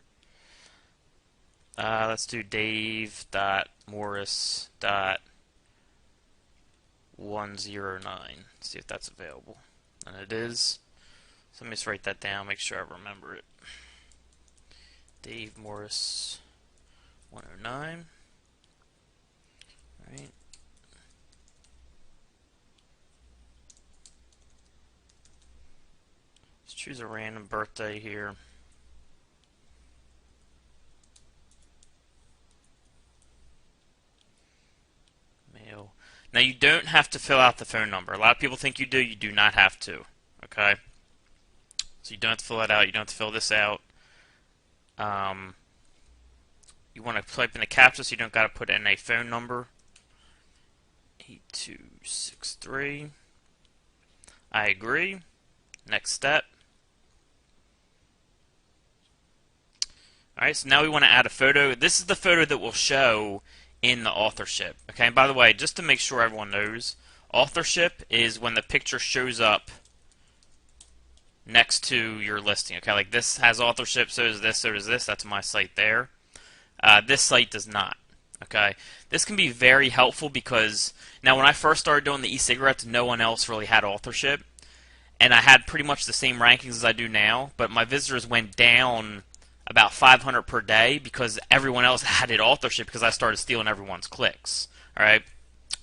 [SPEAKER 1] Let's do Dave.Morris.109. See if that's available. And it is. So let me just write that down, make sure I remember it. Dave Morris 109. Alright. Choose a random birthday here. Male. Now you don't have to fill out the phone number. A lot of people think you do. You do not have to. Okay? So you don't have to fill that out. You don't have to fill this out. You want to type in a captcha, so you don't got to put in a phone number. 8263. I agree. Next step. Alright, so now we want to add a photo. This is the photo that will show in the authorship. Okay, and by the way, just to make sure everyone knows, authorship is when the picture shows up next to your listing. Okay, like this has authorship, so does this, so does this. That's my site there. This site does not. Okay, this can be very helpful because now when I first started doing the e-cigarettes, no one else really had authorship, and I had pretty much the same rankings as I do now, but my visitors went down about 500 per day because everyone else had it authorship because I started stealing everyone's clicks. All right,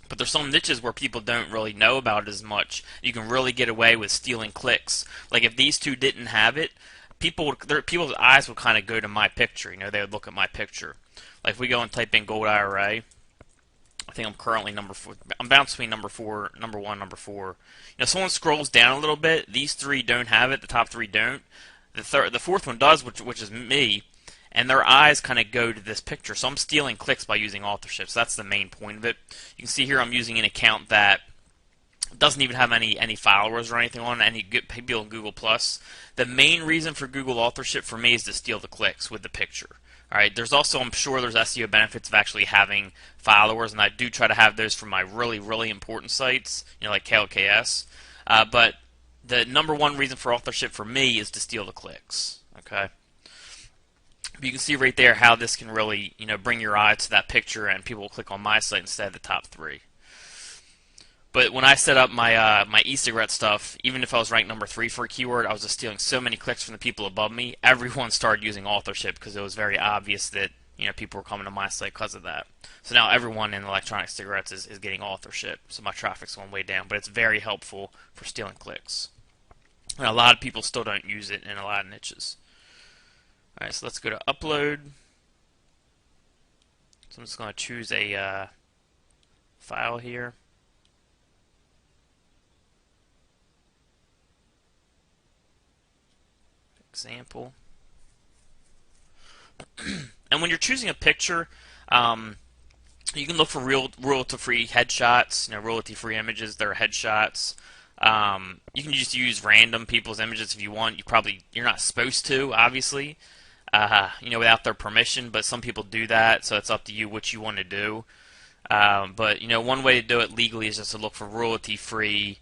[SPEAKER 1] but there's some niches where people don't really know about it as much. You can really get away with stealing clicks. Like if these two didn't have it, people's eyes would kind of go to my picture. They would look at my picture. Like if we go and type in gold IRA, I think I'm currently number 4. I'm bouncing between number 1, number 4. Someone scrolls down a little bit. These 3 don't have it. The top 3 don't. The 4th one does, which is me, and their eyes kind of go to this picture. So I'm stealing clicks by using authorship. So that's the main point of it. You can see here I'm using an account that It doesn't even have any followers or anything on it, any good people in Google Plus. The main reason for Google authorship for me is to steal the clicks with the picture. All right. There's also, I'm sure, there's SEO benefits of actually having followers, and I do try to have those for my really important sites, like KLKS. But the number one reason for authorship for me is to steal the clicks. Okay. But you can see right there how this can really, bring your eye to that picture, and people will click on my site instead of the top 3. But when I set up my my e-cigarette stuff, even if I was ranked number 3 for a keyword, I was just stealing so many clicks from the people above me. Everyone started using authorship because it was very obvious that people were coming to my site because of that. So now everyone in electronic cigarettes is getting authorship. So my traffic's going way down, but it's very helpful for stealing clicks. And a lot of people still don't use it in a lot of niches. All right, so let's go to upload. So I'm just going to choose a file here. Example. And when you're choosing a picture, you can look for royalty-free headshots, royalty-free images. They're headshots. You can just use random people's images if you want. You're not supposed to, obviously, without their permission. But some people do that, so it's up to you what you want to do. But one way to do it legally is just to look for royalty-free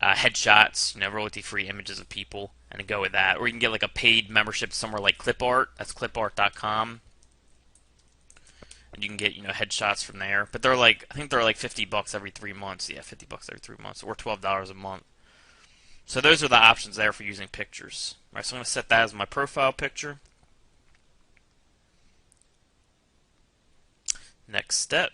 [SPEAKER 1] headshots, royalty-free images of people, and to go with that. Or you can get like a paid membership somewhere like ClipArt. That's clipart.com. And you can get, headshots from there. But I think they're like $50 every 3 months. Yeah, $50 every 3 months, or $12 a month. So those are the options there for using pictures. All right, so I'm going to set that as my profile picture. Next step.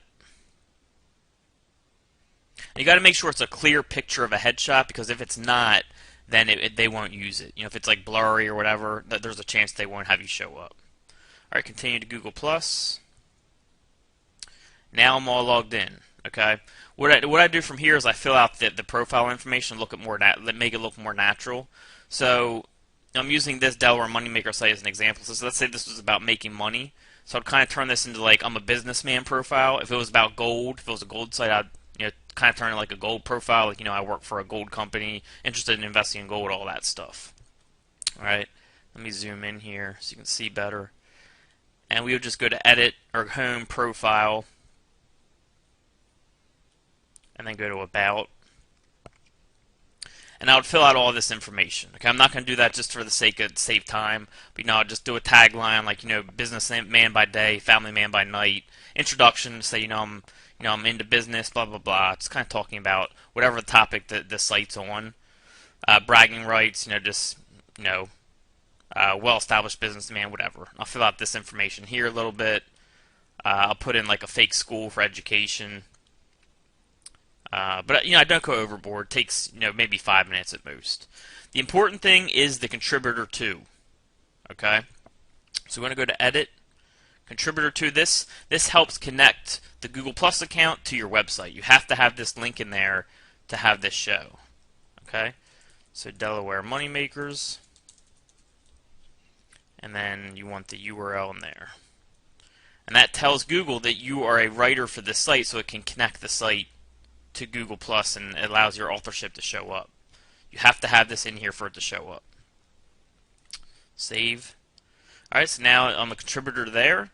[SPEAKER 1] You got to make sure it's a clear picture of a headshot, because if it's not, then they won't use it. If it's like blurry or whatever, there's a chance they won't have you show up. All right, continue to Google Plus. Now I'm all logged in. Okay, what I do from here is I fill out the profile information, make it look more natural. So I'm using this Delaware Moneymaker site as an example. So let's say this was about making money. So I'd kind of turn this into like I'm a businessman profile. If it was about gold, if it was a gold site, I'd kind of turn it like a gold profile. Like I work for a gold company, interested in investing in gold, all that stuff. All right, let me zoom in here so you can see better. And we would just go to Edit or Home Profile, and then go to About. And I would fill out all this information. Okay, I'm not going to do that just for the sake of save time, but I'll just do a tagline like businessman by day, family man by night. Introduction, say I'm into business, blah blah blah. It's kind of talking about whatever the topic that the site's on. Bragging rights, well-established businessman, whatever. I'll fill out this information here a little bit. I'll put in like a fake school for education. But I don't go overboard. It takes maybe 5 minutes at most. The important thing is the contributor to. Okay, so we're going to go to Edit, Contributor to. This helps connect the Google Plus account to your website. You have to have this link in there to have this show. Okay, so Delaware Moneymakers, and then you want the URL in there, and that tells Google that you are a writer for this site, so it can connect the site to Google Plus, and it allows your authorship to show up. You have to have this in here for it to show up. Save. Alright, so now I'm a contributor there.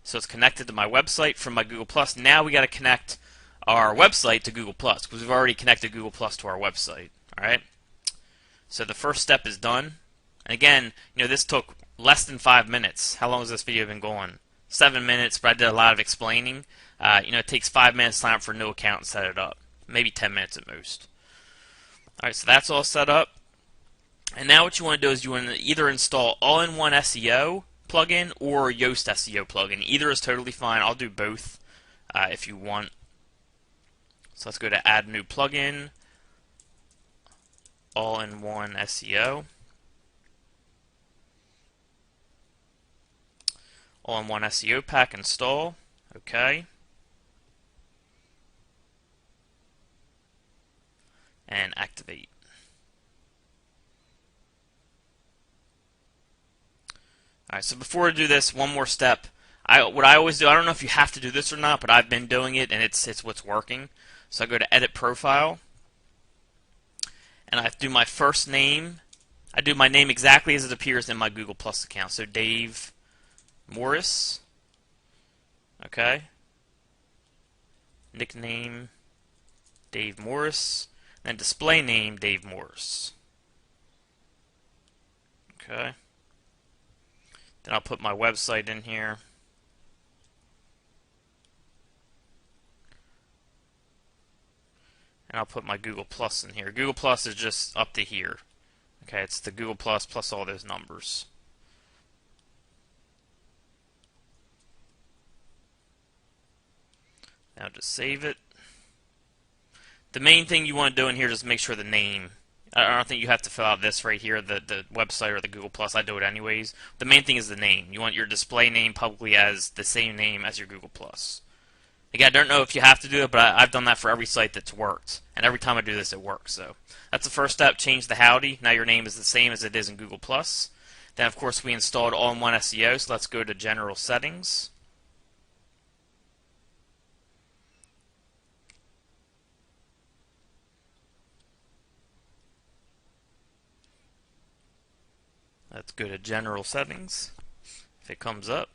[SPEAKER 1] So it's connected to my website from my Google Plus. Now we got to connect our website to Google Plus, because we've already connected Google Plus to our website. Alright? So the first step is done. And again, this took less than 5 minutes. How long has this video been going? 7 minutes, but I did a lot of explaining. It takes 5 minutes to sign up for a new account and set it up. Maybe 10 minutes at most. Alright, so that's all set up. And now what you want to do is you want to either install All-in-One SEO plugin or Yoast SEO plugin. Either is totally fine. I'll do both if you want. So let's go to Add New Plugin, All-in-One SEO. All-in-One SEO pack install. Okay. And activate. Alright, so before I do this, one more step. What I always do, I don't know if you have to do this or not, but I've been doing it, and it's what's working. So I go to Edit Profile, and I do my first name. I do my name exactly as it appears in my Google Plus account. So Dave Morris. Okay. Nickname Dave Morris. And display name Dave Morris. Okay. Then I'll put my website in here. And I'll put my Google Plus in here. Google Plus is just up to here. Okay, it's the Google Plus plus all those numbers. Now just save it. The main thing you want to do in here is make sure the name. I don't think you have to fill out this right here, the website or the Google Plus. I do it anyways. The main thing is the name. You want your display name publicly as the same name as your Google Plus. Again, I don't know if you have to do it, but I've done that for every site that's worked. And every time I do this, it works. So that's the first step. Change the howdy. Now your name is the same as it is in Google Plus. Then, of course, we installed All-in-One SEO. So let's go to General Settings. Let's go to General Settings. If it comes up.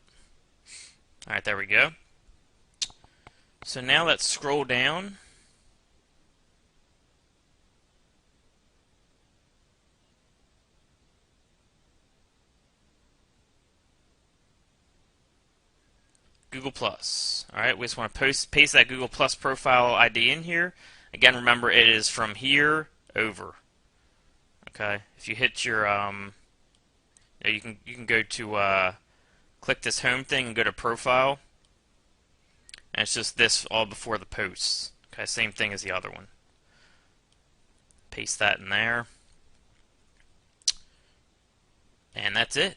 [SPEAKER 1] Alright, there we go. So now let's scroll down. Google Plus. Alright, we just want to paste that Google Plus profile ID in here. Again, remember it is from here over. Okay, if you hit your you can go to click this home thing and go to profile, and it's just this all before the posts. Okay, same thing as the other one. Paste that in there, and that's it.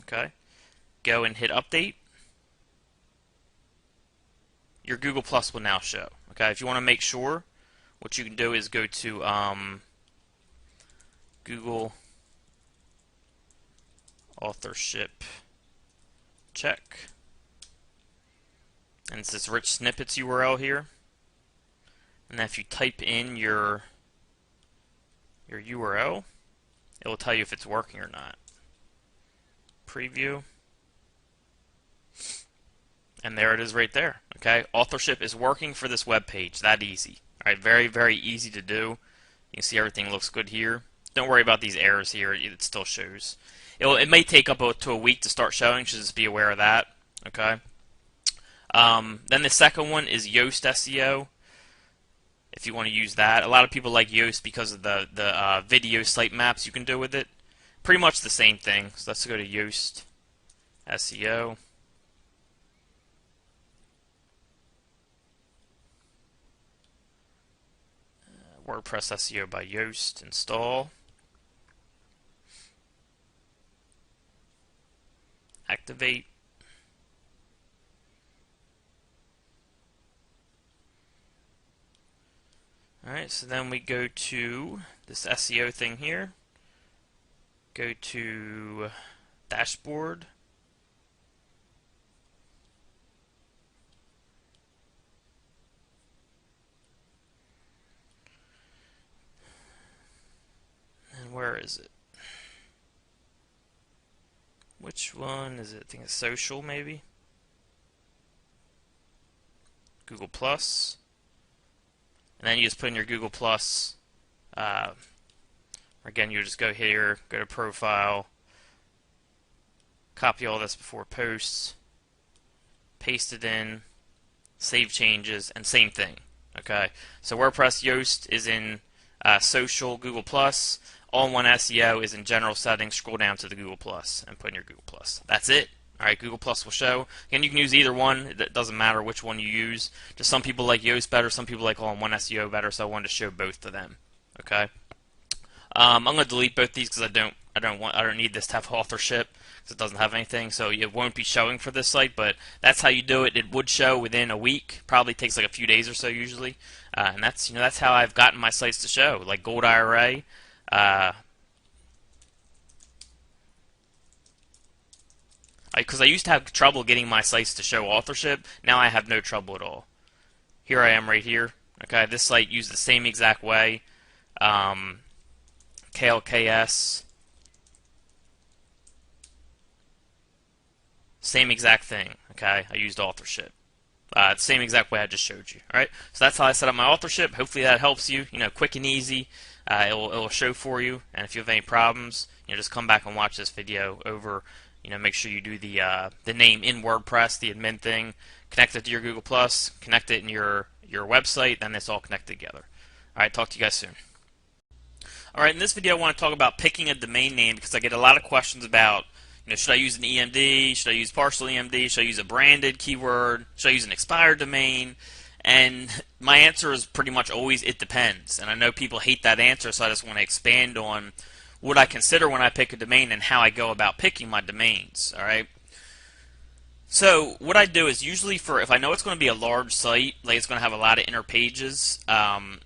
[SPEAKER 1] Okay, go and hit update. Your Google Plus will now show. Okay, if you want to make sure, what you can do is go to Google authorship check, and it's this rich snippets URL here. And then if you type in your URL, it will tell you if it's working or not. Preview. And there it is right there. Okay, authorship is working for this web page. That easy. All right, very, very easy to do. You can see everything looks good here. Don't worry about these errors here. It still shows. It may take up to a week to start showing, so just be aware of that. Okay. Then the second one is Yoast SEO. If you want to use that, a lot of people like Yoast because of the video site maps you can do with it. Pretty much the same thing. So let's go to Yoast SEO. WordPress SEO by Yoast. Install. Activate. Alright, so then we go to this SEO thing here. Go to Dashboard. And where is it? Which one is it? I think it's social, maybe. Google Plus. And then you just put in your Google Plus. Again, you just go here, go to Profile, copy all this before posts, paste it in, save changes, and same thing. Okay, so WordPress Yoast is in social Google Plus. All-in-One SEO is in general settings. Scroll down to the Google Plus and put in your Google Plus. That's it. Alright, Google Plus will show. Again, you can use either one. It doesn't matter which one you use. Just some people like Yoast better, some people like All-in-One SEO better, so I wanted to show both of them. Okay. I'm going to delete both these because I don't need this to have authorship because it doesn't have anything, so it won't be showing for this site. But that's how you do it. It would show within a week. Probably takes like a few days or so usually, and that's how I've gotten my sites to show. Like Gold IRA. Because I used to have trouble getting my sites to show authorship. Now I have no trouble at all. Here I am right here. Okay, this site used the same exact way. KLKS, same exact thing. Okay, I used authorship. Same exact way I just showed you. All right, so that's how I set up my authorship. Hopefully that helps you. Quick and easy. It will show for you, and if you have any problems, just come back and watch this video over. Make sure you do the name in WordPress, the admin thing, connect it to your Google Plus, connect it in your website, then it's all connected together. All right, talk to you guys soon. All right, in this video I want to talk about picking a domain name because I get a lot of questions about, should I use an EMD? Should I use partial EMD? Should I use a branded keyword? Should I use an expired domain? And my answer is pretty much always it depends. And I know people hate that answer, so I just want to expand on what I consider when I pick a domain and how I go about picking my domains. All right. So what I do is usually if I know it's going to be a large site, like it's going to have a lot of inner pages,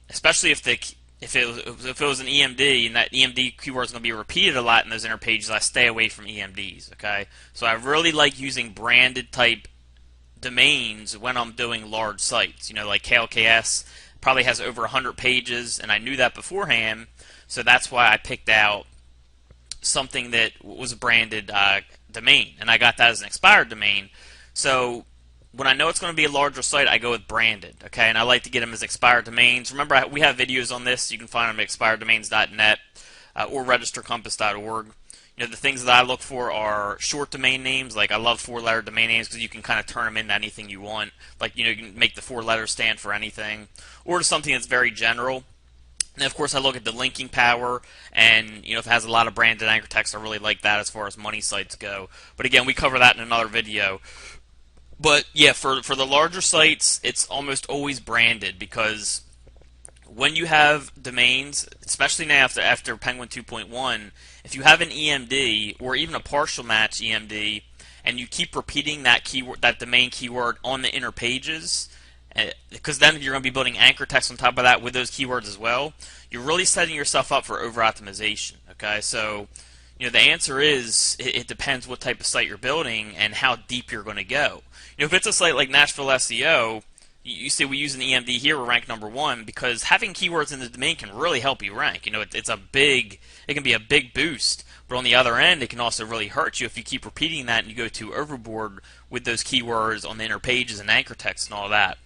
[SPEAKER 1] especially if it was an EMD and that EMD keyword is going to be repeated a lot in those inner pages, I stay away from EMDs. Okay, so I really like using branded type domains when I'm doing large sites. Like KLKS probably has over 100 pages, and I knew that beforehand, so that's why I picked out something that was a branded domain, and I got that as an expired domain. So when I know it's going to be a larger site, I go with branded, okay? And I like to get them as expired domains. Remember, we have videos on this. You can find them at expireddomains.net or registercompass.org. The things that I look for are short domain names. Like I love 4-letter domain names because you can kind of turn them into anything you want. Like, you can make the 4 letters stand for anything, or something that's very general. And of course, I look at the linking power, and if it has a lot of branded anchor text, I really like that as far as money sites go. But again, we cover that in another video. But yeah, for the larger sites, it's almost always branded because when you have domains, especially now after Penguin 2.1, if you have an EMD or even a partial match EMD, and you keep repeating that keyword, that domain keyword on the inner pages, because then you're going to be building anchor text on top of that with those keywords as well, you're really setting yourself up for over optimization. Okay, so the answer is it depends what type of site you're building and how deep you're going to go. If it's a site like Nashville SEO, you see we use an EMD here, we're ranked #1 because having keywords in the domain can really help you rank. It can be a big boost, but on the other end, it can also really hurt you if you keep repeating that and you go too overboard with those keywords on the inner pages and anchor text and all that.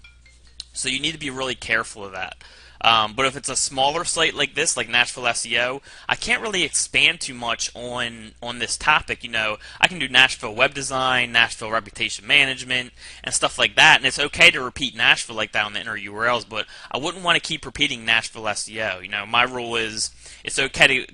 [SPEAKER 1] So you need to be really careful of that. But if it's a smaller site like this, like Nashville SEO, I can't really expand too much on this topic. I can do Nashville web design, Nashville reputation management, and stuff like that. And it's okay to repeat Nashville like that on the inner URLs, but I wouldn't want to keep repeating Nashville SEO. My rule is it's okay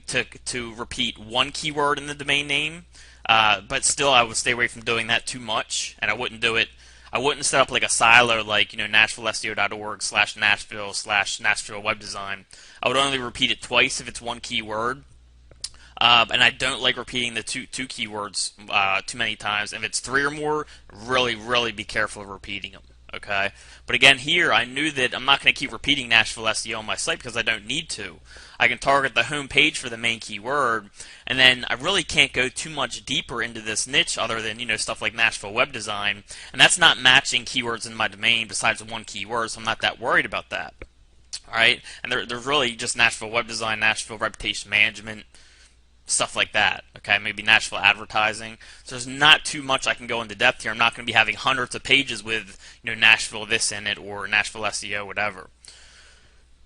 [SPEAKER 1] to repeat one keyword in the domain name, but still I would stay away from doing that too much, and I wouldn't do it. I wouldn't set up like a silo like, NashvilleSEO.org/Nashville/Nashville web design. I would only repeat it twice if it's one keyword. And I don't like repeating the two keywords too many times. If it's 3 or more, really, really be careful of repeating them. Okay? But again, here, I knew that I'm not going to keep repeating Nashville SEO on my site because I don't need to. I can target the home page for the main keyword, and then I really can't go too much deeper into this niche other than, stuff like Nashville web design, and that's not matching keywords in my domain besides one keyword, so I'm not that worried about that. All right? And there's really just Nashville web design, Nashville reputation management, stuff like that. Okay, maybe Nashville advertising. So there's not too much I can go into depth here. I'm not going to be having hundreds of pages with Nashville this in it or Nashville SEO, whatever.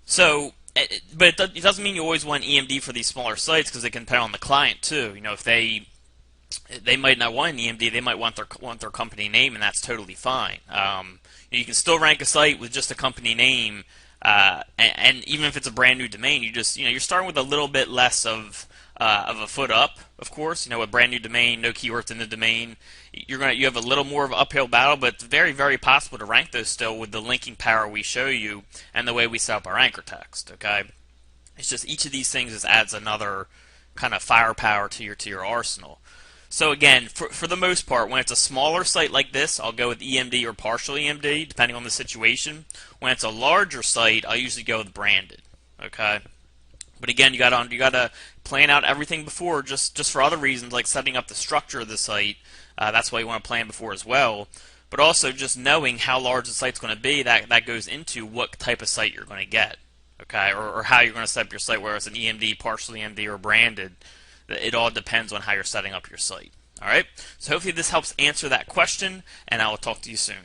[SPEAKER 1] So, but it doesn't mean you always want EMD for these smaller sites because it can depend on the client too. If they might not want an EMD, they might want their company name, and that's totally fine. You can still rank a site with just a company name, and even if it's a brand new domain, you're starting with a little bit less of a foot up, of course. A brand new domain, no keywords in the domain, you have a little more of an uphill battle, but it's very, very possible to rank those still with the linking power we show you and the way we set up our anchor text. Okay, it's just each of these things just adds another kind of firepower to your arsenal. So again, for the most part, when it's a smaller site like this, I'll go with EMD or partial EMD, depending on the situation. When it's a larger site, I'll usually go with branded. Okay. But again, you gotta plan out everything before, just for other reasons like setting up the structure of the site. That's why you want to plan before as well. But also just knowing how large the site's going to be, that goes into what type of site you're going to get. okay, or how you're going to set up your site, whether it's an EMD, partially EMD, or branded. It all depends on how you're setting up your site. All right, so hopefully this helps answer that question, and I will talk to you soon.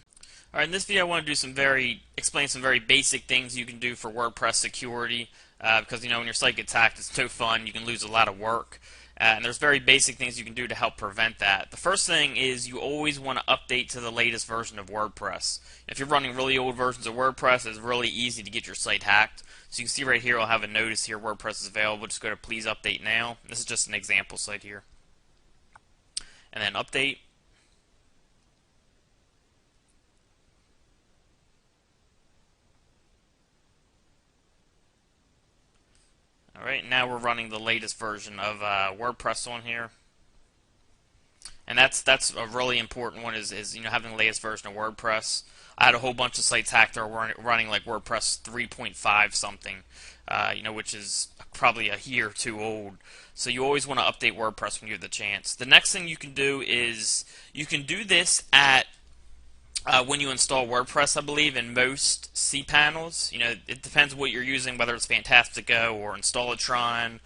[SPEAKER 1] All right, in this video I want to do explain some very basic things you can do for WordPress security, because when your site gets hacked, it's so fun, you can lose a lot of work. And there's very basic things you can do to help prevent that. The first thing is you always want to update to the latest version of WordPress. If you're running really old versions of WordPress, it's really easy to get your site hacked. So you can see right here, I'll have a notice here, WordPress is available. Just go to please update now. This is just an example site here. And then update. Alright, now we're running the latest version of WordPress on here. And that's a really important one is having the latest version of WordPress. I had a whole bunch of sites hacked that are running like WordPress 3.5 something, which is probably a year or two old. So you always want to update WordPress when you have the chance. The next thing you can do is you can do this at when you install WordPress, I believe, in most cPanels. It depends what you're using, whether it's Fantastico or Installatron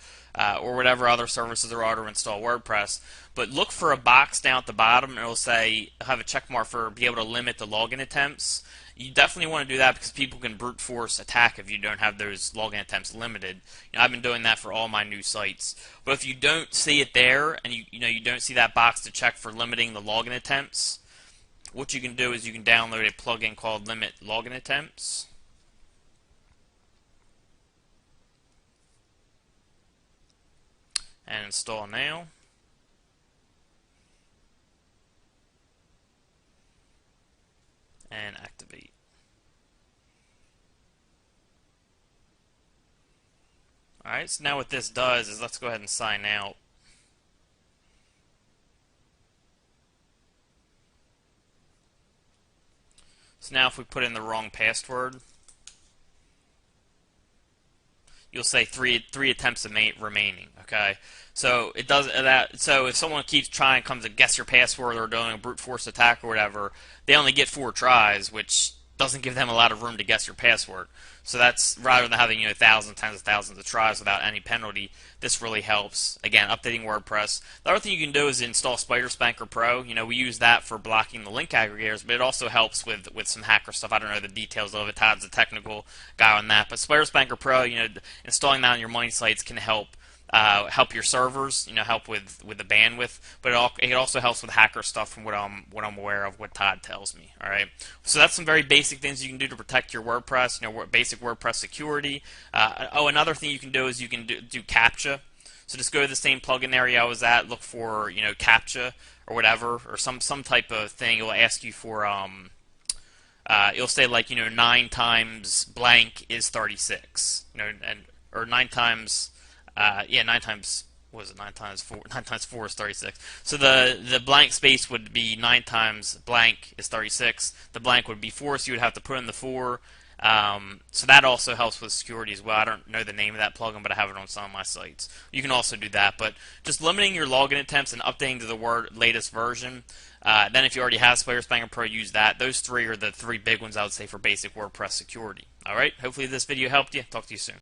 [SPEAKER 1] or whatever other services there are to install WordPress. But look for a box down at the bottom, and it'll say, have a check mark for be able to limit the login attempts. You definitely want to do that because people can brute force attack if you don't have those login attempts limited. I've been doing that for all my new sites. But if you don't see it there, and you don't see that box to check for limiting the login attempts, what you can do is you can download a plugin called Limit Login Attempts. And install now. And activate. Alright, so now what this does is let's go ahead and sign out. So now if we put in the wrong password, you'll say three attempts remaining. Okay, so it does that. So if someone keeps trying, comes to guess your password or doing a brute force attack or whatever, they only get 4 tries, which doesn't give them a lot of room to guess your password. So that's rather than having thousands, tens of thousands of tries without any penalty. This really helps. Again, updating WordPress. The other thing you can do is install Spider Pro. We use that for blocking the link aggregators, but it also helps with some hacker stuff. I don't know the details of it. Todd's a technical guy on that, but Spider Pro, installing that on your money sites can help your servers, help with the bandwidth, but it also helps with hacker stuff from what I'm aware of, what Todd tells me. All right, so that's some very basic things you can do to protect your WordPress. Basic WordPress security. Another thing you can do is you can do CAPTCHA. So just go to the same plugin area I was at, look for CAPTCHA or whatever, or some type of thing. It will ask you for it'll say like 9 times blank is 36, or 9 times. 9 times, what was it, 9 times 4? 9 times 4 is 36. So the blank space would be 9 times blank is 36. The blank would be 4, so you would have to put in the 4. So that also helps with security as well. I don't know the name of that plugin, but I have it on some of my sites. You can also do that, but just limiting your login attempts and updating to the latest version. Then if you already have Spider Pro, use that. Those 3 are the 3 big ones I would say for basic WordPress security. All right, hopefully this video helped you. Talk to you soon.